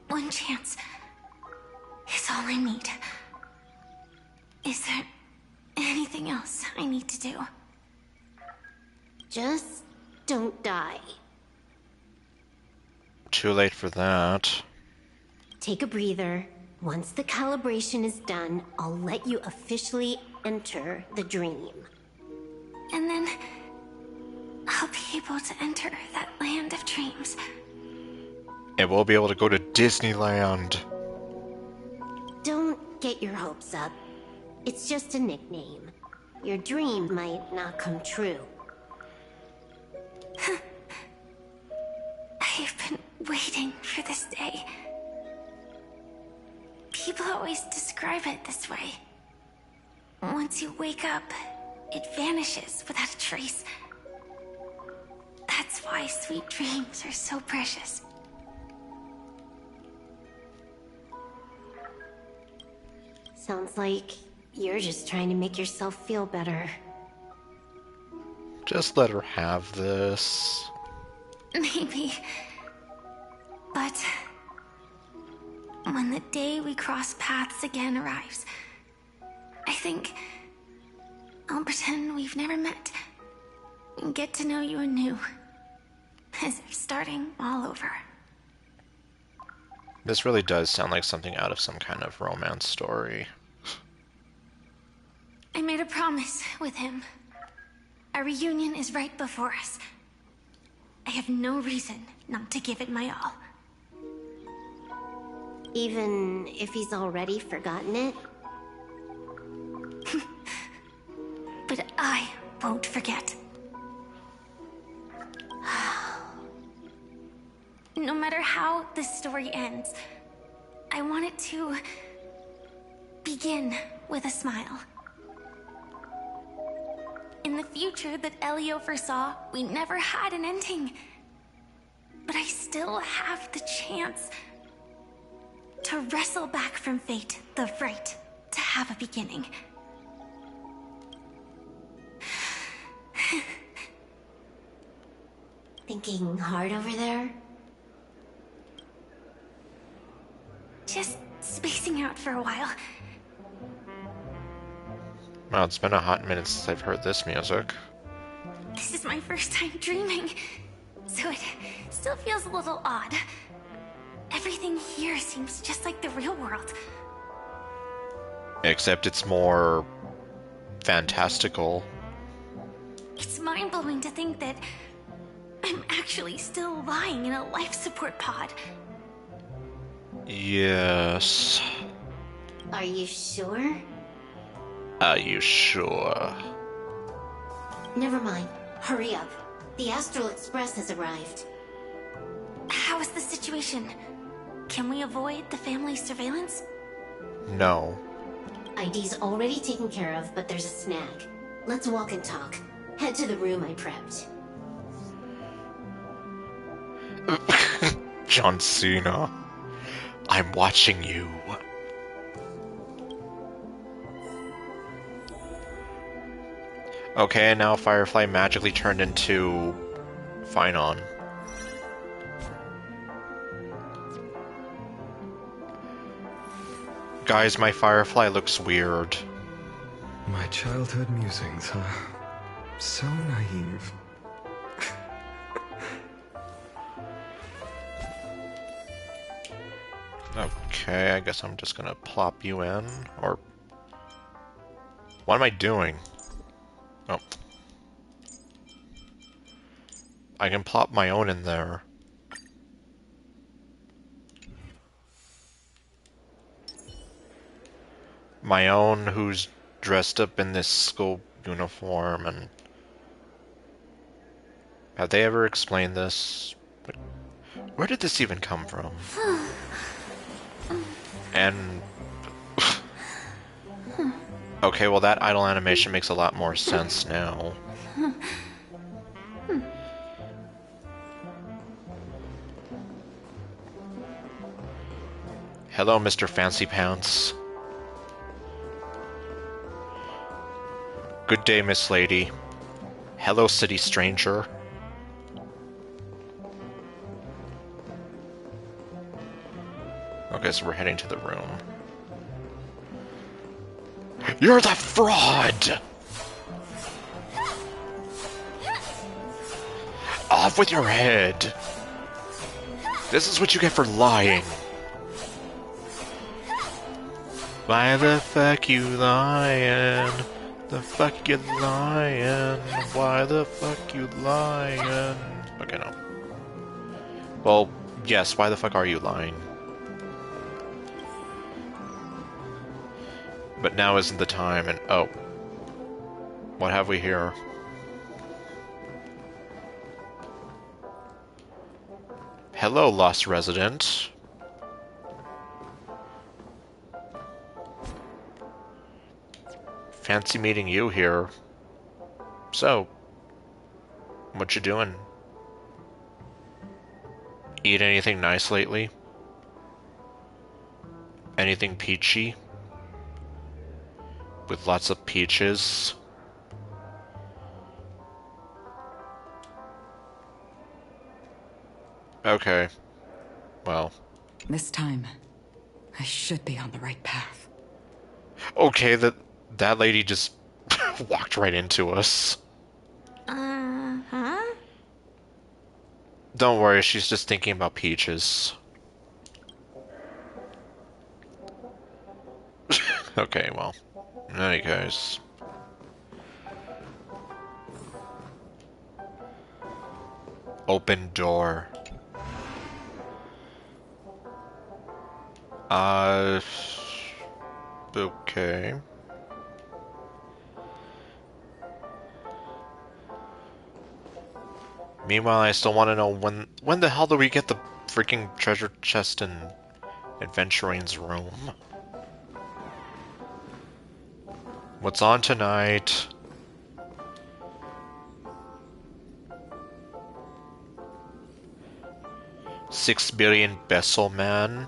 One chance is all I need. Is there anything else I need to do? Just don't die. Too late for that. Take a breather. Once the calibration is done, I'll let you officially enter the dream. And then I'll be able to enter that land of dreams. And we'll be able to go to Disneyland. Don't get your hopes up. It's just a nickname. Your dream might not come true. I've been waiting for this day. People always describe it this way. Once you wake up, it vanishes without a trace. That's why sweet dreams are so precious. Sounds like you're just trying to make yourself feel better. Just let her have this. Maybe. But when the day we cross paths again arrives, I think I'll pretend we've never met and get to know you anew. As if starting all over. This really does sound like something out of some kind of romance story. I made a promise with him. Our reunion is right before us. I have no reason not to give it my all. Even if he's already forgotten it? But I won't forget. No matter how this story ends, I want it to begin with a smile. In the future that Elio foresaw, we never had an ending. But I still have the chance to wrestle back from fate the right to have a beginning. Thinking hard over there? Just spacing out for a while. Wow, it's been a hot minute since I've heard this music. This is my first time dreaming, so it still feels a little odd. Everything here seems just like the real world. Except it's more fantastical. It's mind-blowing to think that I'm actually still lying in a life support pod. Yes. Are you sure? Are you sure? Never mind. Hurry up. The Astral Express has arrived. How is the situation? Can we avoid the family's surveillance? No. ID's already taken care of, but there's a snag. Let's walk and talk. Head to the room I prepped. John Cena. I'm watching you. Okay, now Firefly magically turned into Finon. Guys, my Firefly looks weird. My childhood musings, huh? So naive. Okay, I guess I'm just gonna plop you in, or... What am I doing? Oh. I can plop my own in there. My own who's dressed up in this school uniform, and... Have they ever explained this? Where did this even come from? And... Okay, well that idle animation makes a lot more sense now. Hello, Mr. Fancy Pants. Good day, Miss Lady. Hello, city stranger. Okay, so we're heading to the room. You're the fraud! Off with your head! This is what you get for lying. Why the fuck you lying? The fuck you lying? Why the fuck you lying? Okay, no. Well, yes, why the fuck are you lying? But now isn't the time, and oh. What have we here? Hello, lost resident. Fancy meeting you here. So, what you doing? Eat anything nice lately? Anything peachy? With lots of peaches? Okay. Well. This time, I should be on the right path. Okay, that lady just walked right into us. Huh? Don't worry, she's just thinking about peaches. Okay, well. In any case. Open door. Okay. Meanwhile, I still want to know when the hell do we get the freaking treasure chest in Adventurine's room? What's on tonight? $6 billion Bessel Man.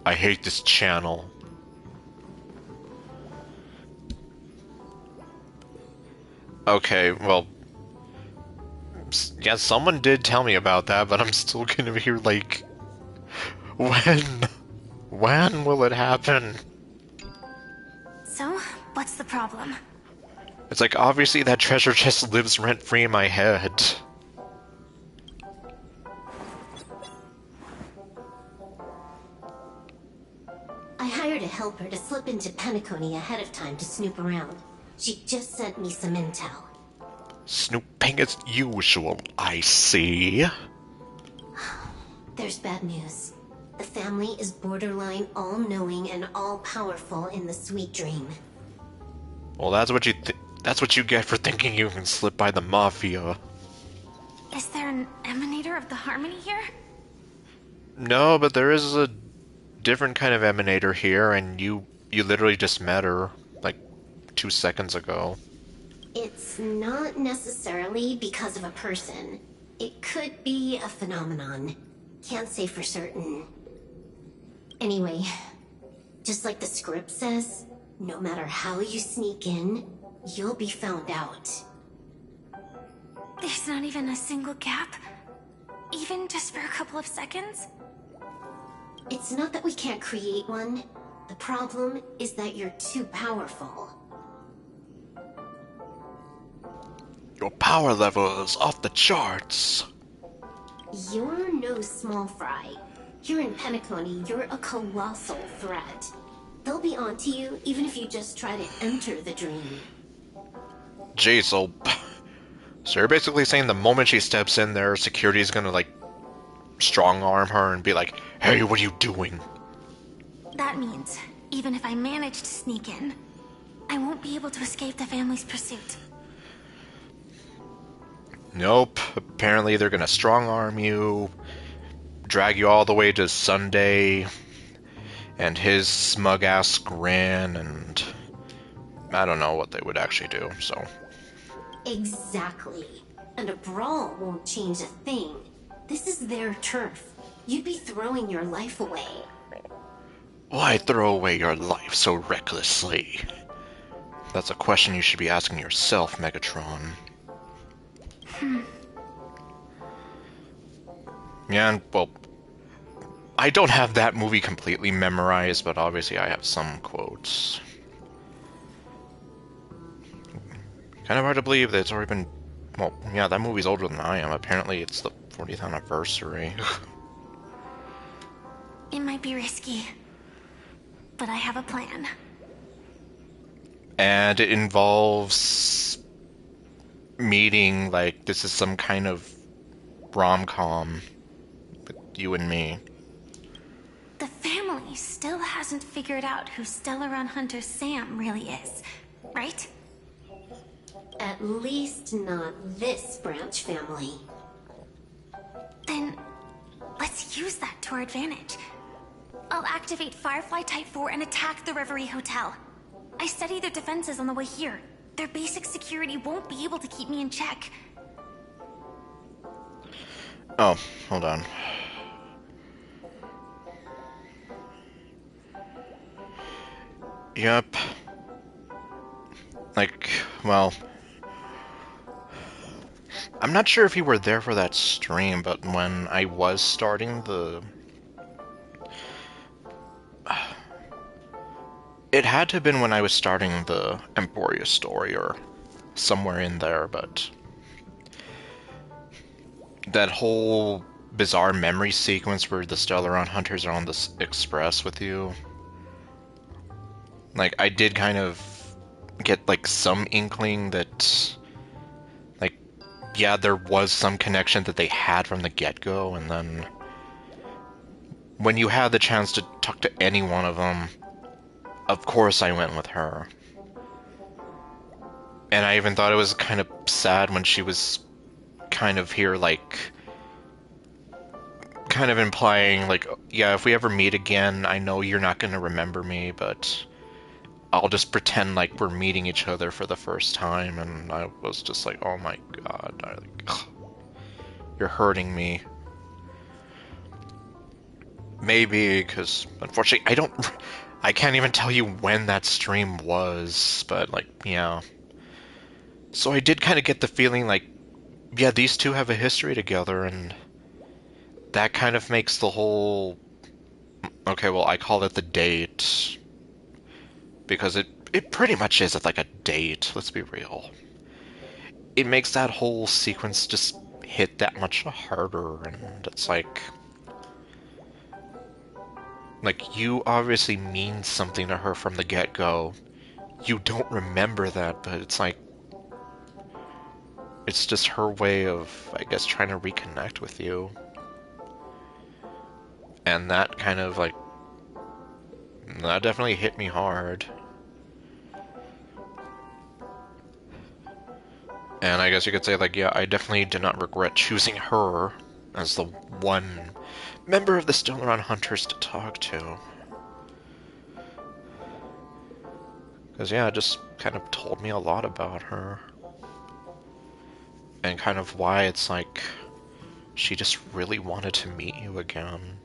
I hate this channel. Okay, well, yeah, someone did tell me about that, but I'm still gonna be like, when? When will it happen? So, what's the problem? It's like, obviously that treasure chest lives rent-free in my head. I hired a helper to slip into Penacony ahead of time to snoop around. She just sent me some intel. Snooping as usual, I see. There's bad news. The family is borderline all-knowing and all-powerful in the Sweet Dream. Well, that's what you get for thinking you can slip by the Mafia. Is there an emanator of the Harmony here? No, but there is a different kind of emanator here, and you literally just met her, like, 2 seconds ago. It's not necessarily because of a person. It could be a phenomenon. Can't say for certain. Anyway, just like the script says, no matter how you sneak in, you'll be found out. There's not even a single gap? Even just for a couple of seconds? It's not that we can't create one. The problem is that you're too powerful. Your power level is off the charts. You're no small fry. Here in Penacony, you're a colossal threat. They'll be onto you even if you just try to enter the dream. Jeez, so you're basically saying the moment she steps in there, security's gonna, like, strong-arm her and be like, hey, what are you doing? That means, even if I manage to sneak in, I won't be able to escape the family's pursuit. Nope. Apparently they're gonna strong-arm you, drag you all the way to Sunday, and his smug-ass grin, and I don't know what they would actually do, so... Exactly. And a brawl won't change a thing. This is their turf. You'd be throwing your life away. Why throw away your life so recklessly? That's a question you should be asking yourself, Megatron. Yeah, and, well, I don't have that movie completely memorized, but obviously I have some quotes. Kind of hard to believe that it's already been... Well, yeah, that movie's older than I am. Apparently it's the 40th anniversary. It might be risky, but I have a plan. And it involves meeting, like, this is some kind of rom-com with you and me. The family still hasn't figured out who Stellaron Hunter Sam really is, right? At least not this branch family. Then, let's use that to our advantage. I'll activate Firefly Type 4 and attack the Reverie Hotel. I studied their defenses on the way here. Their basic security won't be able to keep me in check. Oh, hold on. Yep. Like, well... I'm not sure if you were there for that stream, but when I was starting the... It had to have been when I was starting the Emporia story, or somewhere in there, but... That whole bizarre memory sequence where the Stellaron Hunters are on this express with you... Like, I did kind of get, like, some inkling that... Like, yeah, there was some connection that they had from the get-go, and then... When you had the chance to talk to any one of them, of course I went with her. And I even thought it was kind of sad when she was kind of here, like... Kind of implying, like, yeah, if we ever meet again, I know you're not going to remember me, but... I'll just pretend like we're meeting each other for the first time, and I was just like, oh my god, you're hurting me. Maybe, because unfortunately, I can't even tell you when that stream was, but like, yeah. So I did kind of get the feeling like, yeah, these two have a history together, and that kind of makes the whole, okay, well, I call it the date, because it pretty much is like a date, let's be real. It makes that whole sequence just hit that much harder, and it's like, you obviously mean something to her from the get-go. You don't remember that, but it's like, it's just her way of, I guess, trying to reconnect with you. And that kind of, like, that definitely hit me hard. And I guess you could say, like, yeah, I definitely did not regret choosing her as the one member of the Stellaron Hunters to talk to. Because, yeah, it just kind of told me a lot about her. And kind of why it's like, she just really wanted to meet you again.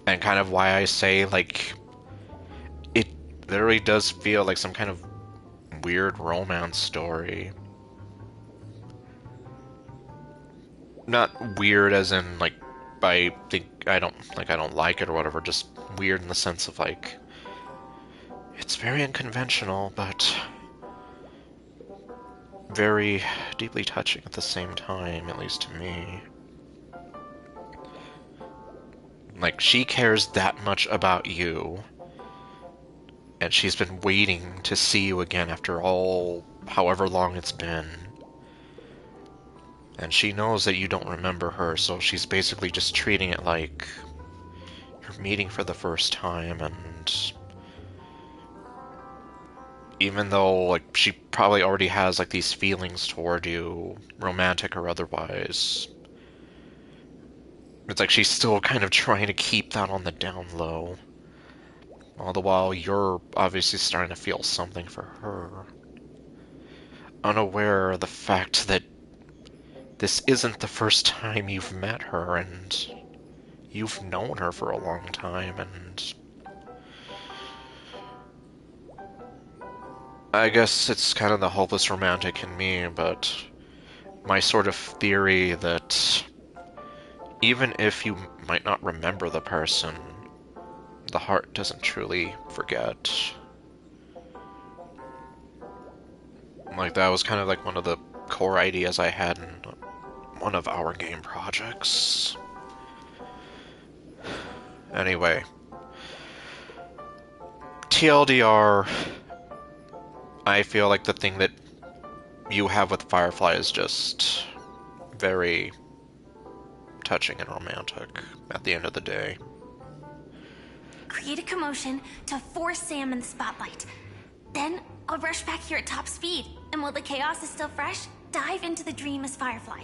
And kind of why I say, like, it literally does feel like some kind of weird romance story. Not weird as in, like, I don't like it or whatever, just weird in the sense of, like, it's very unconventional, but very deeply touching at the same time, at least to me. Like, she cares that much about you, and she's been waiting to see you again after however long it's been. And she knows that you don't remember her, so she's basically just treating it like you're meeting for the first time, and even though, like, she probably already has, like, these feelings toward you, romantic or otherwise, it's like she's still kind of trying to keep that on the down low. All the while, you're obviously starting to feel something for her. Unaware of the fact that this isn't the first time you've met her, and you've known her for a long time, and I guess it's kind of the hopeless romantic in me, but my sort of theory that even if you might not remember the person, the heart doesn't truly forget. Like, that was kind of like one of the core ideas I had in one of our game projects. Anyway, TLDR, I feel like the thing that you have with Firefly is just very touching and romantic at the end of the day. Create a commotion to force Sam in the spotlight. Then I'll rush back here at top speed, and while the chaos is still fresh, dive into the dream as Firefly.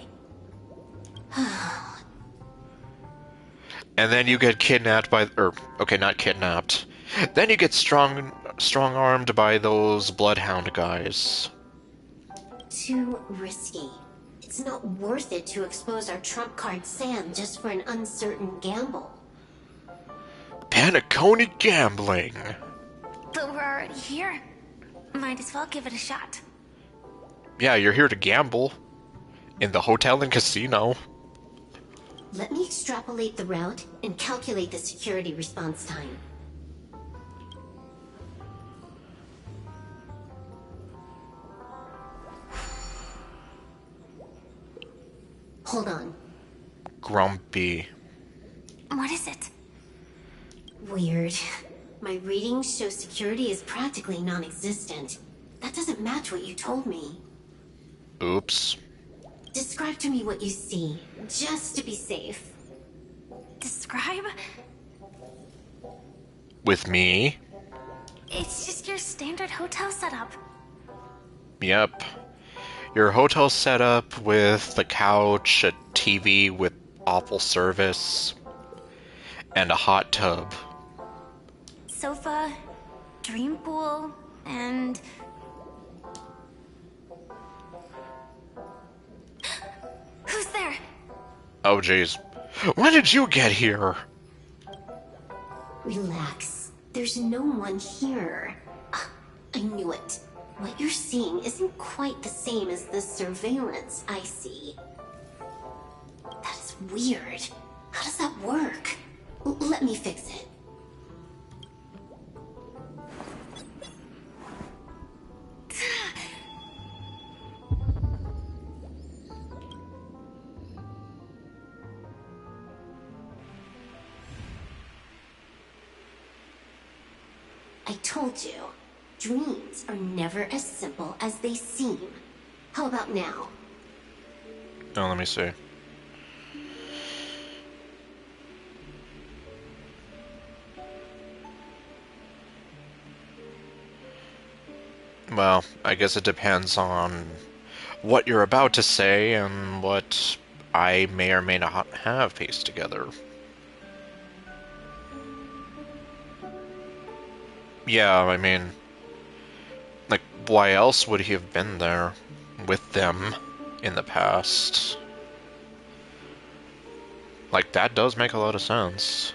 And then you get kidnapped by, okay, not kidnapped. Then you get strong-armed by those bloodhound guys. Too risky. It's not worth it to expose our trump card Sam just for an uncertain gamble. Paniconi gambling. But we're already here. Might as well give it a shot. Yeah, you're here to gamble. In the hotel and casino. Let me extrapolate the route and calculate the security response time. Hold on. Grumpy. What is it? Weird. My readings show security is practically non-existent. That doesn't match what you told me. Oops. Describe to me what you see, just to be safe. Describe? With me? It's just your standard hotel setup. Yep. Your hotel setup with the couch, a TV with awful service, and a hot tub. Sofa, dream pool, and... Who's there? Oh jeez. When did you get here? Relax. There's no one here. I knew it. What you're seeing isn't quite the same as the surveillance I see. That is weird. How does that work? Let me fix it. I told you, dreams are never as simple as they seem. How about now? Oh, let me see. Well, I guess it depends on what you're about to say and what I may or may not have pieced together. Yeah, I mean, like, why else would he have been there with them in the past? Like, that does make a lot of sense.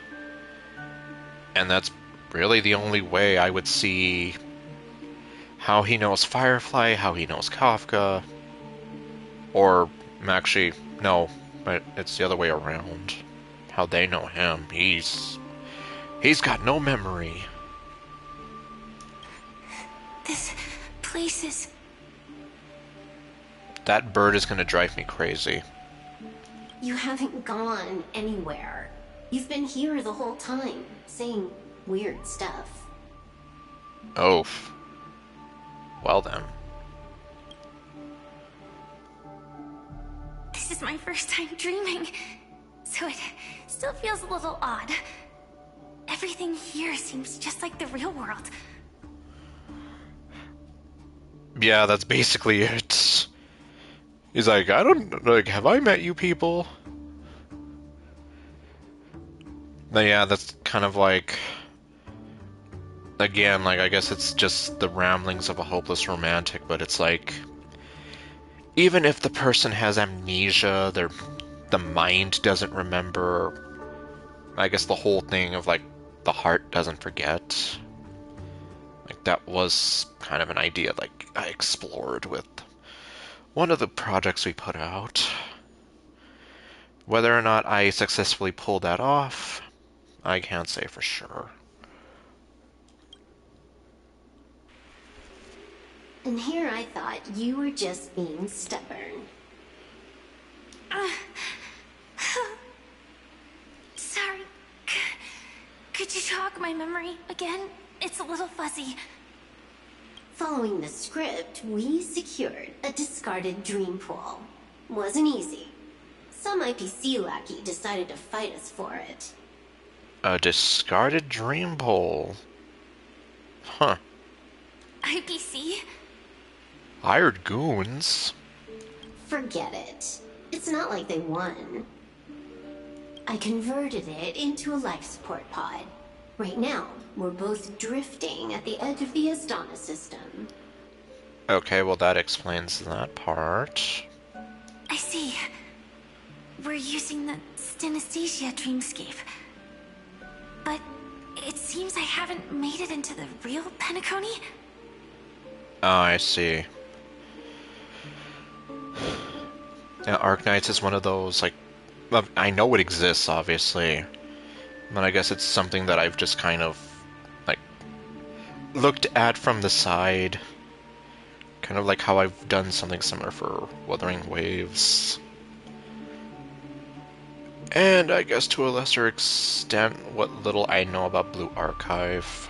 And that's really the only way I would see how he knows Firefly, how he knows Kafka. Or, actually, no, but it's the other way around. How they know him. He's got no memory. This place is... That bird is gonna drive me crazy. You haven't gone anywhere. You've been here the whole time, saying weird stuff. Oh. Well then. This is my first time dreaming, so it still feels a little odd. Everything here seems just like the real world. Yeah, that's basically it. He's like, I don't, like, have I met you people? But yeah, that's kind of like, again, like, I guess it's just the ramblings of a hopeless romantic, but it's like, even if the person has amnesia, the mind doesn't remember, I guess the whole thing of, like, the heart doesn't forget. Like, that was kind of an idea, like, I explored with one of the projects we put out. Whether or not I successfully pulled that off, I can't say for sure. And here I thought you were just being stubborn. Sorry. Could you jog my memory again? It's a little fuzzy. Following the script, we secured a discarded dream pool. Wasn't easy. Some IPC lackey decided to fight us for it. A discarded dream pole. Huh. IPC? Hired goons? Forget it. It's not like they won. I converted it into a life support pod. Right now, we're both drifting at the edge of the Astana system. Okay, well that explains that part. I see. We're using the synesthesia dreamscape. But it seems I haven't made it into the real Penacony? Oh, I see. Yeah, Arknights is one of those, like, I know it exists, obviously, but I guess it's something that I've just kind of, like, looked at from the side. Kind of like how I've done something similar for Wuthering Waves. And I guess to a lesser extent, what little I know about Blue Archive.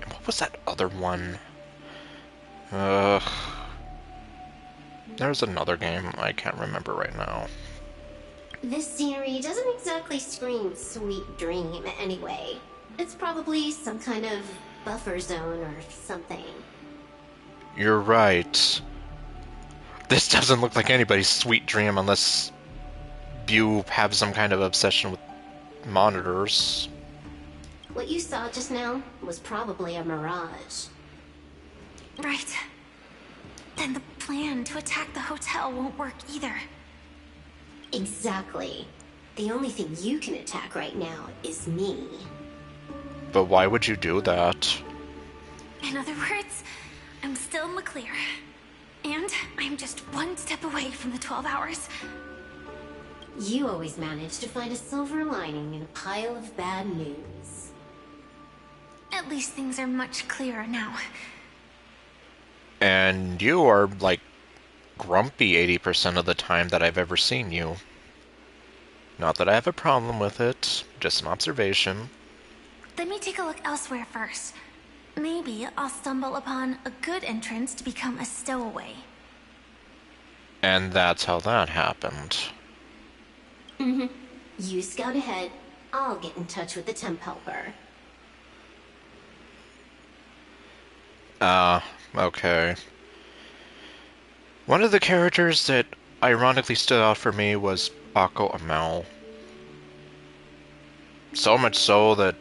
And what was that other one? There's another game I can't remember right now. This scenery doesn't exactly scream sweet dream anyway. It's probably some kind of buffer zone or something. You're right. This doesn't look like anybody's sweet dream unless you have some kind of obsession with monitors. What you saw just now was probably a mirage. Right. Then the plan to attack the hotel won't work either. Exactly. The only thing you can attack right now is me. But why would you do that? In other words, I'm still in the clear. And I'm just one step away from the 12 hours. You always manage to find a silver lining in a pile of bad news. At least things are much clearer now. And you are, like, grumpy 80% of the time that I've ever seen you. Not that I have a problem with it, just an observation. Let me take a look elsewhere first. Maybe I'll stumble upon a good entrance to become a stowaway. And that's how that happened. Mm-hmm. You scout ahead. I'll get in touch with the temp helper. Okay. One of the characters that ironically stood out for me was Akko Amal. So much so that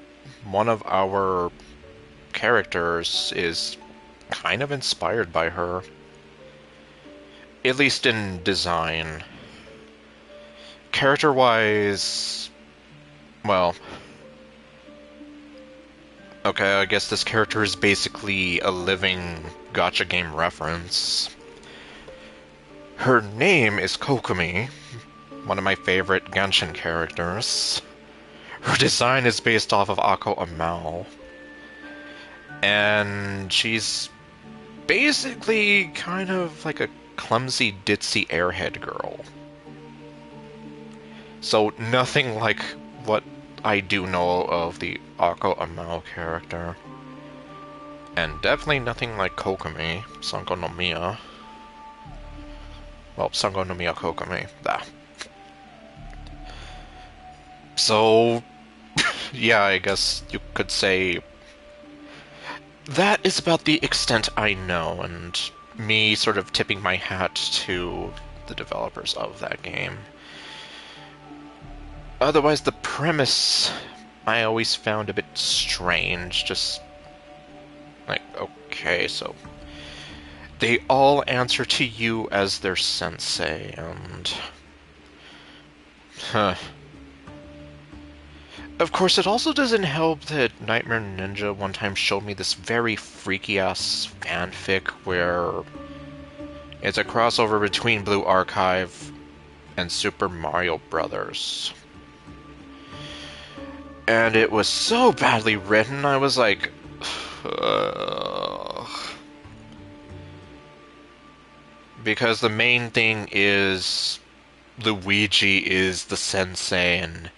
one of our characters is kind of inspired by her. At least in design. Character-wise, well, okay, I guess this character is basically a living gacha game reference. Her name is Kokomi, one of my favorite Genshin characters. Her design is based off of Akko Amal. And she's basically kind of like a clumsy, ditzy airhead girl. So nothing like what I do know of the Akko Amal character. And definitely nothing like Kokomi, Sango no Miya. Well, Sango no Miya Kokomi. That. So, yeah, I guess you could say that is about the extent I know, and me sort of tipping my hat to the developers of that game. Otherwise, the premise I always found a bit strange, just like, okay, so they all answer to you as their sensei, and of course, it also doesn't help that Nightmare Ninja one time showed me this very freaky-ass fanfic where it's a crossover between Blue Archive and Super Mario Brothers. And it was so badly written, I was like, because the main thing is Luigi is the sensei, and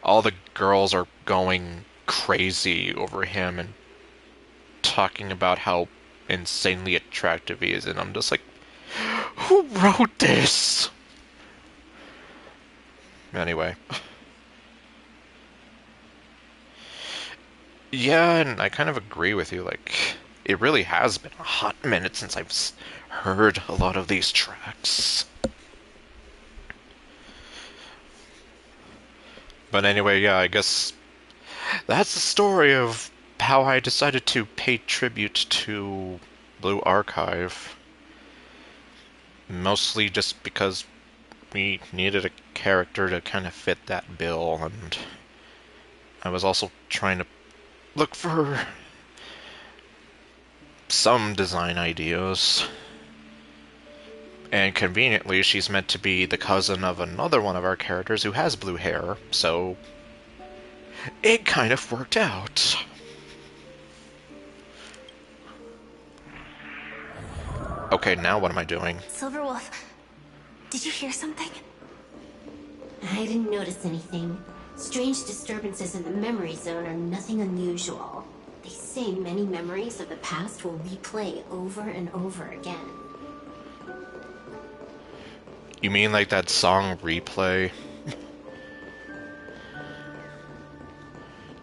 all the girls are going crazy over him and talking about how insanely attractive he is, and I'm just like, who wrote this? Anyway. Yeah, and I kind of agree with you, like, it really has been a hot minute since I've heard a lot of these tracks. But anyway, yeah, I guess that's the story of how I decided to pay tribute to Blue Archive. Mostly just because we needed a character to kind of fit that bill, and I was also trying to look for some design ideas. And conveniently, she's meant to be the cousin of another one of our characters who has blue hair, so it kind of worked out. Okay, now what am I doing? Silverwolf, did you hear something? I didn't notice anything. Strange disturbances in the memory zone are nothing unusual. They say many memories of the past will replay over and over again. You mean like that song Replay?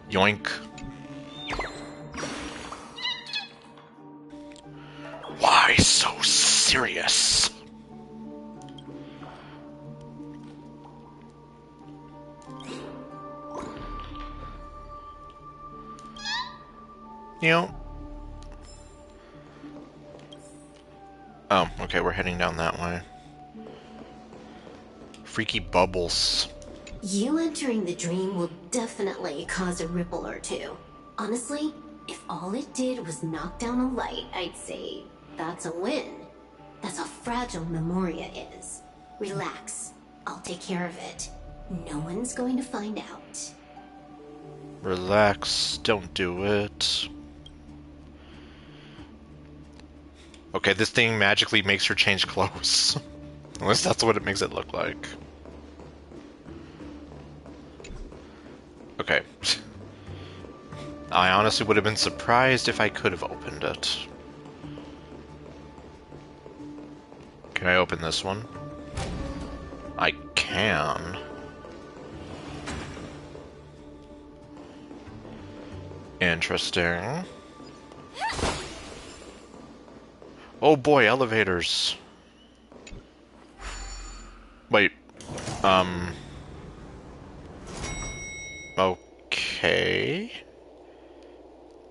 Yoink. Why so serious? You know... Oh, okay, we're heading down that way. Freaky bubbles. You entering the dream will definitely cause a ripple or two. Honestly, if all it did was knock down a light, I'd say that's a win. That's how fragile Memoria is. Relax. I'll take care of it. No one's going to find out. Relax, don't do it. Okay, this thing magically makes her change clothes. Unless that's what it makes it look like. Okay. I honestly would have been surprised if I could have opened it. Can I open this one? I can. Interesting. Oh boy, elevators. Wait. Okay.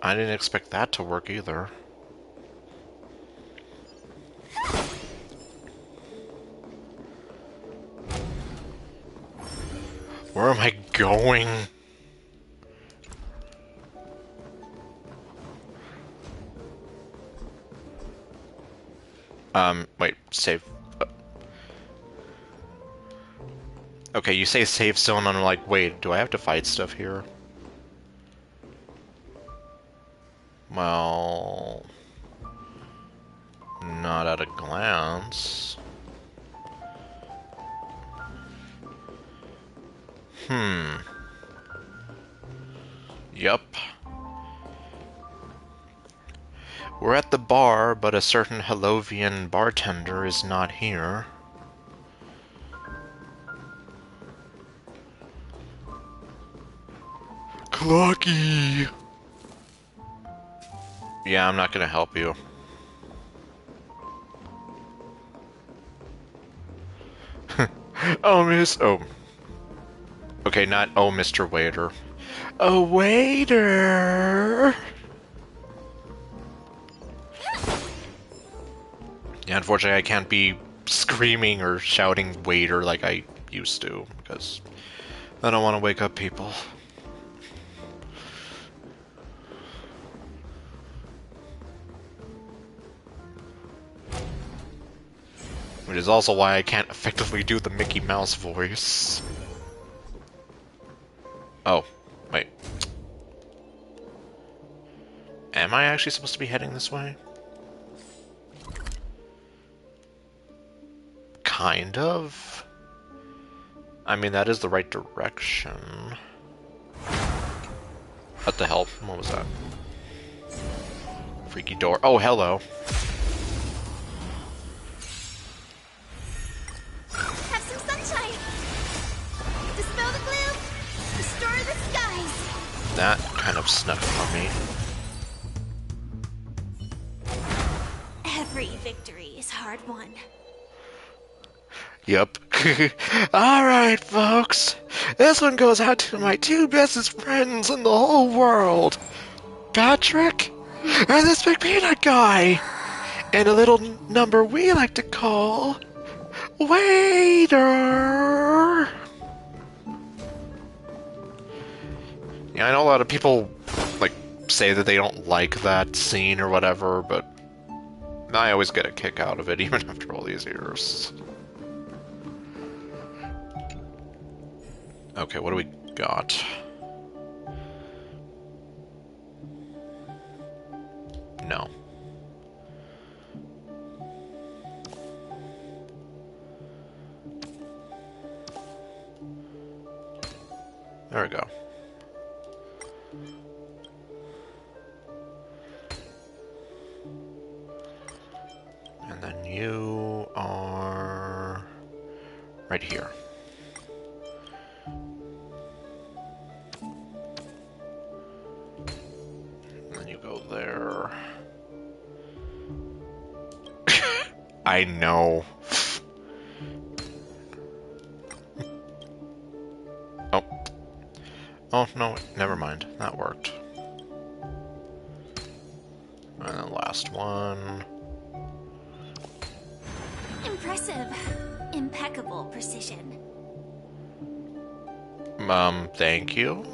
I didn't expect that to work either. Where am I going? Wait, save. Okay, you say save zone, and I'm like, wait, do I have to fight stuff here? Well... not at a glance. Yup. We're at the bar, but a certain Hellovian bartender is not here. Clocky! Yeah, I'm not gonna help you. Oh, miss... oh. Okay, not oh, Mr. Waiter. A waiter! Yeah, unfortunately I can't be screaming or shouting waiter like I used to, because I don't want to wake up people. Which is also why I can't effectively do the Mickey Mouse voice. Oh, wait. Am I actually supposed to be heading this way? Kind of. I mean, that is the right direction. What the hell? What was that? Freaky door. Oh, hello. Have some sunshine! Dispel the gloom! Restore the skies! That kind of snuck up on me. Every victory is hard won. Yep. Alright, folks. This one goes out to my two bestest friends in the whole world. Patrick and this big peanut guy. And a little number we like to call... Waiter! Yeah, I know a lot of people, like, say that they don't like that scene or whatever, but... I always get a kick out of it, even after all these years. Okay, what do we got? No. There we go. And then you are right here. And then you go there. I know. Oh. Oh, no, never mind. That worked. And then last one. Impressive. Impeccable precision. Thank you.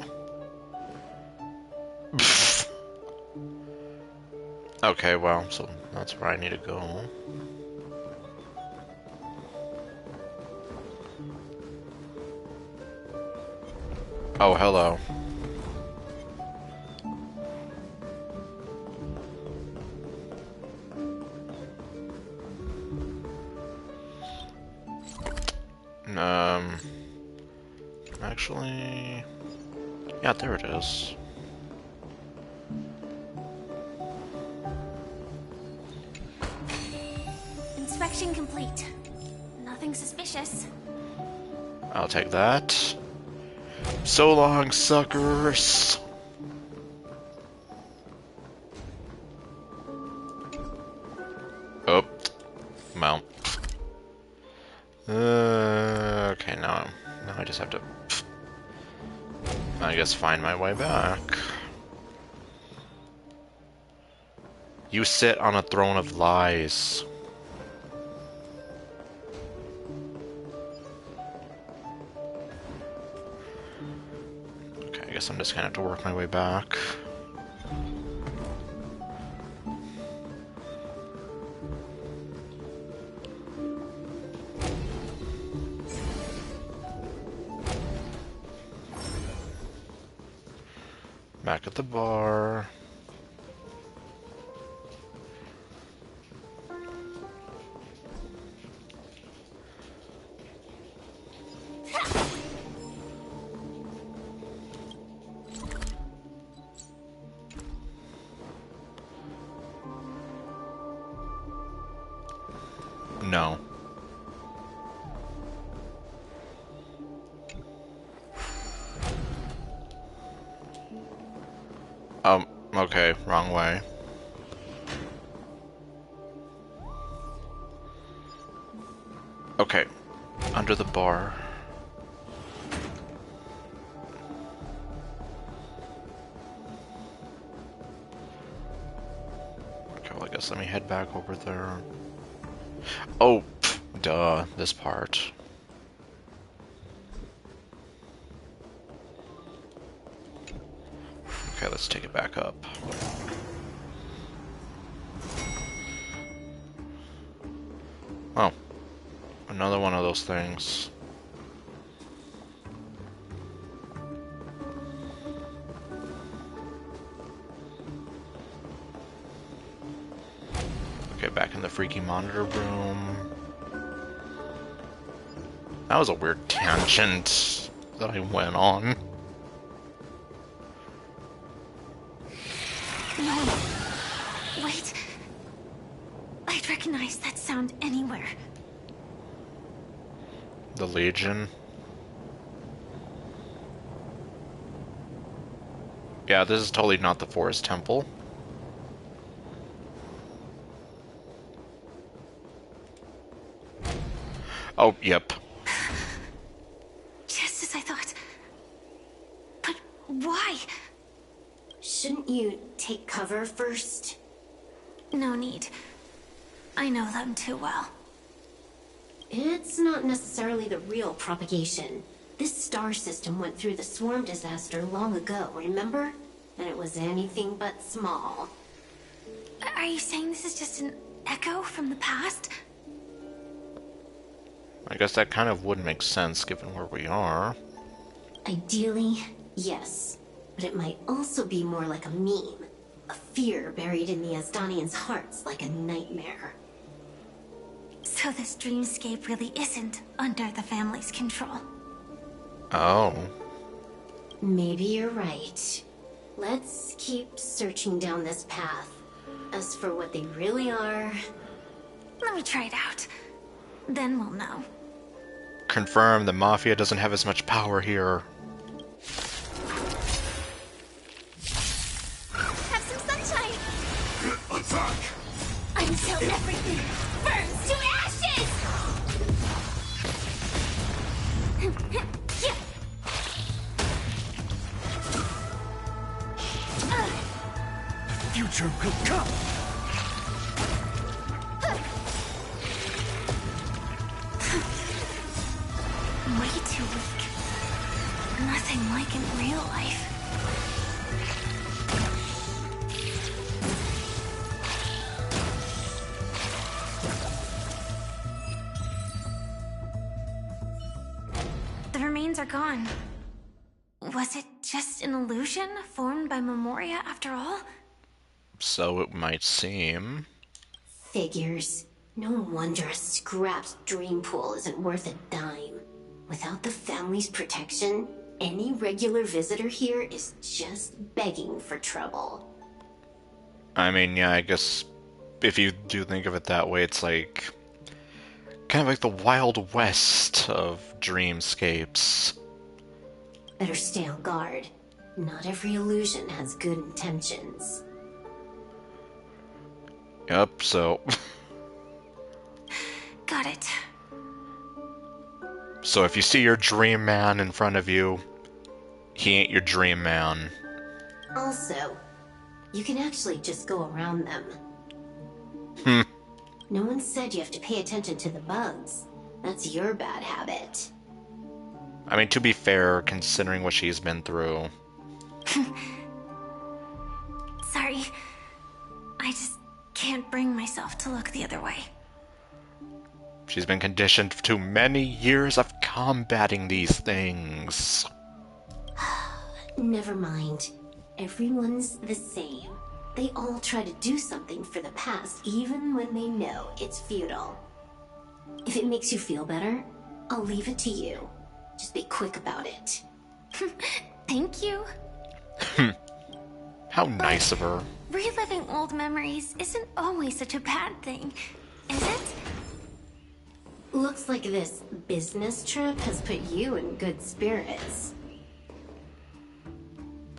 Okay, well, so that's where I need to go. Oh, hello. Actually... Yeah, there it is. Inspection complete. Nothing suspicious. I'll take that. So long, suckers! Oh. Well. Okay, now I just have to... I guess find my way back. You sit on a throne of lies. Okay, I guess I'm just gonna have to work my way back. Back at the bar. No. Okay, wrong way. Okay, under the bar. Okay, well, I guess let me head back over there. Oh, duh, this part. Okay, let's take it back up. Oh, another one of those things. Okay, back in the freaky monitor room. That was a weird tangent that I went on. No. Wait. I'd recognize that sound anywhere. The Legion. Yeah, this is totally not the Forest Temple. Oh, yep. Just as I thought. But why? Shouldn't you take cover first? No need. I know them too well. It's not necessarily the real propagation. This star system went through the swarm disaster long ago, remember? And it was anything but small. Are you saying this is just an echo from the past? I guess that kind of would make sense given where we are. Ideally, yes. But it might also be more like a meme. A fear buried in the Asdanians' hearts like a nightmare. So this dreamscape really isn't under the family's control. Oh. Maybe you're right. Let's keep searching down this path. As for what they really are... Let me try it out. Then we'll know. Confirm the Mafia doesn't have as much power here. Have some sunshine! Attack! Until everything burns to ashes! Future will come! Way too weak. Nothing like in real life. The remains are gone. Was it just an illusion formed by Memoria after all? So it might seem. Figures. No wonder a scrapped dream pool isn't worth a dime. Without the family's protection, any regular visitor here is just begging for trouble. I mean, yeah, I guess if you do think of it that way, it's like... kind of like the Wild West of dreamscapes. Better stay on guard. Not every illusion has good intentions. Yep, so... Got it. So if you see your dream man in front of you, he ain't your dream man. Also, you can actually just go around them. Hmm. No one said you have to pay attention to the bugs. That's your bad habit. I mean, to be fair, considering what she's been through. Sorry. I just can't bring myself to look the other way. She's been conditioned to many years of combating these things. Never mind. Everyone's the same. They all try to do something for the past, even when they know it's futile. If it makes you feel better, I'll leave it to you. Just be quick about it. Thank you. How nice of her. Reliving old memories isn't always such a bad thing, is it? Looks like this business trip has put you in good spirits.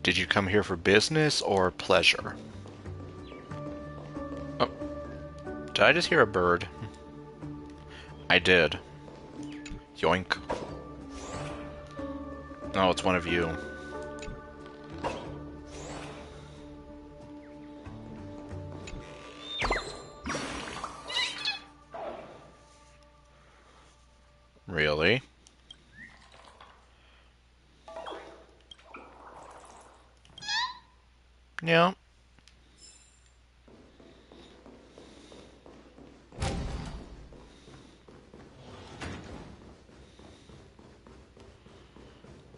Did you come here for business or pleasure? Oh. Did I just hear a bird? I did. Yoink. Oh, it's one of you. Really? Yeah.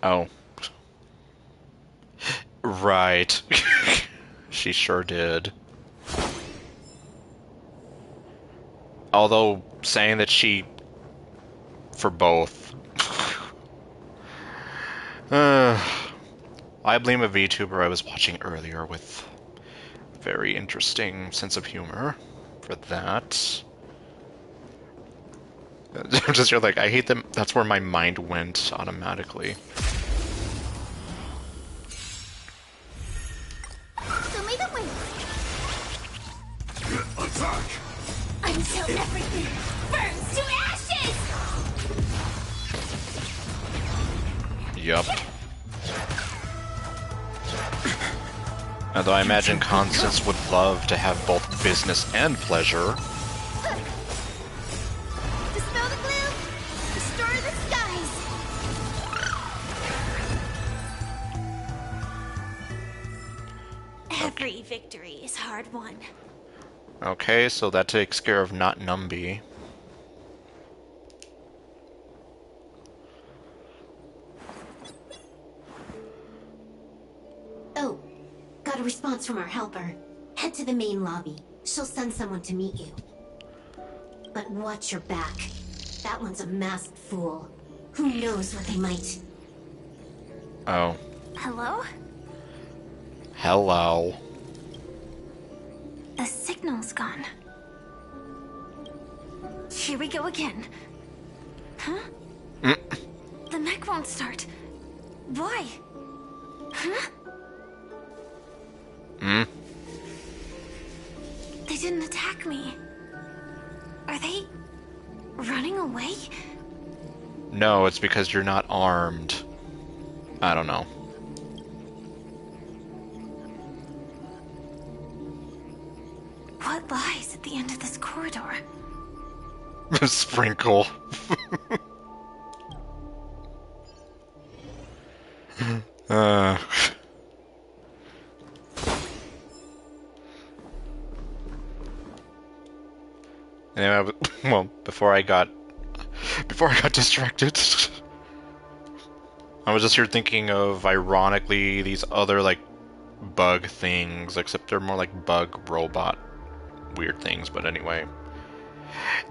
Oh. Right. She sure did. Although, saying that she... for both. I blame a VTuber I was watching earlier with a very interesting sense of humor for that. Just you're like, I hate them. That's where my mind went automatically. Show me the way. Attack! Until everything burns to ashes! Yup. Although I imagine Constance would love to have both business and pleasure. Dispel the glue! Destroy the skies! Every victory is hard won. Okay, so that takes care of not Numby. Oh, got a response from our helper. Head to the main lobby. She'll send someone to meet you. But watch your back. That one's a masked fool. Who knows what they might... Oh. Hello? Hello. The signal's gone. Here we go again. Huh? The mech won't start. Why? Huh? They didn't attack me. Are they running away? No, it's because you're not armed. I don't know. What lies at the end of this corridor? Sprinkle. uh. Anyway, well, before I got distracted, I was just here thinking of, ironically, these other, like, bug things, except they're more like bug robot weird things, but anyway.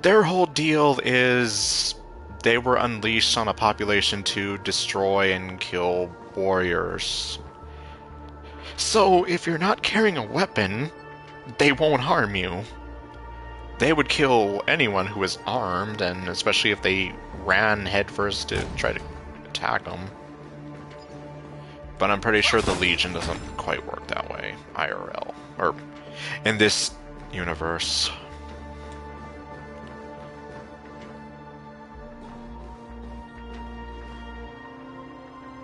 Their whole deal is they were unleashed on a population to destroy and kill warriors. So, if you're not carrying a weapon, they won't harm you. They would kill anyone who is armed, and especially if they ran headfirst to try to attack them. But I'm pretty sure the Legion doesn't quite work that way, IRL. Or in this universe.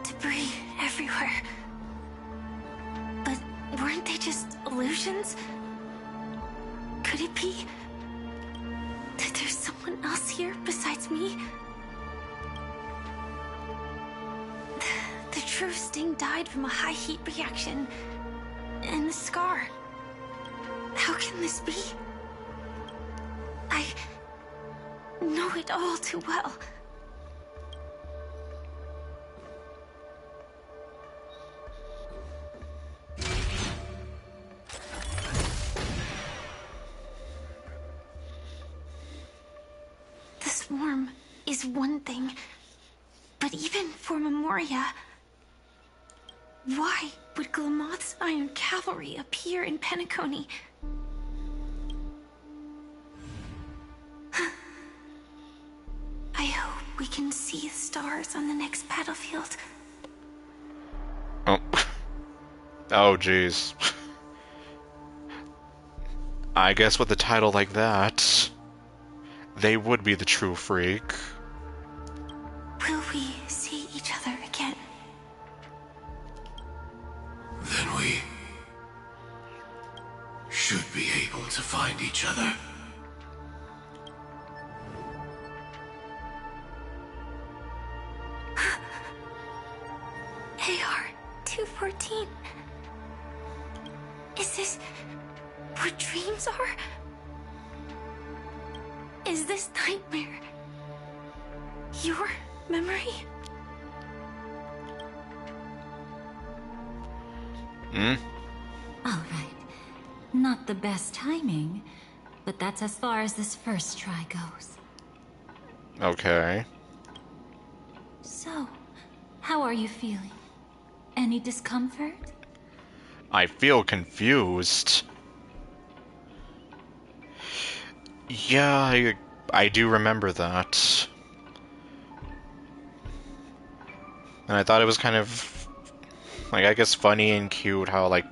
Debris everywhere. But weren't they just illusions? Could it be that there's someone else here besides me? The true Sting died from a high heat reaction. And the scar. How can this be? I know it all too well. The swarm is one thing, but even for Memoria, why would Glamoth's Iron Cavalry appear in Penacony? I hope we can see the stars on the next battlefield. Oh. Oh, jeez. I guess with a title like that, they would be the true freak. Will we see each other again? Then we should be able to find each other. AR-214. Is this what dreams are? Is this nightmare your memory? All right. Not the best timing, but that's as far as this first try goes. Okay. So, how are you feeling? Any discomfort? I feel confused. Yeah, I do remember that. And I thought it was kind of, like, I guess funny and cute how, like,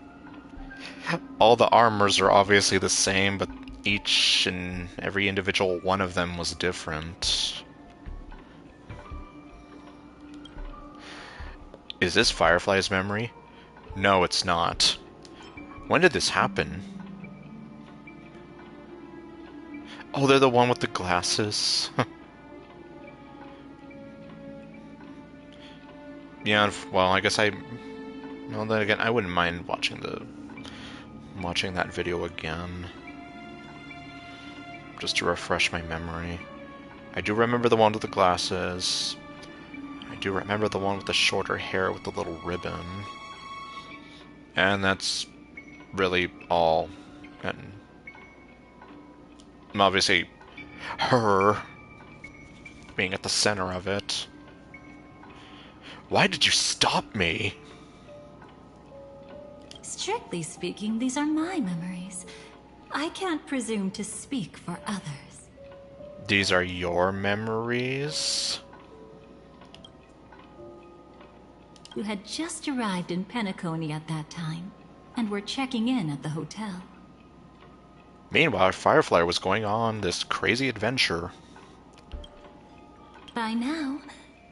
all the armors are obviously the same, but each and every individual one of them was different. Is this Firefly's memory? No, it's not. When did this happen? Oh, they're the one with the glasses. Yeah, well, I guess well, then again, I wouldn't mind watching that video again. just to refresh my memory. I do remember the one with the glasses. I do remember the one with the shorter hair with the little ribbon. And that's really all. And obviously, her being at the center of it. Why did you stop me? Strictly speaking, these are my memories. I can't presume to speak for others. These are your memories? You had just arrived in Penacony at that time, and were checking in at the hotel. Meanwhile, Firefly was going on this crazy adventure. By now,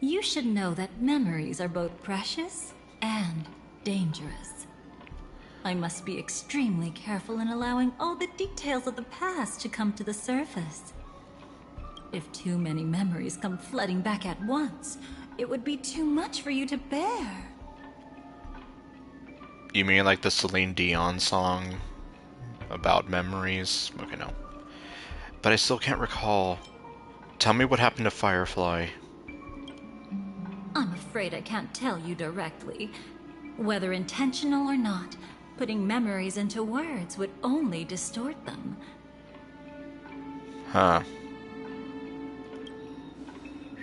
you should know that memories are both precious and dangerous. I must be extremely careful in allowing all the details of the past to come to the surface. If too many memories come flooding back at once, it would be too much for you to bear. You mean like the Celine Dion song about memories? Okay, no. But I still can't recall. Tell me what happened to Firefly. I'm afraid I can't tell you directly. Whether intentional or not, putting memories into words would only distort them. Huh.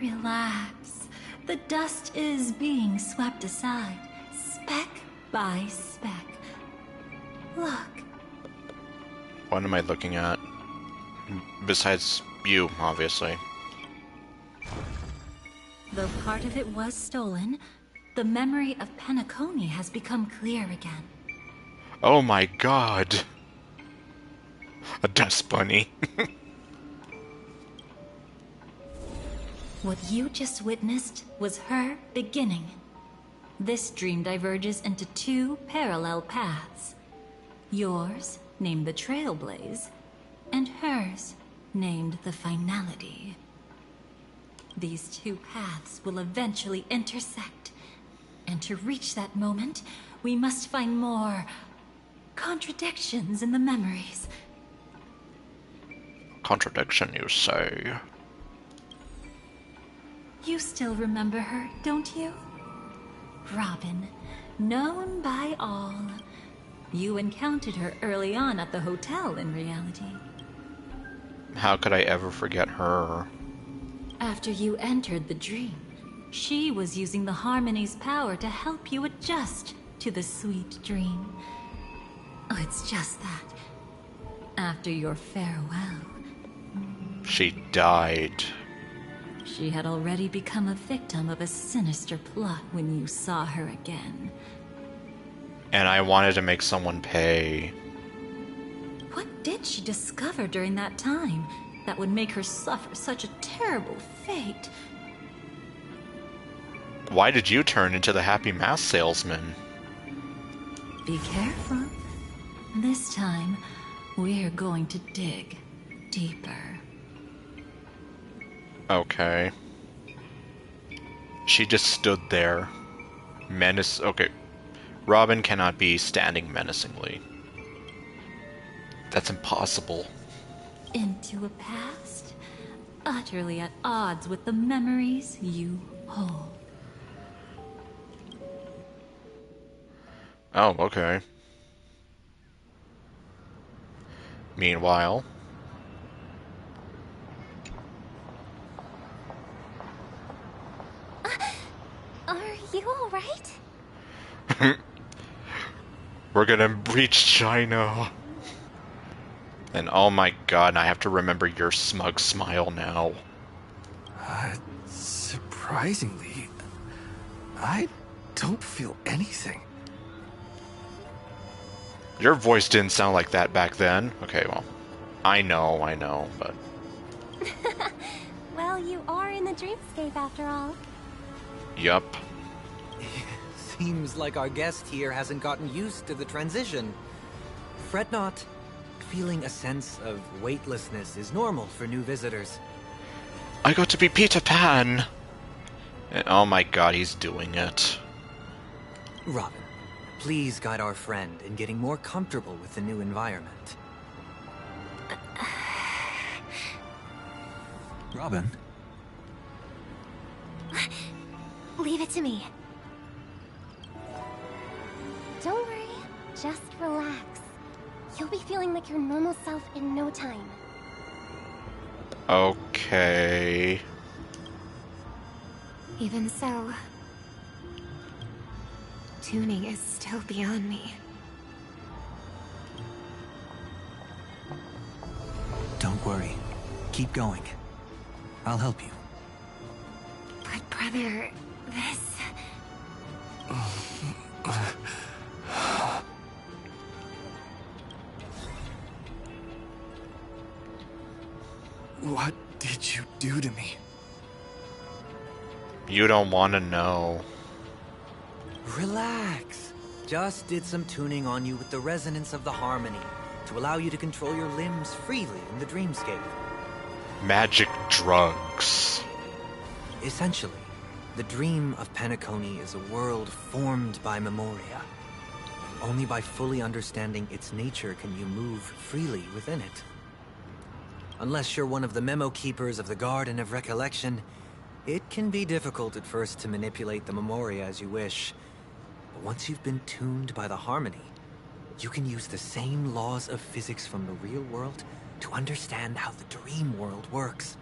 Relax. The dust is being swept aside, speck by speck. Look. What am I looking at? Besides you, obviously. Though part of it was stolen, the memory of Penacony has become clear again. Oh my god! A dust bunny. What you just witnessed was her beginning. This dream diverges into two parallel paths. Yours, named the Trailblaze, and hers, named the Finality. These two paths will eventually intersect, and to reach that moment, we must find more contradictions in the memories. Contradiction, you say? You still remember her, don't you? Robin, known by all. You encountered her early on at the hotel, in reality. How could I ever forget her? After you entered the dream, she was using the Harmony's power to help you adjust to the sweet dream. Oh, it's just that. After your farewell... She died. She had already become a victim of a sinister plot when you saw her again. And I wanted to make someone pay. What did she discover during that time that would make her suffer such a terrible fate? Why did you turn into the happy mask salesman? Be careful. This time, we're going to dig deeper. Okay. She just stood there. Okay. Robin cannot be standing menacingly. That's impossible. Into a past utterly at odds with the memories you hold. Oh, okay. Meanwhile... Are you alright? We're gonna reach China. And oh my god, I have to remember your smug smile now. Surprisingly, I don't feel anything. Your voice didn't sound like that back then. Okay, well, I know, but... Well, you are in the dreamscape after all. Yup. Seems like our guest here hasn't gotten used to the transition. Fret not. Feeling a sense of weightlessness is normal for new visitors. I got to be Peter Pan! And oh my god, he's doing it. Robin, please guide our friend in getting more comfortable with the new environment. Robin? Leave it to me. Don't worry, just relax. You'll be feeling like your normal self in no time. Okay. Even so, tuning is still beyond me. Don't worry. Keep going. I'll help you. But brother, this... What did you do to me? You don't want to know. Relax. Just did some tuning on you with the resonance of the harmony to allow you to control your limbs freely in the dreamscape. Magic drugs. Essentially, the dream of Penacony is a world formed by Memoria. Only by fully understanding its nature can you move freely within it. Unless you're one of the memo keepers of the Garden of Recollection, it can be difficult at first to manipulate the Memoria as you wish. But once you've been tuned by the harmony, you can use the same laws of physics from the real world to understand how the dream world works.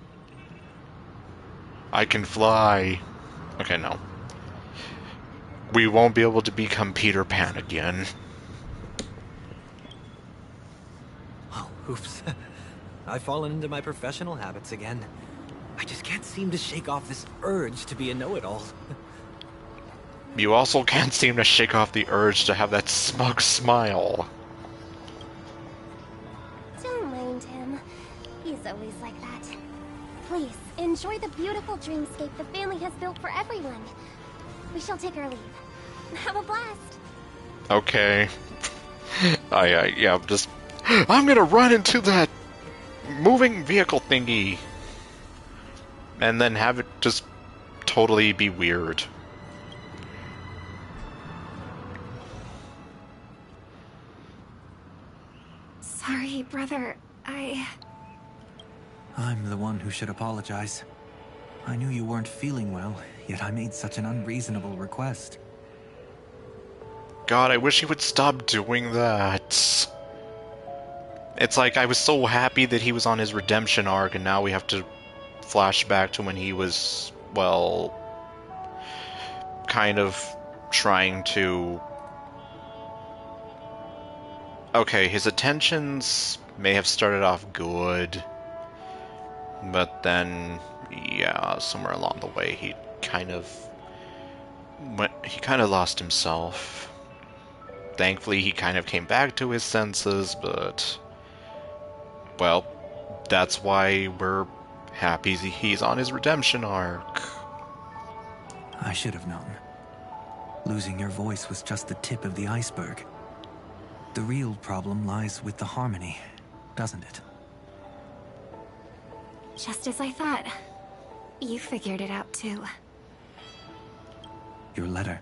I can fly. Okay, no. We won't be able to become Peter Pan again. Oh, oops. I've fallen into my professional habits again. I just can't seem to shake off this urge to be a know-it-all. You also can't seem to shake off the urge to have that smug smile. Don't mind him. He's always like that. Please, enjoy the beautiful dreamscape the family has built for everyone. We shall take our leave. Have a blast. Okay. Yeah, I'm gonna run into that moving vehicle thingy. And then have it just totally be weird. Sorry, brother. I'm the one who should apologize. I knew you weren't feeling well, yet I made such an unreasonable request. God, I wish he would stop doing that. It's like I was so happy that he was on his redemption arc, and now we have to flash back to when he was, well, kind of trying to... Okay, his intentions may have started off good, but then, yeah, somewhere along the way he kind of lost himself. Thankfully, he kind of came back to his senses, but, well, that's why we're happy he's on his redemption arc. I should have known. Losing your voice was just the tip of the iceberg. The real problem lies with the harmony, doesn't it? Just as I thought. You figured it out too. Your letter.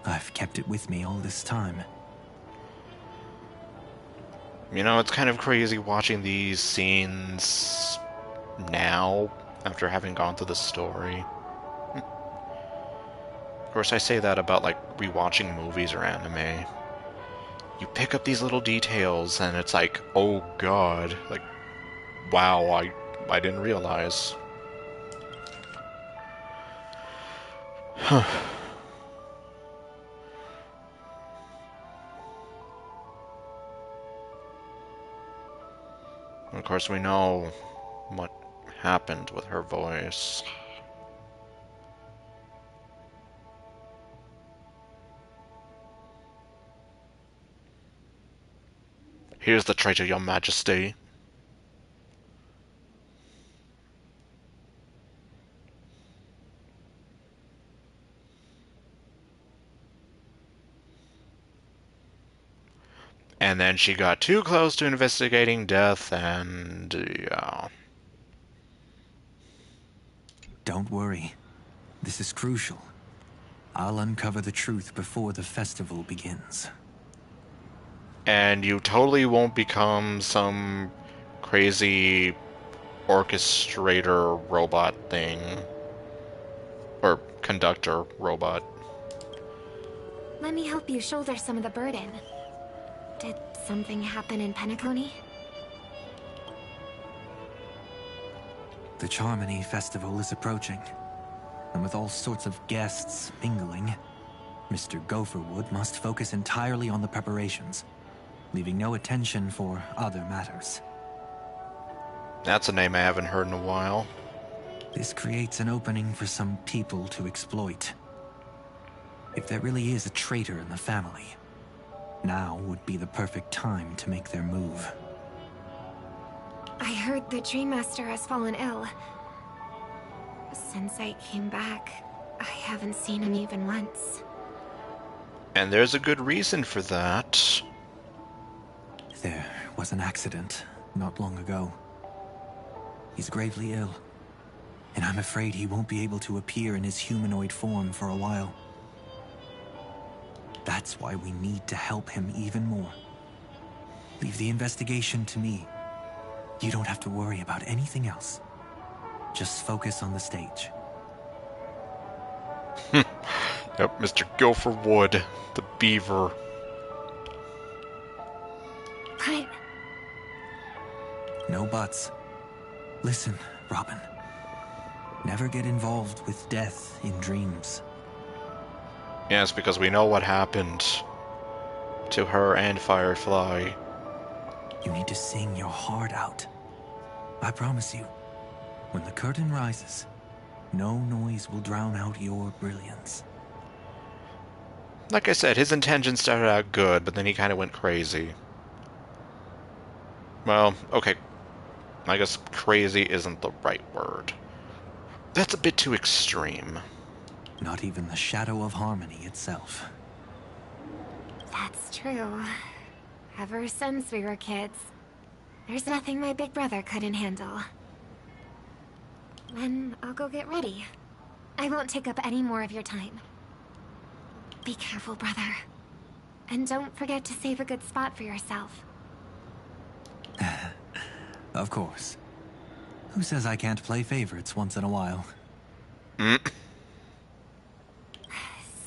I've kept it with me all this time. You know, it's kind of crazy watching these scenes now, after having gone through the story. Of course, I say that about, like, rewatching movies or anime. You pick up these little details, and it's like, oh god, like, wow, I didn't realize. Huh. Of course, we know what happened with her voice. Here's the treasure, your majesty. And then she got too close to investigating death, and yeah. Don't worry. This is crucial. I'll uncover the truth before the festival begins. And you totally won't become some crazy orchestrator robot thing. Or conductor robot. Let me help you shoulder some of the burden. Did something happen in Penacony? The Charmony Festival is approaching, and with all sorts of guests mingling, Mr. Gopherwood must focus entirely on the preparations, leaving no attention for other matters. That's a name I haven't heard in a while. This creates an opening for some people to exploit. If there really is a traitor in the family, now would be the perfect time to make their move. I heard the Dream Master has fallen ill. Since I came back, I haven't seen him even once. And there's a good reason for that. There was an accident not long ago. He's gravely ill, and I'm afraid he won't be able to appear in his humanoid form for a while. That's why we need to help him even more. Leave the investigation to me. You don't have to worry about anything else. Just focus on the stage. Yep, Mr. Gopherwood, the beaver. But... No buts. Listen, Robin. Never get involved with death in dreams. Yes, because we know what happened to her and Firefly. You need to sing your heart out. I promise you, when the curtain rises, no noise will drown out your brilliance. Like I said, his intentions started out good, but then he kind of went crazy. Well, okay. I guess crazy isn't the right word. That's a bit too extreme. Not even the shadow of harmony itself. That's true. Ever since we were kids, there's nothing my big brother couldn't handle. Then I'll go get ready. I won't take up any more of your time. Be careful, brother. And don't forget to save a good spot for yourself. Of course. Who says I can't play favorites once in a while?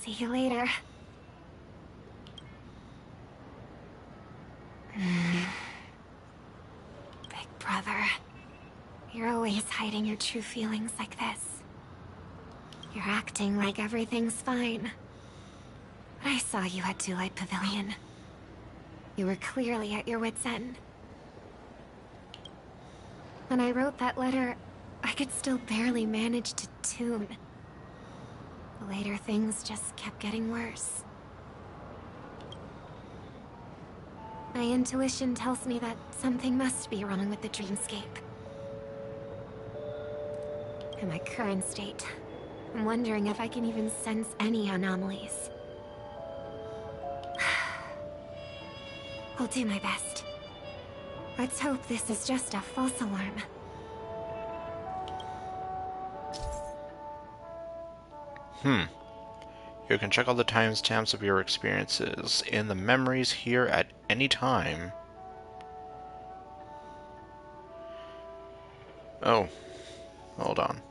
See you later. Big brother, you're always hiding your true feelings like this. You're acting like everything's fine. But I saw you at Daylight Pavilion. You were clearly at your wit's end. When I wrote that letter, I could still barely manage to tune. Later, things just kept getting worse. My intuition tells me that something must be wrong with the dreamscape. In my current state, I'm wondering if I can even sense any anomalies. I'll do my best. Let's hope this is just a false alarm. You can check all the timestamps of your experiences in the memories here at any time. Oh, hold on.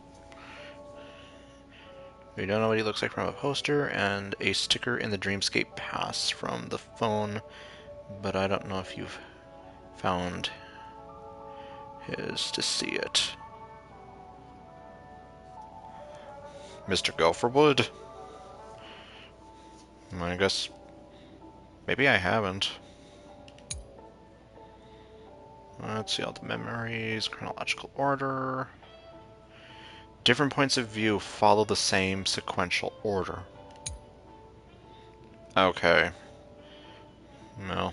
We don't know what he looks like from a poster and a sticker in the Dreamscape Pass from the phone, but I don't know if you've found his to see it. Mr. Gopherwood? I guess maybe I haven't. Let's see all the memories, chronological order. Different points of view follow the same sequential order. Okay. No.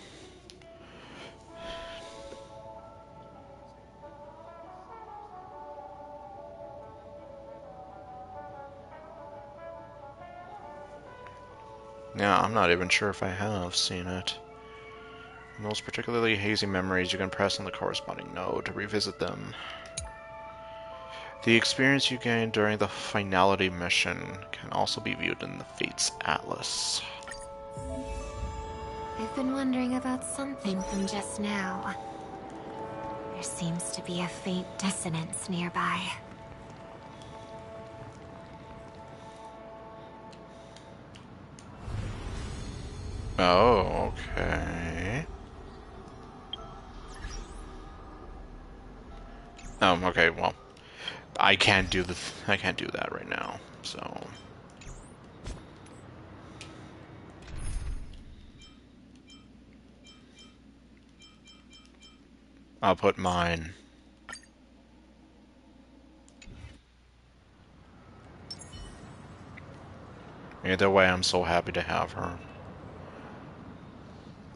Yeah, I'm not even sure if I have seen it. In those particularly hazy memories, you can press on the corresponding node to revisit them. The experience you gained during the finality mission can also be viewed in the Fates Atlas. I've been wondering about something from just now. There seems to be a faint dissonance nearby. Oh, okay. Okay, well, I can't do that right now, so. I'll put mine. Either way, I'm so happy to have her.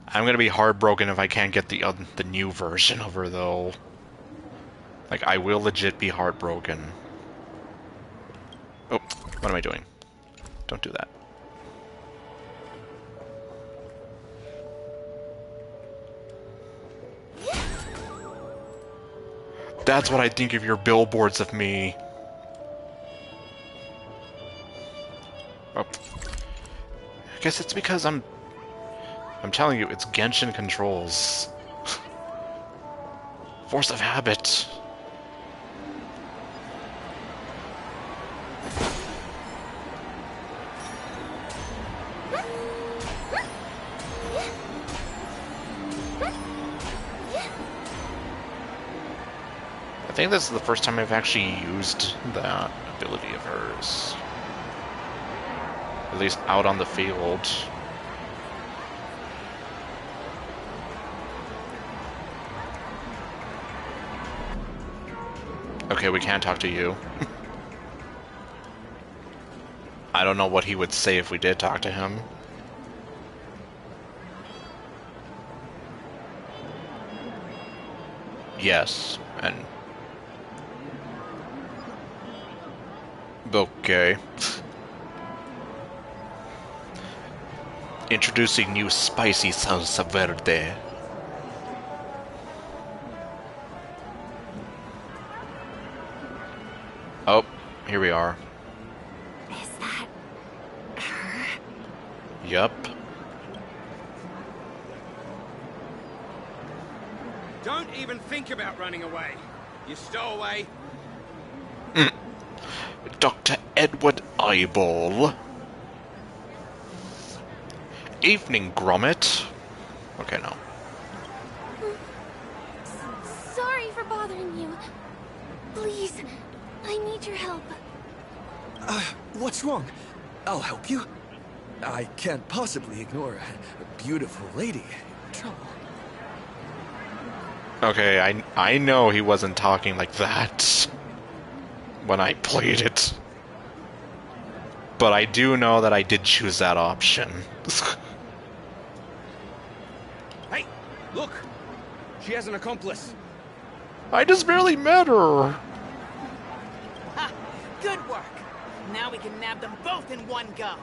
I'm gonna be heartbroken if I can't get the new version of her, though. Like, I will legit be heartbroken. Oh, what am I doing? Don't do that. That's what I think of your billboards of me. Oh. I guess it's because I'm telling you, it's Genshin controls. Force of habit. I think this is the first time I've actually used that ability of hers. At least out on the field. Okay, we can't talk to you. I don't know what he would say if we did talk to him. Yes, and... okay. Introducing new spicy salsa verde. Oh, here we are. Is that her? Yup. Don't even think about running away. You stowaway. Dr. Edward Eyeball. Evening, Gromit. Okay, no. Sorry for bothering you. Please, I need your help. What's wrong? I'll help you. I can't possibly ignore a beautiful lady in trouble. Okay, I know he wasn't talking like that when I played it. But I do know that I did choose that option. Hey, look! She has an accomplice. I just barely met her. Ha! Good work. Now we can nab them both in one go.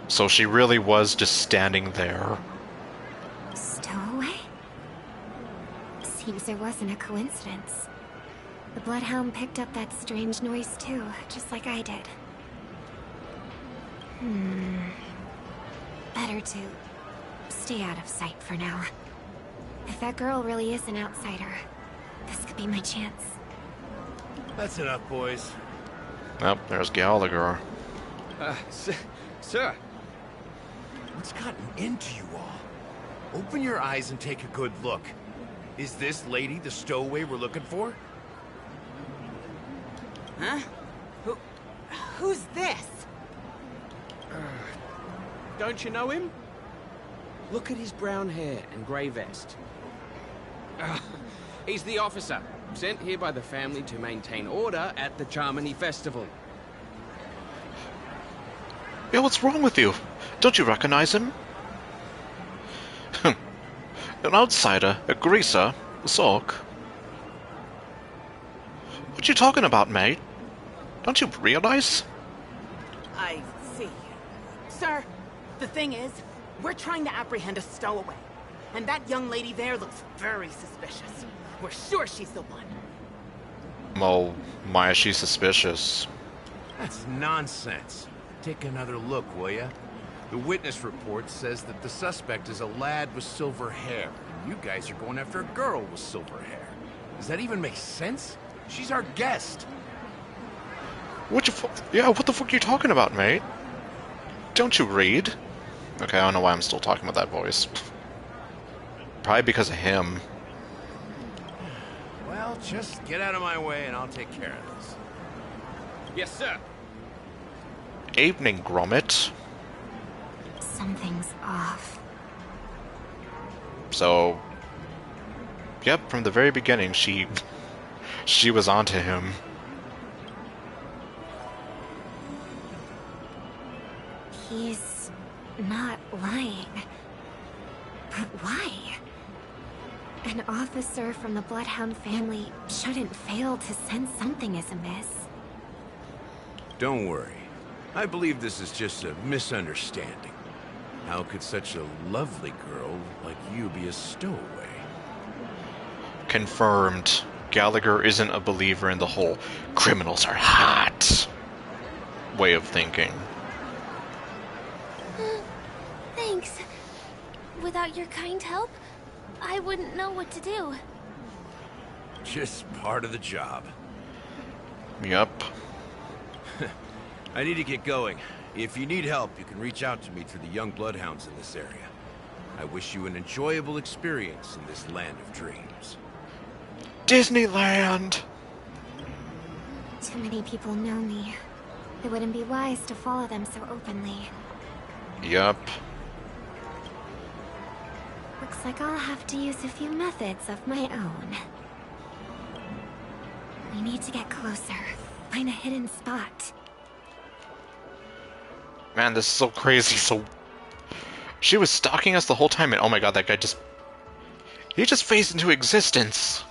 So she really was just standing there. Stowaway? Seems there wasn't a coincidence. The Bloodhound picked up that strange noise too, just like I did. Better to stay out of sight for now. If that girl really is an outsider, this could be my chance. That's enough, boys. Oh, there's Gallagher. Sir. What's gotten into you all? Open your eyes and take a good look. Is this lady the stowaway we're looking for? Huh? Who's this? Don't you know him? Look at his brown hair and grey vest. He's the officer, sent here by the family to maintain order at the Charmony Festival. Yeah, what's wrong with you? Don't you recognize him? An outsider, a greaser, a sulk. What you talking about, mate? Don't you realize? I see. Sir, the thing is, we're trying to apprehend a stowaway. And that young lady there looks very suspicious. We're sure she's the one. Well, why is she suspicious? That's nonsense. Take another look, will ya? The witness report says that the suspect is a lad with silver hair. And you guys are going after a girl with silver hair. Does that even make sense? She's our guest. What the fuck are you talking about, mate? Don't you read? Okay, I don't know why I'm still talking about that voice. Probably because of him. Well, just get out of my way and I'll take care of this. Yes, sir. Evening, Gromit. Something's off. So, yep, from the very beginning, she was onto him. He's not lying. But why? An officer from the Bloodhound family shouldn't fail to sense something is amiss. Don't worry. I believe this is just a misunderstanding. How could such a lovely girl like you be a stowaway? Confirmed. Gallagher isn't a believer in the whole criminals are hot way of thinking. Thanks. Without your kind help, I wouldn't know what to do. Just part of the job. Yep. I need to get going. If you need help, you can reach out to me through the young bloodhounds in this area. I wish you an enjoyable experience in this land of dreams. Disneyland! Too many people know me. It wouldn't be wise to follow them so openly. Yep. Looks like I'll have to use a few methods of my own. We need to get closer. Find a hidden spot. Man, this is so crazy. So, she was stalking us the whole time, and oh my god, that guy he just phased into existence.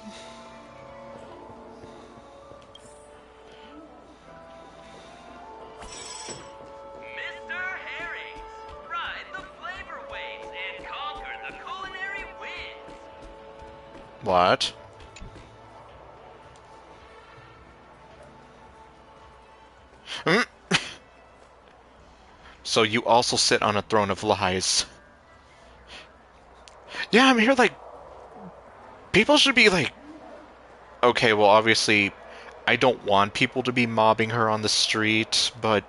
What? Hmm? So you also sit on a throne of lies. Yeah, I'm here like... People should be like... Okay, well obviously, I don't want people to be mobbing her on the street, but...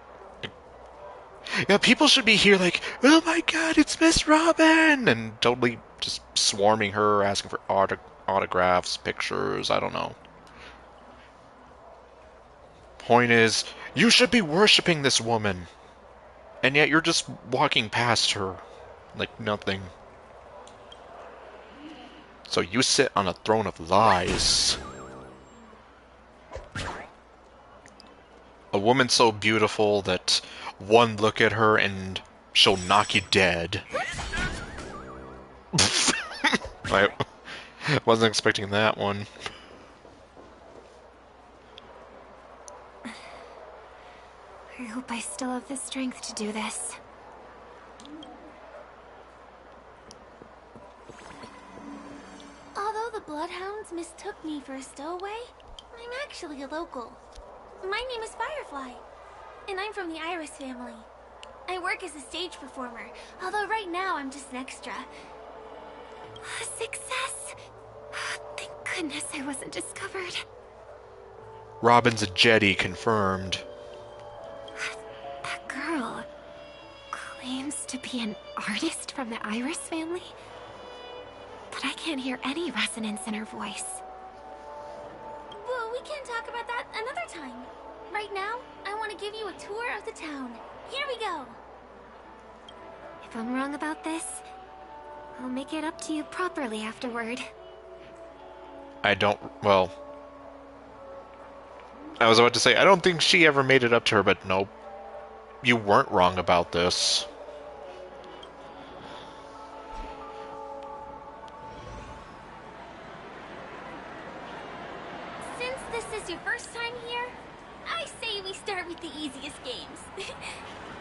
Yeah, people should be here like, oh my god, it's Miss Robin! And totally just swarming her, asking for autographs, pictures, I don't know. Point is, you should be worshipping this woman. And yet you're just walking past her like nothing. So you sit on a throne of lies. A woman so beautiful that one look at her and she'll knock you dead. I wasn't expecting that one. I hope I still have the strength to do this. Although the Bloodhounds mistook me for a stowaway, I'm actually a local. My name is Firefly, and I'm from the Iris family. I work as a stage performer, although right now I'm just an extra. Success! Thank goodness I wasn't discovered. Robin's a Jedi, confirmed. That girl claims to be an artist from the Iris family, but I can't hear any resonance in her voice. Well, we can talk about that another time. Right now, I want to give you a tour of the town. Here we go. If I'm wrong about this, I'll make it up to you properly afterward. I don't... well... I was about to say, I don't think she ever made it up to her, but nope. You weren't wrong about this. Since this is your first time here, I say we start with the easiest games.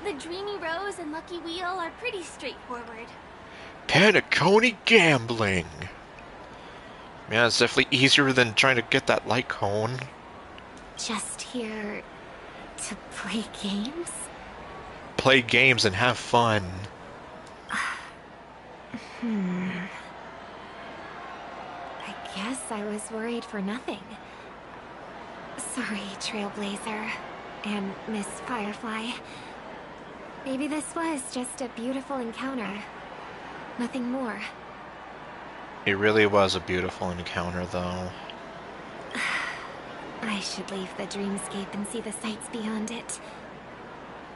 The Dreamy Rose and Lucky Wheel are pretty straightforward. Panaconi gambling! Yeah, it's definitely easier than trying to get that light cone. Just here to play games? Play games and have fun. I guess I was worried for nothing. Sorry, Trailblazer and Miss Firefly. Maybe this was just a beautiful encounter. Nothing more. It really was a beautiful encounter, though. I should leave the dreamscape and see the sights beyond it.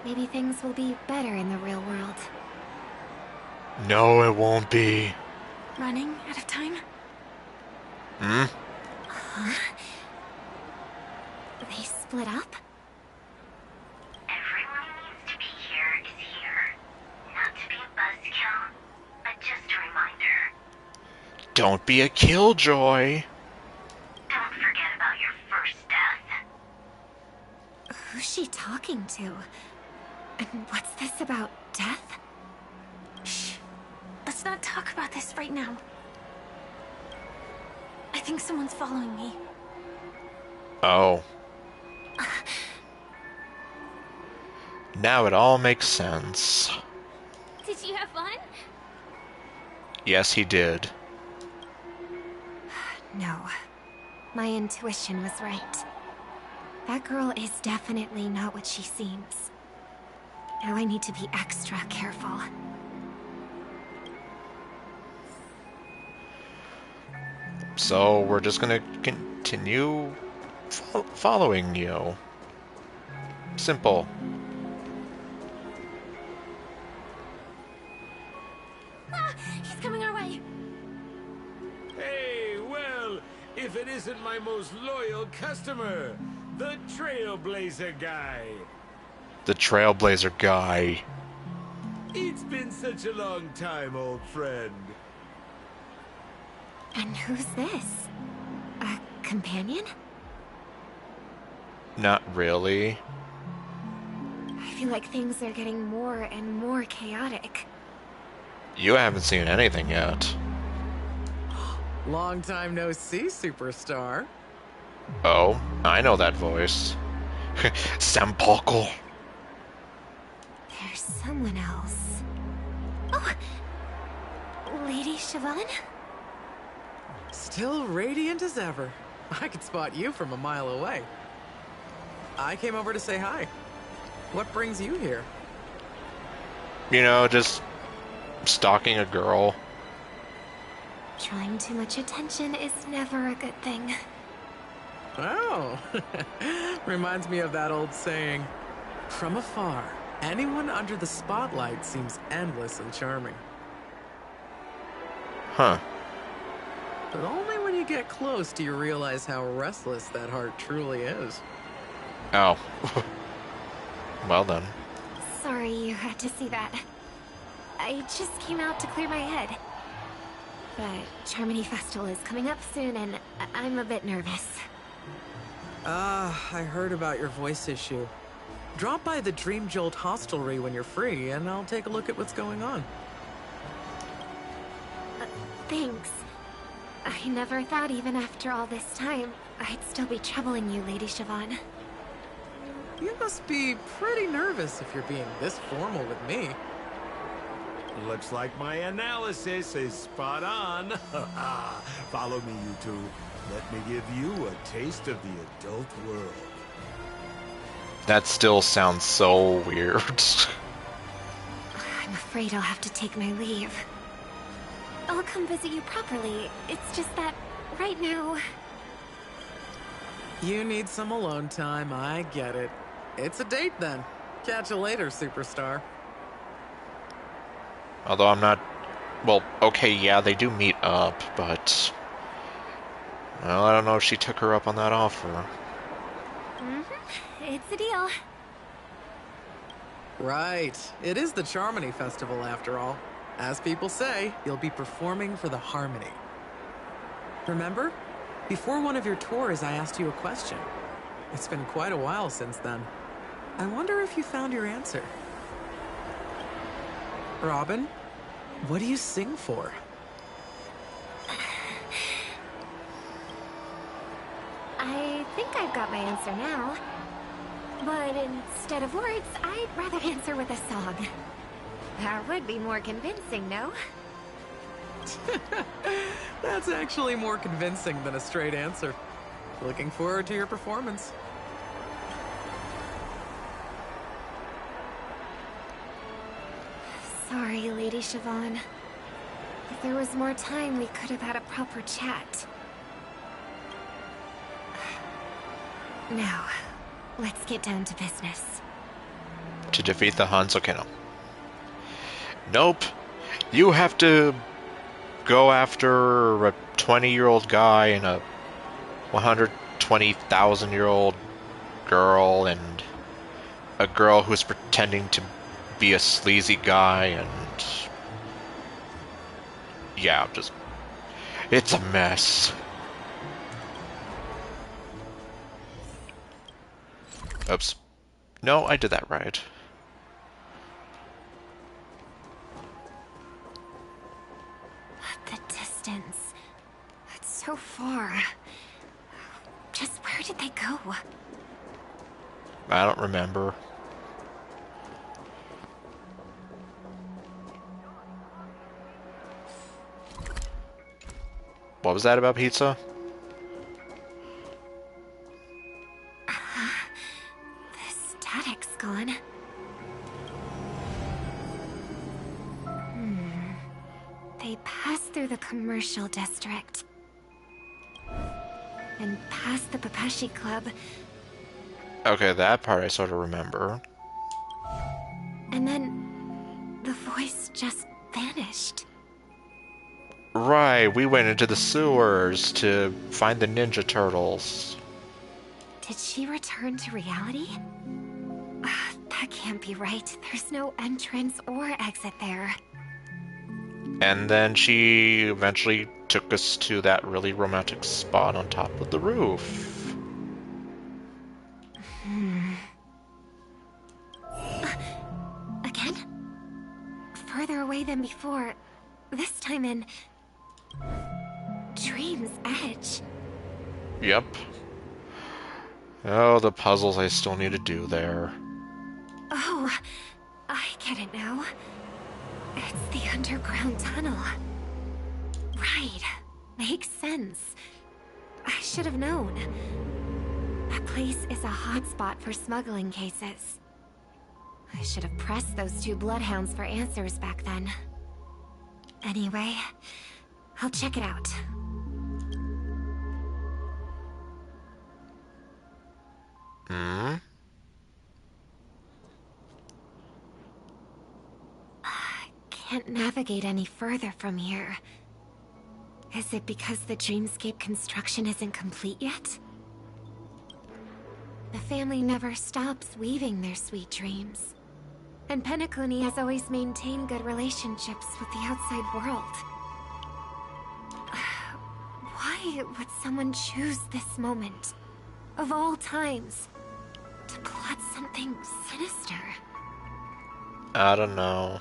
Maybe things will be better in the real world. No, it won't be. Running out of time? Hmm? Huh? They split up? Everyone who needs to be here is here. Not to be a buzzkill, but just a reminder. Don't be a killjoy. Don't forget about your first death. Who's she talking to? And what's this about death? Shh. Let's not talk about this right now. I think someone's following me. Oh. Now it all makes sense. Did you have fun? Yes, he did. No. My intuition was right. That girl is definitely not what she seems. Now I need to be extra careful. So we're just gonna continue following you. Simple. Ah, he's coming our way. Hey, well, if it isn't my most loyal customer, the Trailblazer guy. The Trailblazer guy. It's been such a long time, old friend. And who's this? A companion? Not really. I feel like things are getting more and more chaotic. You haven't seen anything yet. Long time no see, superstar. Oh, I know that voice. Sampokal. There's someone else. Oh! Lady Siobhan? Still radiant as ever. I could spot you from a mile away. I came over to say hi. What brings you here? You know, just stalking a girl. Drawing too much attention is never a good thing. Oh, reminds me of that old saying, from afar, anyone under the spotlight seems endlessly charming. Huh. But only when you get close do you realize how restless that heart truly is. Oh. Well then. Sorry you had to see that. I just came out to clear my head. The Charmony Festival is coming up soon and I'm a bit nervous. I heard about your voice issue. Drop by the Dream Jolt hostelry when you're free and I'll take a look at what's going on. Thanks. I never thought even after all this time, I'd still be troubling you, Lady Siobhan. You must be pretty nervous if you're being this formal with me. Looks like my analysis is spot on. Follow me, you two. Let me give you a taste of the adult world. That still sounds so weird. I'm afraid I'll have to take my leave. I'll come visit you properly. It's just that, right now... You need some alone time, I get it. It's a date then. Catch you later, superstar. Although I'm not... Well, okay, yeah, they do meet up, but... Well, I don't know if she took her up on that offer. It's a deal. Right. It is the Charmony Festival, after all. As people say, you'll be performing for the Harmony. Remember? Before one of your tours, I asked you a question. It's been quite a while since then. I wonder if you found your answer. Robin, what do you sing for? I think I've got my answer now. But instead of words, I'd rather answer with a song. That would be more convincing, no? That's actually more convincing than a straight answer. Looking forward to your performance. Sorry, Lady Siobhan. If there was more time, we could have had a proper chat. Now, let's get down to business. To defeat the Huns? Okay, no. Nope. You have to go after a 20-year-old guy and a 120,000-year-old girl and a girl who's pretending to be a sleazy guy and... yeah, just... it's a mess. Oops. No, I did that right. The distance. It's so far. Just where did they go? I don't remember. What was that about pizza? The static's gone. They passed through the commercial district. And past the Papashi Club. Okay, that part I sort of remember. And then the voice just vanished. Right, we went into the sewers to find the Ninja Turtles. Did she return to reality? That can't be right. There's no entrance or exit there. And then she eventually took us to that really romantic spot on top of the roof. Again? Further away than before. This time in... Dream's Edge. Yep. Oh, the puzzles I still need to do there. Oh, I get it now. It's the underground tunnel. Right. Makes sense. I should have known. That place is a hotspot for smuggling cases. I should have pressed those two bloodhounds for answers back then. Anyway, I'll check it out. Hmm? Can't navigate any further from here. Is it because the dreamscape construction isn't complete yet? The family never stops weaving their sweet dreams. And Penacony has always maintained good relationships with the outside world. Why would someone choose this moment, of all times, to plot something sinister? I don't know.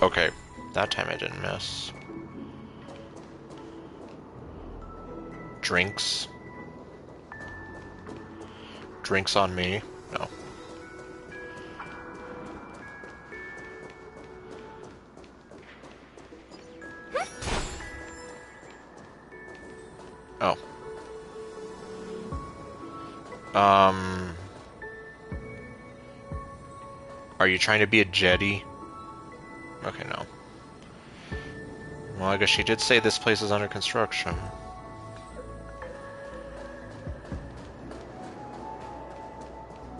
Okay, that time I didn't miss. Drinks. Drinks on me? No. Oh. Are you trying to be a jetty? Okay, no. Well, I guess she did say this place is under construction.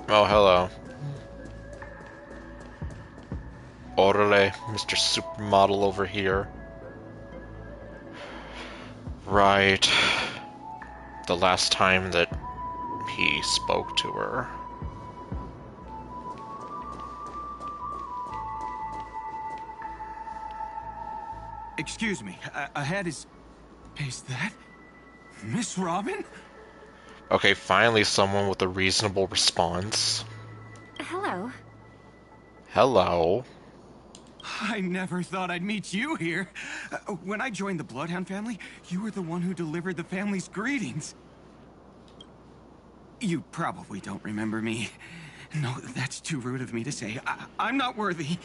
Oh, hello. Orale, Mr. Supermodel over here. Right. The last time that he spoke to her. Excuse me, ahead is that Miss Robin? Okay, finally someone with a reasonable response. Hello. Hello. I never thought I'd meet you here. When I joined the Bloodhound family, you were the one who delivered the family's greetings. You probably don't remember me. No, that's too rude of me to say. I'm not worthy.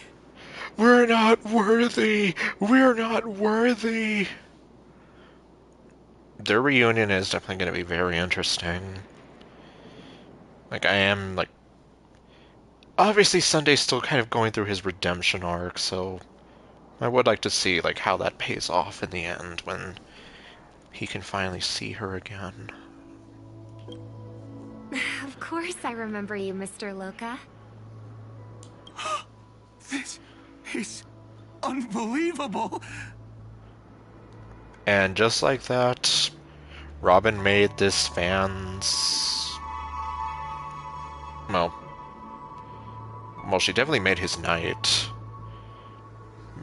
We're not worthy! We're not worthy! Their reunion is definitely going to be very interesting. Like, I am, like... Obviously, Sunday's still kind of going through his redemption arc, so... I would like to see, like, how that pays off in the end when he can finally see her again. Of course I remember you, Mr. Loka. This is unbelievable. And just like that, Robin made this fan's... Well, she definitely made his night.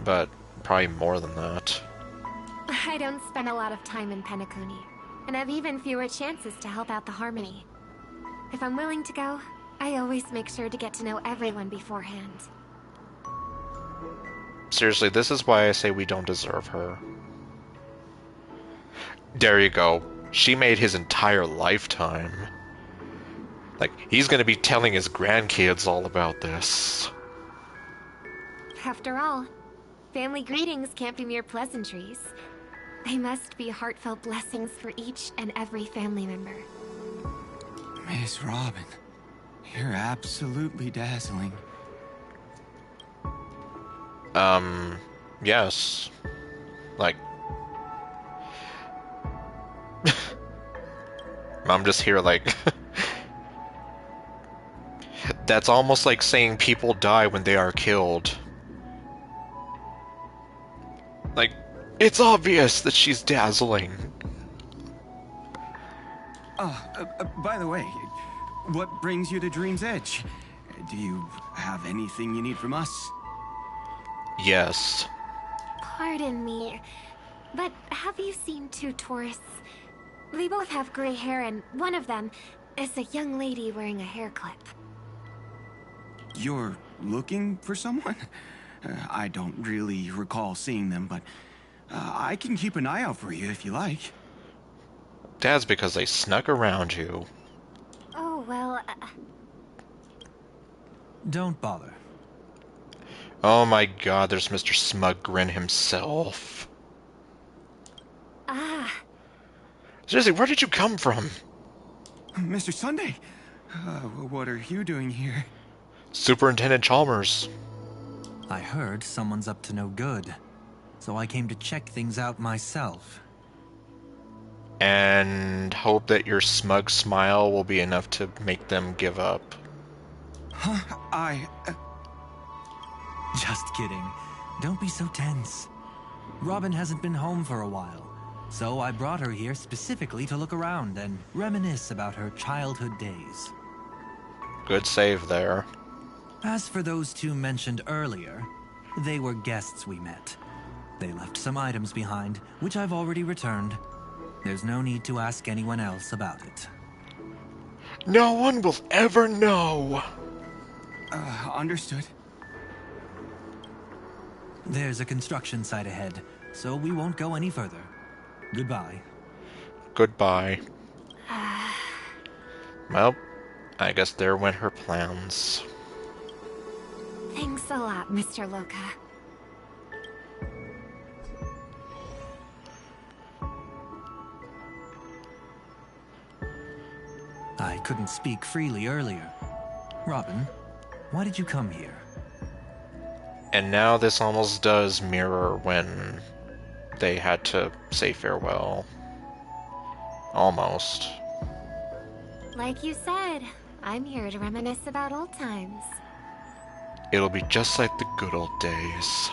But probably more than that. I don't spend a lot of time in Penacony, and have even fewer chances to help out the Harmony. If I'm willing to go, I always make sure to get to know everyone beforehand. Seriously, this is why I say we don't deserve her. There you go. She made his entire lifetime. Like, he's gonna be telling his grandkids all about this. After all, family greetings can't be mere pleasantries. They must be heartfelt blessings for each and every family member. Miss Robin, you're absolutely dazzling. Yes. Like... I'm just here like... That's almost like saying people die when they are killed. Like, it's obvious that she's dazzling. By the way, what brings you to Dream's Edge? Do you have anything you need from us? Yes. Pardon me, but have you seen two tourists? They both have gray hair, and one of them is a young lady wearing a hair clip. You're looking for someone? I don't really recall seeing them, but I can keep an eye out for you if you like. That's because they snuck around you. Oh, well... Don't bother. Oh my god, there's Mr. Smug Grin himself. Ah. Seriously, where did you come from? Mr. Sunday, what are you doing here? Superintendent Chalmers. I heard someone's up to no good, so I came to check things out myself. And hope that your smug smile will be enough to make them give up. Huh? Just kidding. Don't be so tense. Robin hasn't been home for a while, so I brought her here specifically to look around and reminisce about her childhood days. Good save there. As for those two mentioned earlier, they were guests we met. They left some items behind, which I've already returned. There's no need to ask anyone else about it. No one will ever know. Understood. There's a construction site ahead, so we won't go any further. Goodbye. Goodbye. Well, I guess there went her plans. Thanks a lot, Mr. Loka. I couldn't speak freely earlier. Robin, why did you come here? And now this almost does mirror when they had to say farewell. Almost. Like you said, I'm here to reminisce about old times. It'll be just like the good old days.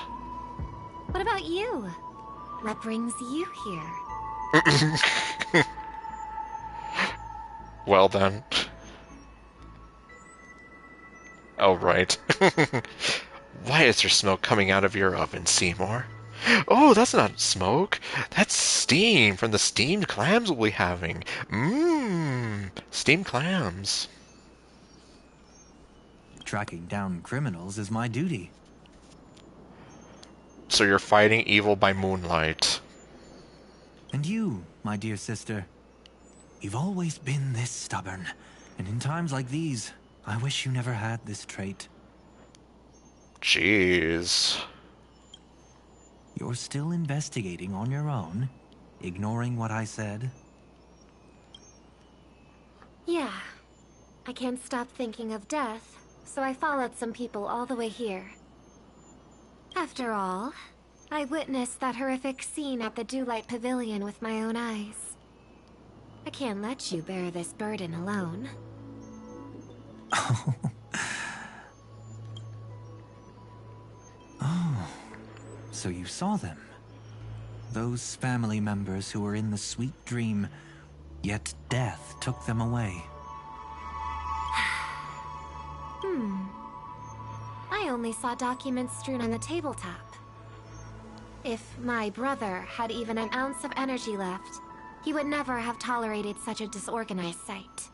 What about you? What brings you here? Well then. Oh, right. Why is there smoke coming out of your oven, Seymour? Oh, that's not smoke. That's steam from the steamed clams we'll be having. Mmm, steamed clams. Tracking down criminals is my duty. So you're fighting evil by moonlight. And you, my dear sister, you've always been this stubborn. And in times like these, I wish you never had this trait. Jeez. You're still investigating on your own, ignoring what I said? Yeah. I can't stop thinking of death, so I followed some people all the way here. After all, I witnessed that horrific scene at the Dewlight Pavilion with my own eyes. I can't let you bear this burden alone. Oh, so you saw them. Those family members who were in the sweet dream, yet death took them away. I only saw documents strewn on the tabletop. If my brother had even an ounce of energy left, he would never have tolerated such a disorganized sight.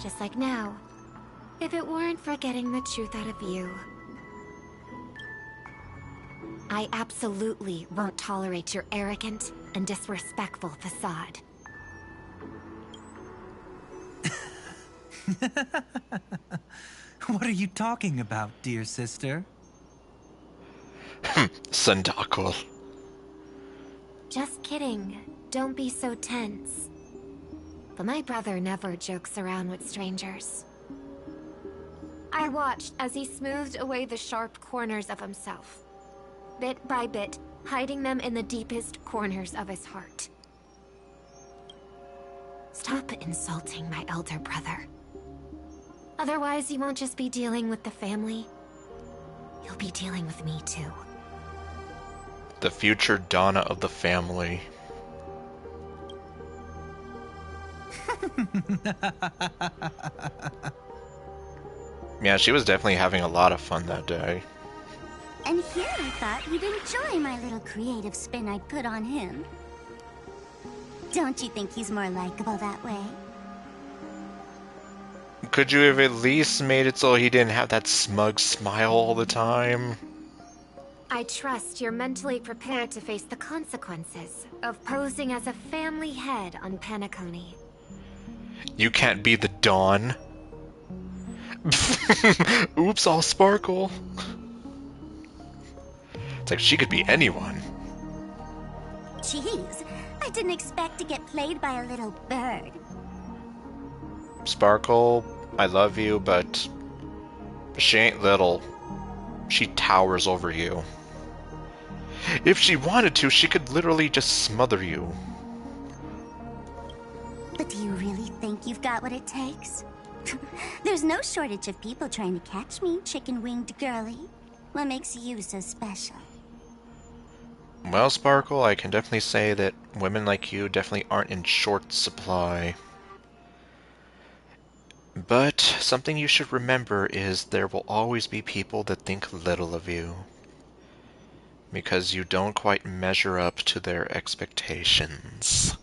Just like now, if it weren't for getting the truth out of you. I absolutely won't tolerate your arrogant and disrespectful facade. What are you talking about, dear sister? Sandakul. Just kidding. Don't be so tense. But my brother never jokes around with strangers. I watched as he smoothed away the sharp corners of himself, bit by bit, hiding them in the deepest corners of his heart. Stop insulting my elder brother. Otherwise, you won't just be dealing with the family. You'll be dealing with me too. The future Donna of the family. Yeah, she was definitely having a lot of fun that day. And here I thought you'd enjoy my little creative spin I'd put on him. Don't you think he's more likable that way? Could you have at least made it so he didn't have that smug smile all the time? I trust you're mentally prepared to face the consequences of posing as a family head on Penacony. You can't be the Dawn. Oops, all sparkle. It's like she could be anyone. Jeez, I didn't expect to get played by a little bird. Sparkle, I love you, but she ain't little. She towers over you. If she wanted to, she could literally just smother you. But do you really think you've got what it takes? There's no shortage of people trying to catch me, chicken-winged girly. What makes you so special? Well, Sparkle, I can definitely say that women like you definitely aren't in short supply. But something you should remember is there will always be people that think little of you. Because you don't quite measure up to their expectations.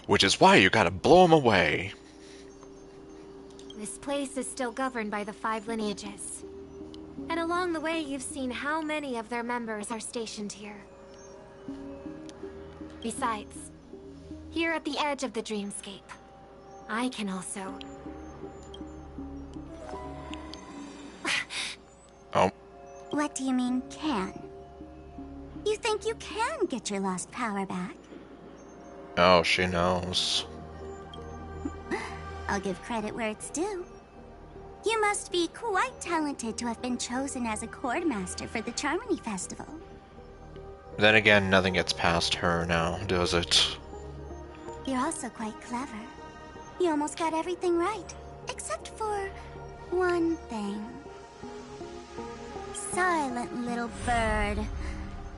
Which is why you gotta blow them away. This place is still governed by the 5 lineages. And along the way, you've seen how many of their members are stationed here. Besides, here at the edge of the dreamscape, I can also... Oh. What do you mean, can? You think you can get your lost power back? Oh, she knows. I'll give credit where it's due. You must be quite talented to have been chosen as a chord master for the Charmony Festival. Then again, nothing gets past her now, does it? You're also quite clever. You almost got everything right, except for one thing. Silent little bird.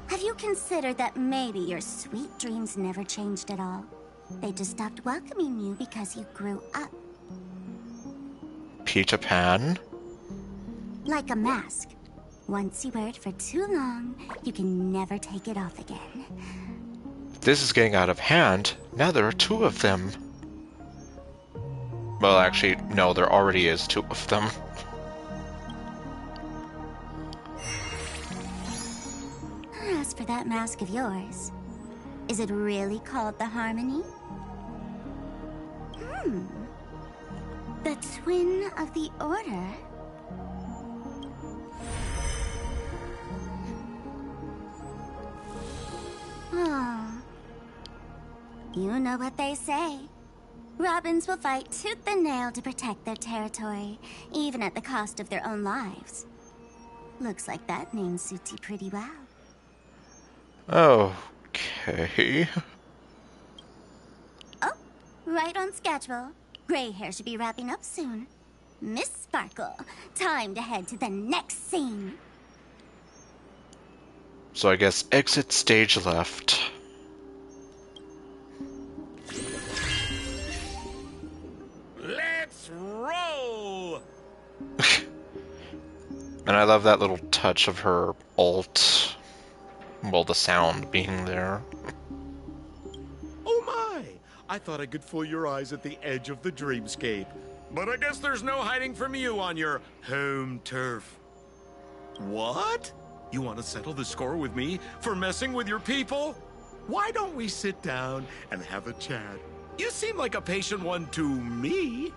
Have you considered that maybe your sweet dreams never changed at all? They just stopped welcoming you because you grew up. Peter Pan? Like a mask. Once you wear it for too long, you can never take it off again. This is getting out of hand. Now there are 2 of them. Well, actually, no, there already is 2 of them. As for that mask of yours, Is it really called the Harmony? The twin of the Order? Oh. You know what they say. Robins will fight tooth and nail to protect their territory, even at the cost of their own lives. Looks like that name suits you pretty well. Okay. Oh, right on schedule. Gray hair should be wrapping up soon. Miss Sparkle, time to head to the next scene. So I guess exit stage left. Let's roll! And I love that little touch of her ult. Well, the sound being there. Oh my! I thought I could fool your eyes at the edge of the dreamscape. But I guess there's no hiding from you on your home turf. What? You want to settle the score with me for messing with your people? Why don't we sit down and have a chat? You seem like a patient one to me.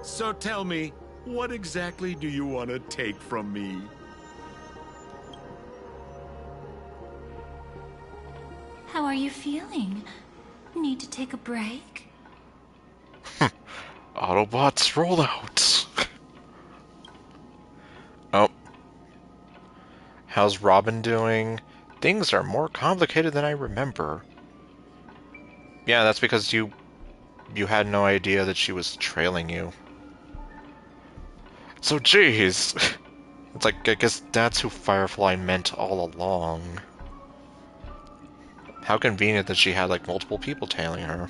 So tell me, what exactly do you want to take from me? How are you feeling? Need to take a break? Autobots roll out. Oh. How's Robin doing? Things are more complicated than I remember. Yeah, that's because you had no idea that she was trailing you. So geez. It's like, I guess that's who Firefly meant all along. How convenient that she had like multiple people tailing her.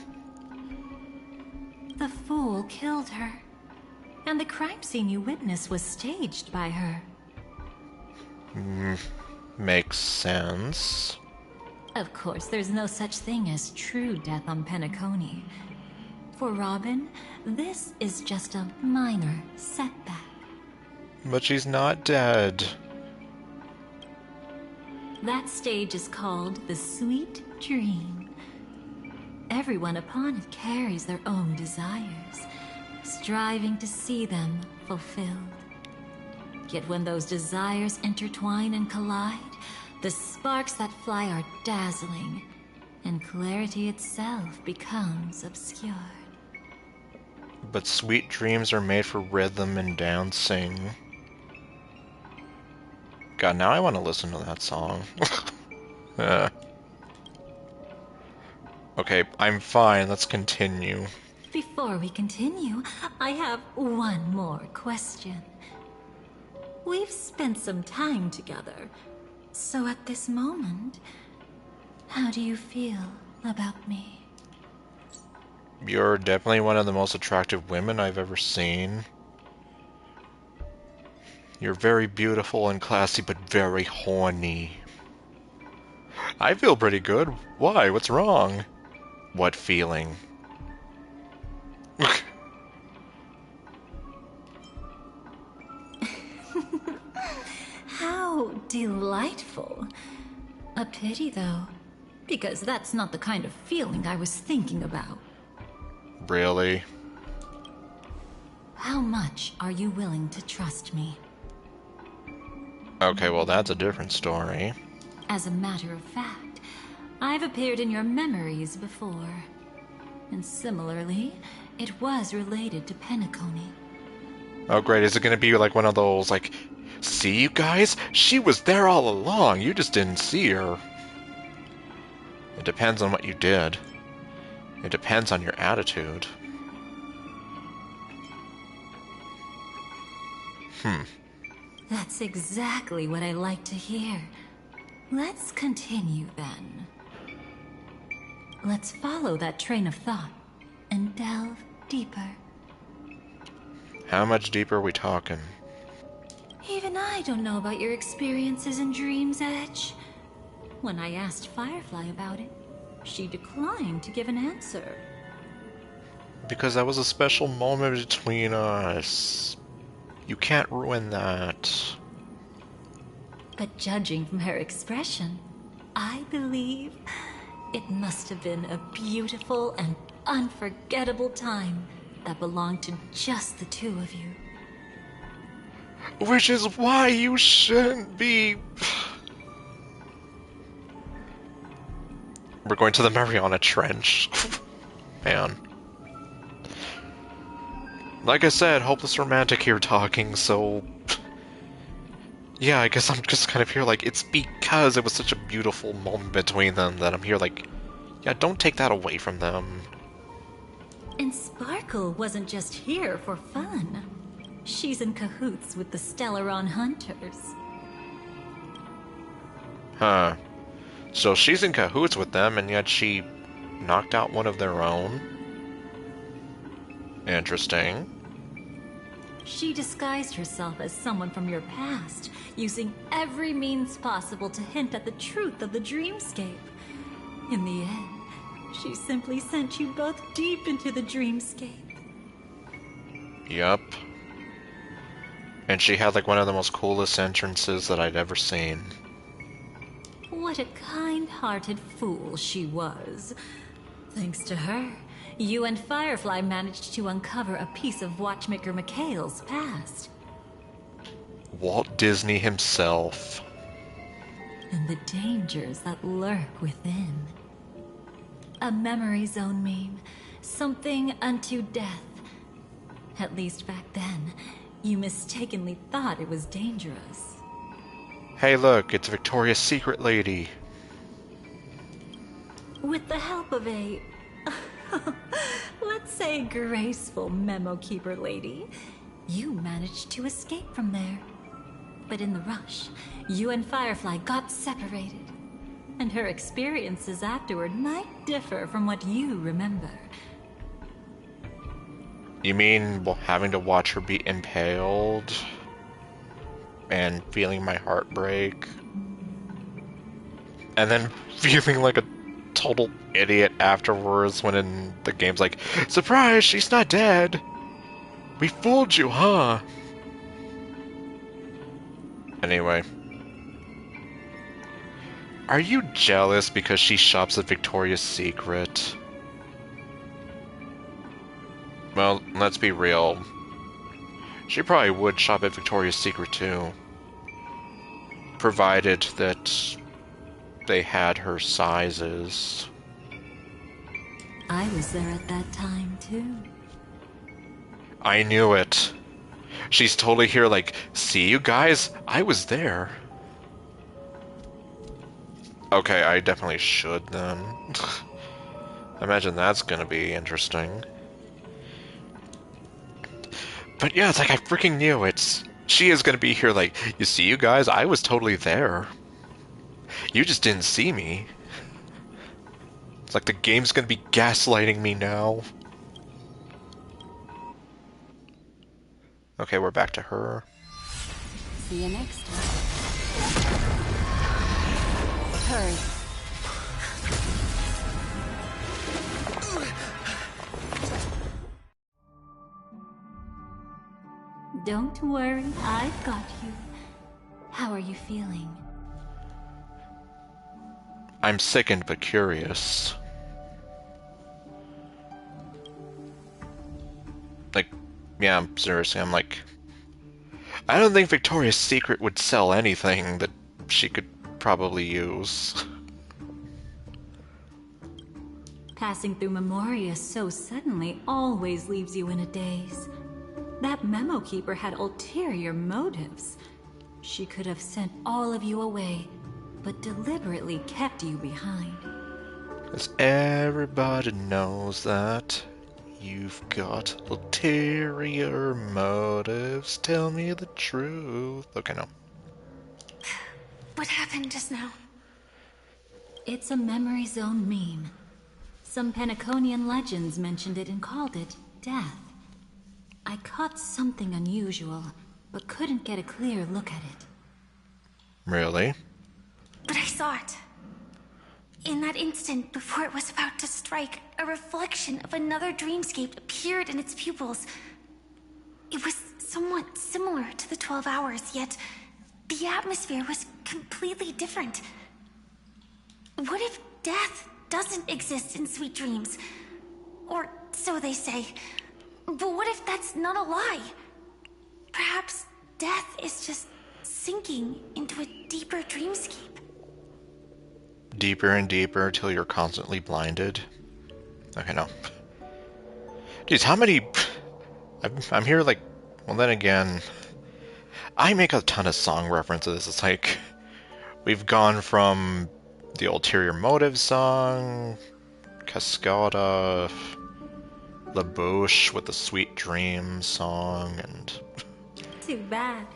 The fool killed her. And the crime scene you witnessed was staged by her. Makes sense. Of course, there's no such thing as true death on Penacony. For Robin, this is just a minor setback. But she's not dead. That stage is called the Sweet Dream. Everyone upon it carries their own desires, striving to see them fulfilled. Yet when those desires intertwine and collide, the sparks that fly are dazzling, and clarity itself becomes obscured. But sweet dreams are made for rhythm and dancing. God, now I want to listen to that song. Okay, I'm fine. Let's continue. Before we continue, I have one more question. We've spent some time together, so at this moment, how do you feel about me? You're definitely one of the most attractive women I've ever seen. You're very beautiful and classy, but very horny. I feel pretty good. Why? What's wrong? What feeling? How delightful. A pity, though, because that's not the kind of feeling I was thinking about. Really? How much are you willing to trust me? Okay, well that's a different story. As a matter of fact, I've appeared in your memories before. And similarly, it was related to Penacony. Oh great, is it gonna be like one of those, like, see you guys? She was there all along, you just didn't see her. It depends on what you did. It depends on your attitude. That's exactly what I like to hear. Let's continue then. Let's follow that train of thought and delve deeper. How much deeper are we talking? Even I don't know about your experiences in Dream's Edge. When I asked Firefly about it, she declined to give an answer. Because that was a special moment between us. You can't ruin that. But judging from her expression, I believe it must have been a beautiful and unforgettable time that belonged to just the two of you. Which is why you shouldn't be... We're going to the Mariana Trench. Man. Like I said, hopeless romantic here talking, so... Yeah, I guess I'm just kind of here like, it's because it was such a beautiful moment between them that I'm here like, yeah, don't take that away from them. And Sparkle wasn't just here for fun. She's in cahoots with the Stellaron Hunters. Huh. So she's in cahoots with them, and yet she knocked out one of their own? Interesting. She disguised herself as someone from your past, using every means possible to hint at the truth of the dreamscape. In the end, she simply sent you both deep into the dreamscape. Yup. And she had like one of the most coolest entrances that I'd ever seen. What a kind-hearted fool she was. Thanks to her, you and Firefly managed to uncover a piece of Watchmaker Mikhail's past. Walt Disney himself. And the dangers that lurk within. A memory zone meme. Something unto death. At least back then, you mistakenly thought it was dangerous. Hey look, it's Victoria's Secret lady. With the help of a... let's say graceful memo keeper lady, you managed to escape from there. But in the rush, you and Firefly got separated. And her experiences afterward might differ from what you remember. You mean having to watch her be impaled? And feeling my heart break? And then feeling like a total idiot afterwards when in the game's like, surprise, she's not dead! We fooled you, huh? Anyway. Are you jealous because she shops at Victoria's Secret? Well, let's be real. She probably would shop at Victoria's Secret too. Provided that they had her sizes. I was there at that time too. I knew it. She's totally here like, see you guys? I was there. Okay, I definitely should then. I imagine that's gonna be interesting. But yeah, it's like I freaking knew it. She is gonna be here like, you see you guys? I was totally there. You just didn't see me. It's like the game's gonna be gaslighting me now. Okay, we're back to her. See you next time. Hurry. Don't worry, I've got you. How are you feeling? I'm sickened but curious. Like, yeah, seriously, I'm like... I don't think Victoria's Secret would sell anything that she could probably use. Passing through Memoria so suddenly always leaves you in a daze. That memo keeper had ulterior motives. She could have sent all of you away, but deliberately kept you behind. 'Cause everybody knows that you've got ulterior motives. Tell me the truth. Okay, no. What happened just now? It's a memory zone meme. Some Penaconian legends mentioned it and called it death. I caught something unusual, but couldn't get a clear look at it. Really? But I saw it. In that instant, before it was about to strike, a reflection of another dreamscape appeared in its pupils. It was somewhat similar to the 12 hours, yet the atmosphere was completely different. What if death doesn't exist in sweet dreams? Or so they say. But what if that's not a lie? Perhaps death is just sinking into a deeper dreamscape. Deeper and deeper till you're constantly blinded. Okay, no. Jeez, how many... I'm here like... Well, then again... I make a ton of song references. It's like... We've gone from the Ulterior Motive song... Cascada... LaBouche with the Sweet Dreams song, and... Too bad.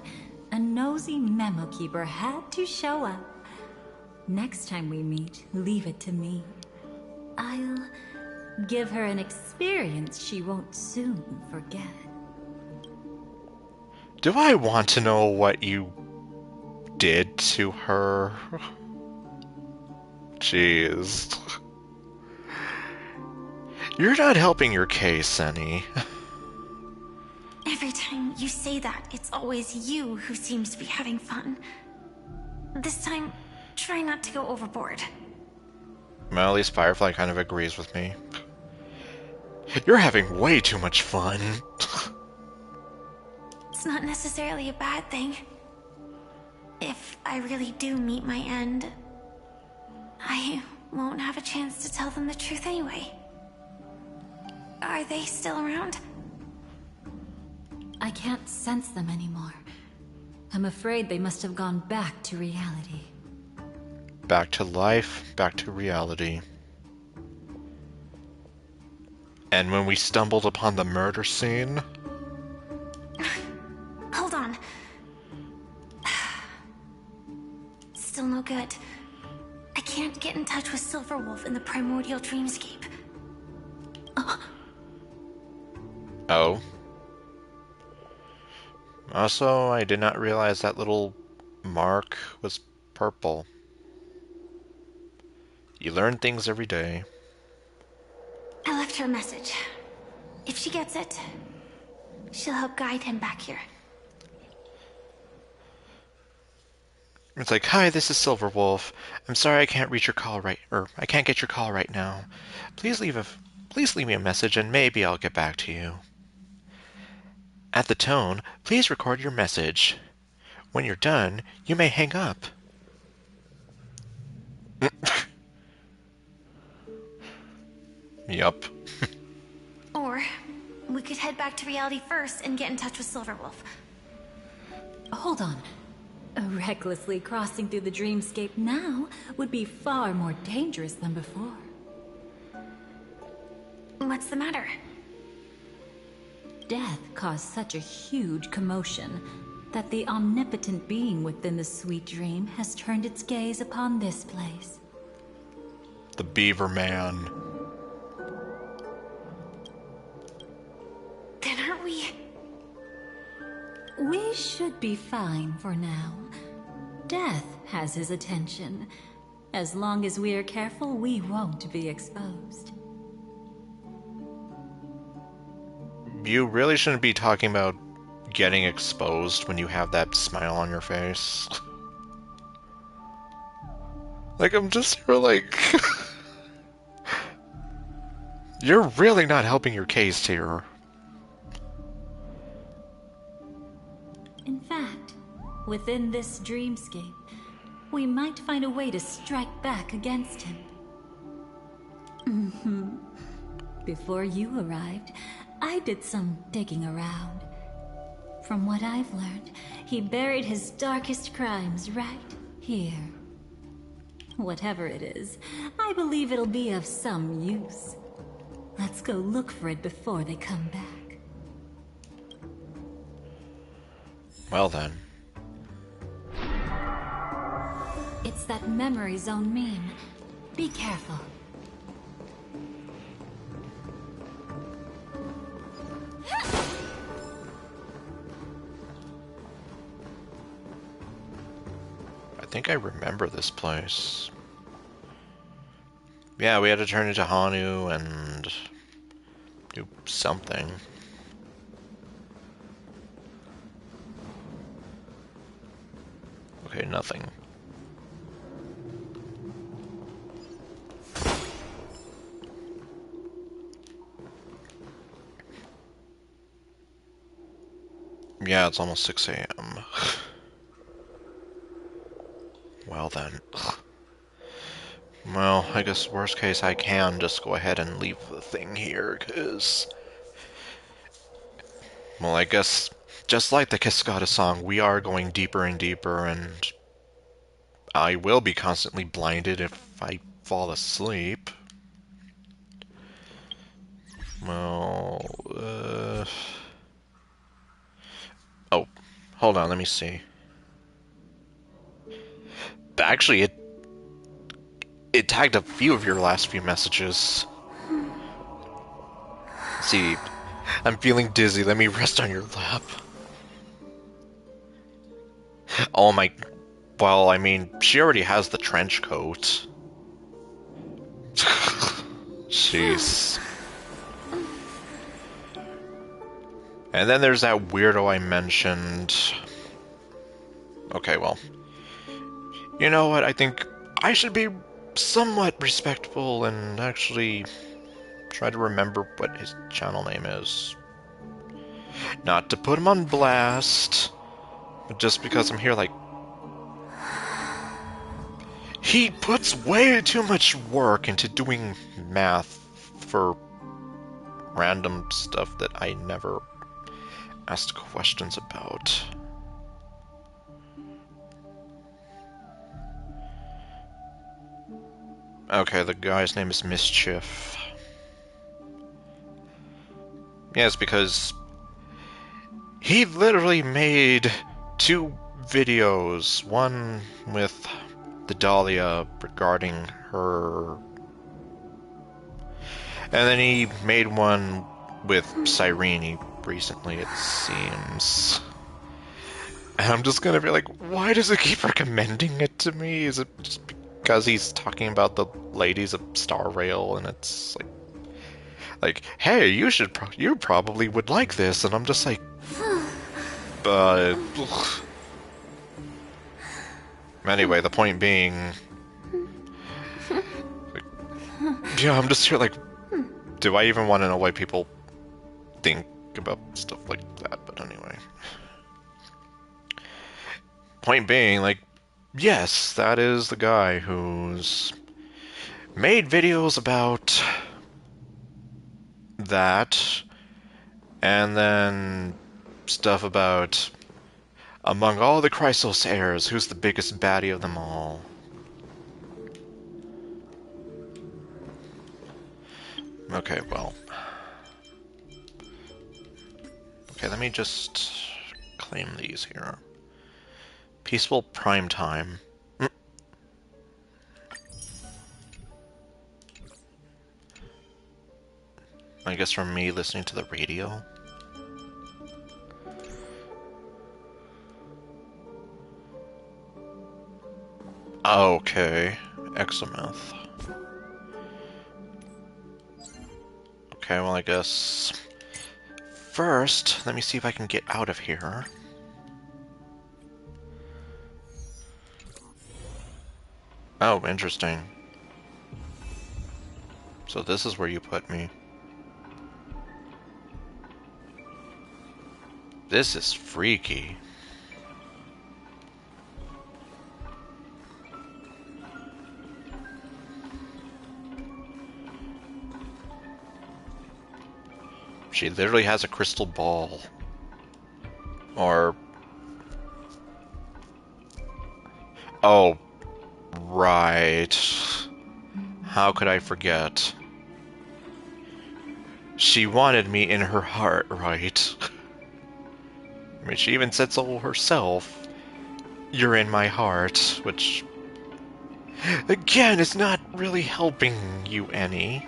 A nosy memo keeper had to show up. Next time we meet, leave it to me. I'll give her an experience she won't soon forget. Do I want to know what you did to her? Jeez. You're not helping your case any. Every time you say that, it's always you who seems to be having fun. This time, try not to go overboard. Well, at least Firefly kind of agrees with me. You're having way too much fun. It's not necessarily a bad thing. If I really do meet my end, I won't have a chance to tell them the truth anyway. Are they still around? I can't sense them anymore. I'm afraid they must have gone back to reality. Back to life, back to reality. And when we stumbled upon the murder scene... Hold on. Still no good. I can't get in touch with Silverwolf in the primordial dreamscape. Oh. Also, I did not realize that little mark was purple. You learn things every day. I left her a message. If she gets it, she'll help guide him back here. It's like, hi, this is Silverwolf. I'm sorry I can't reach your call I can't get your call right now. Please leave me a message and maybe I'll get back to you. At the tone, please record your message. When you're done, you may hang up. Yup. Or we could head back to reality first and get in touch with Silverwolf. Hold on. Recklessly crossing through the dreamscape now would be far more dangerous than before. What's the matter? Death caused such a huge commotion that the omnipotent being within the sweet dream has turned its gaze upon this place. The Beaver Man. Then aren't we... We should be fine for now. Death has his attention. As long as we are careful, we won't be exposed. You really shouldn't be talking about getting exposed when you have that smile on your face. Like, I'm just here like... You're really not helping your case here. In fact, within this dreamscape, we might find a way to strike back against him. Before you arrived, I did some digging around. From what I've learned, he buried his darkest crimes right here. Whatever it is, I believe it'll be of some use. Let's go look for it before they come back. Well then. It's that memory zone meme. Be careful. I think I remember this place. Yeah, we had to turn into Hanu and do something. Okay, nothing. Yeah, it's almost 6 a.m. Well then. Well, I guess worst case I can just go ahead and leave the thing here, because... Well, I guess, just like the Cascada song, we are going deeper and deeper, and I will be constantly blinded if I fall asleep. Well, oh, hold on, let me see. Actually, it tagged a few of your last few messages. See, I'm feeling dizzy. Let me rest on your lap. Oh my... Well, I mean, she already has the trench coat. Jeez. And then there's that weirdo I mentioned. Okay, well. You know what? I think I should be somewhat respectful and actually try to remember what his channel name is. Not to put him on blast, but just because I'm here, like... He puts way too much work into doing math for random stuff that I never asked questions about. Okay, the guy's name is Mischief. Yes, because he literally made 2 videos. One with the Dahlia regarding her. And then he made one with Cyrene recently, it seems. And I'm just gonna be like, why does it keep recommending it to me? Is it just because he's talking about the ladies of Star Rail, and it's like, hey, you probably would like this, and I'm just like, but anyway, the point being, yeah, I'm just here like, do I even want to know why people think about stuff like that? But anyway, point being, like, yes, that is the guy who's made videos about that, and then stuff about, among all the Chrysos heirs, who's the biggest baddie of them all. Okay, well. Okay, let me just claim these here. Peaceful prime time. I guess from me listening to the radio. Okay, Exometh. Okay, well I guess... First, let me see if I can get out of here. Oh, interesting. So this is where you put me. This is freaky. She literally has a crystal ball. Or... Oh, right. How could I forget? She wanted me in her heart, right? I mean, she even said so herself. You're in my heart, which... Again, is not really helping you any.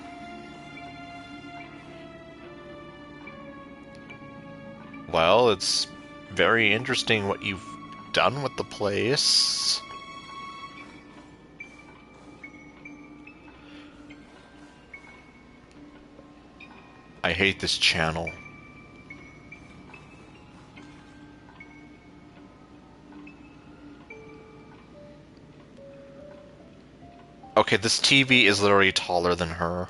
Well, it's very interesting what you've done with the place. I hate this channel. Okay, this TV is literally taller than her.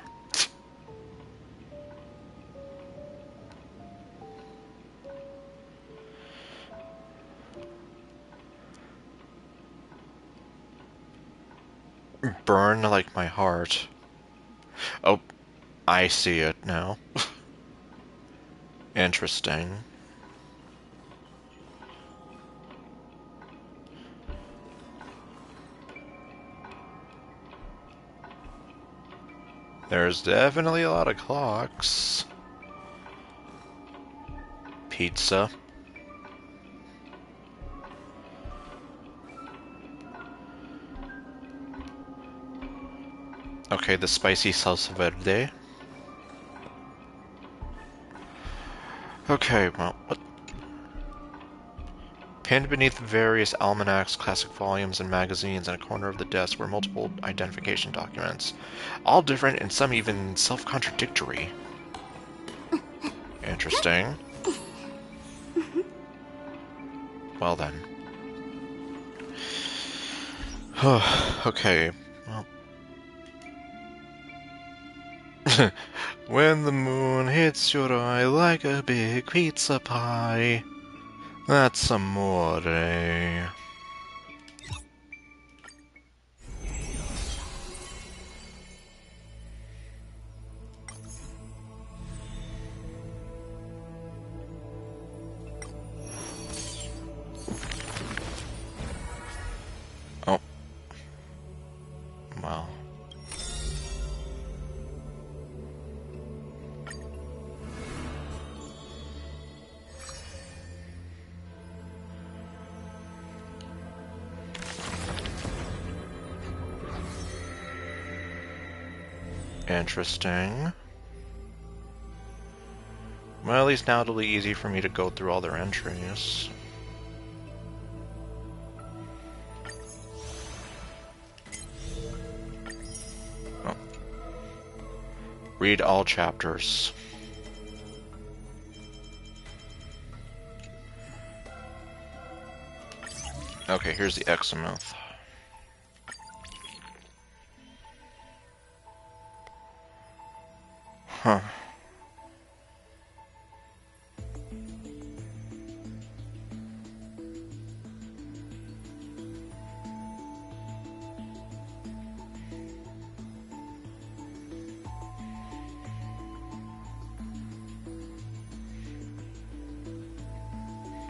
burn like my heart. Oh, I see it now. Interesting. There's definitely a lot of clocks. Pizza. Okay, the spicy salsa verde. Okay, well, what? Pinned beneath various almanacs, classic volumes, and magazines in a corner of the desk were multiple identification documents, all different and some even self-contradictory. Interesting. Well then. Okay, well. When the moon hits your eye like a big pizza pie, that's amore. Oh. Wow. Interesting. Well, at least now it'll be easy for me to go through all their entries. Oh. Read all chapters. Okay, here's the Exomoth. Huh.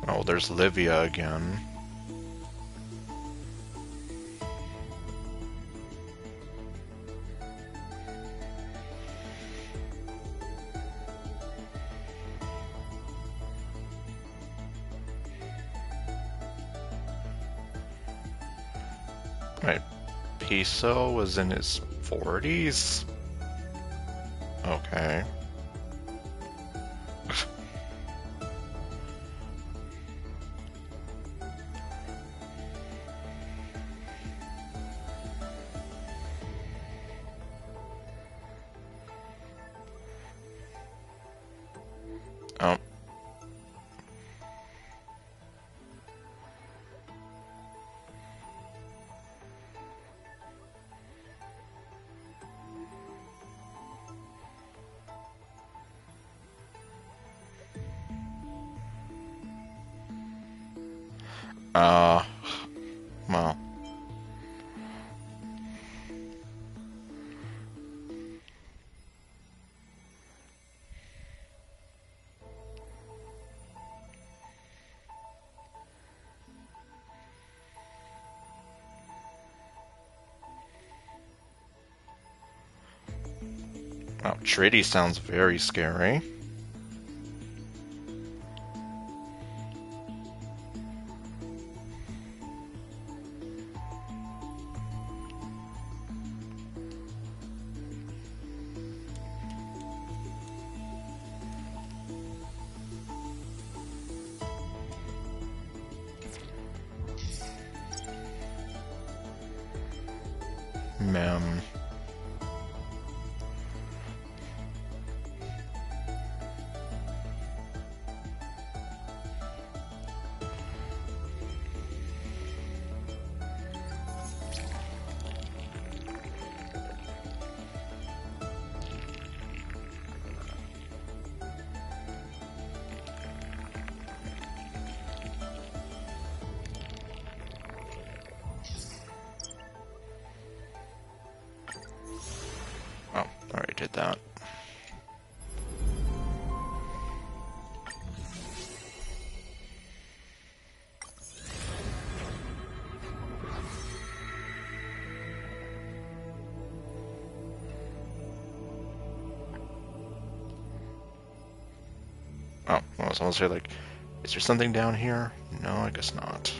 Oh, there's Livia again. Right, Piso was in his 40s? Okay. Oh. Well. Oh, Treaty sounds very scary. Mem. Oh, already did that. Oh, well, I was gonna say, like, is there something down here? No, I guess not.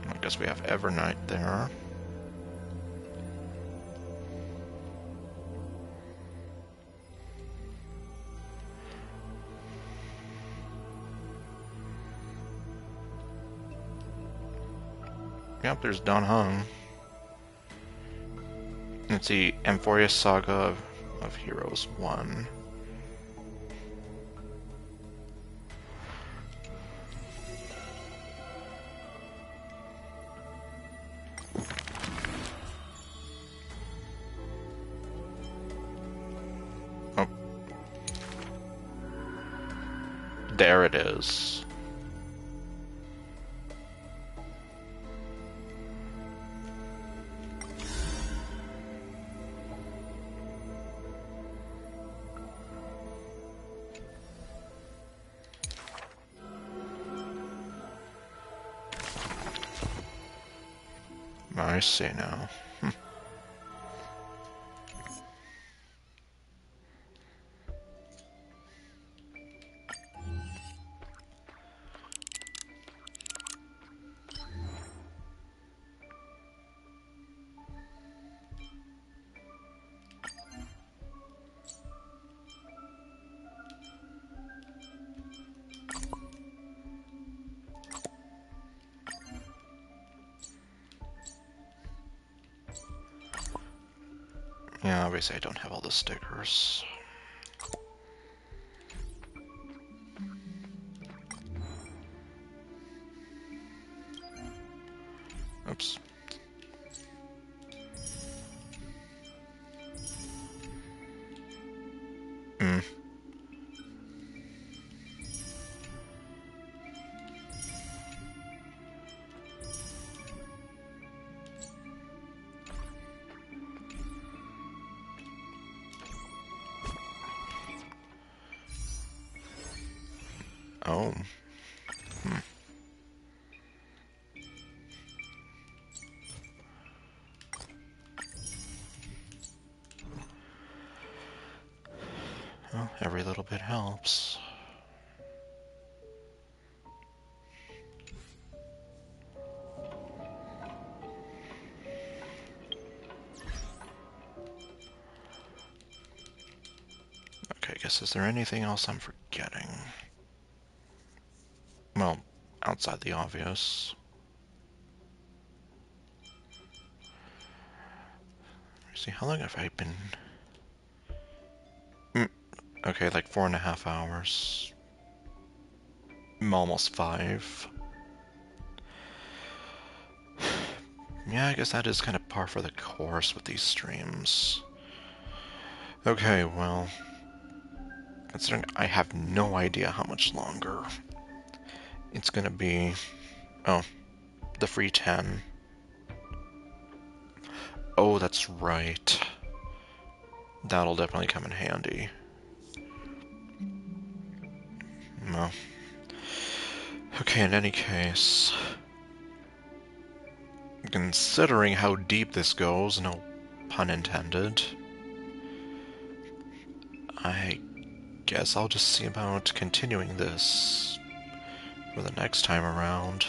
I guess we have Evernight there. Yep, there's Don Hung. Let's see, Amphorius Saga of Heroes 1. Oh. There it is. I see now. Yeah, obviously I don't have all the stickers. Oops. Hmm. Oh. Hmm. Well, every little bit helps. Okay, I guess is there anything else I'm forgetting? Well, outside the obvious. See, how long have I been? Okay, like 4.5 hours. Almost 5. Yeah, I guess that is kind of par for the course with these streams. Okay, well, considering I have no idea how much longer it's gonna be. Oh, the free 10. Oh, that's right. That'll definitely come in handy. No. Okay, in any case, considering how deep this goes, no pun intended, I guess I'll just see about continuing this for the next time around.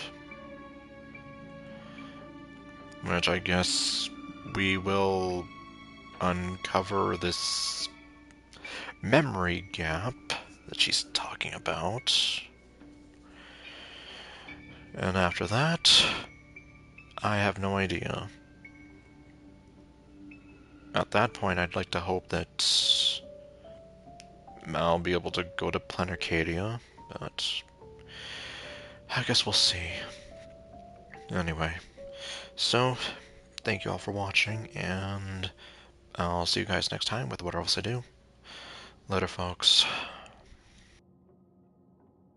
Which I guess we will uncover this memory gap that she's talking about. And after that, I have no idea. At that point, I'd like to hope that I'll be able to go to Planarcadia, but I guess we'll see. Anyway, so thank you all for watching, and I'll see you guys next time with whatever else I do. Later, folks.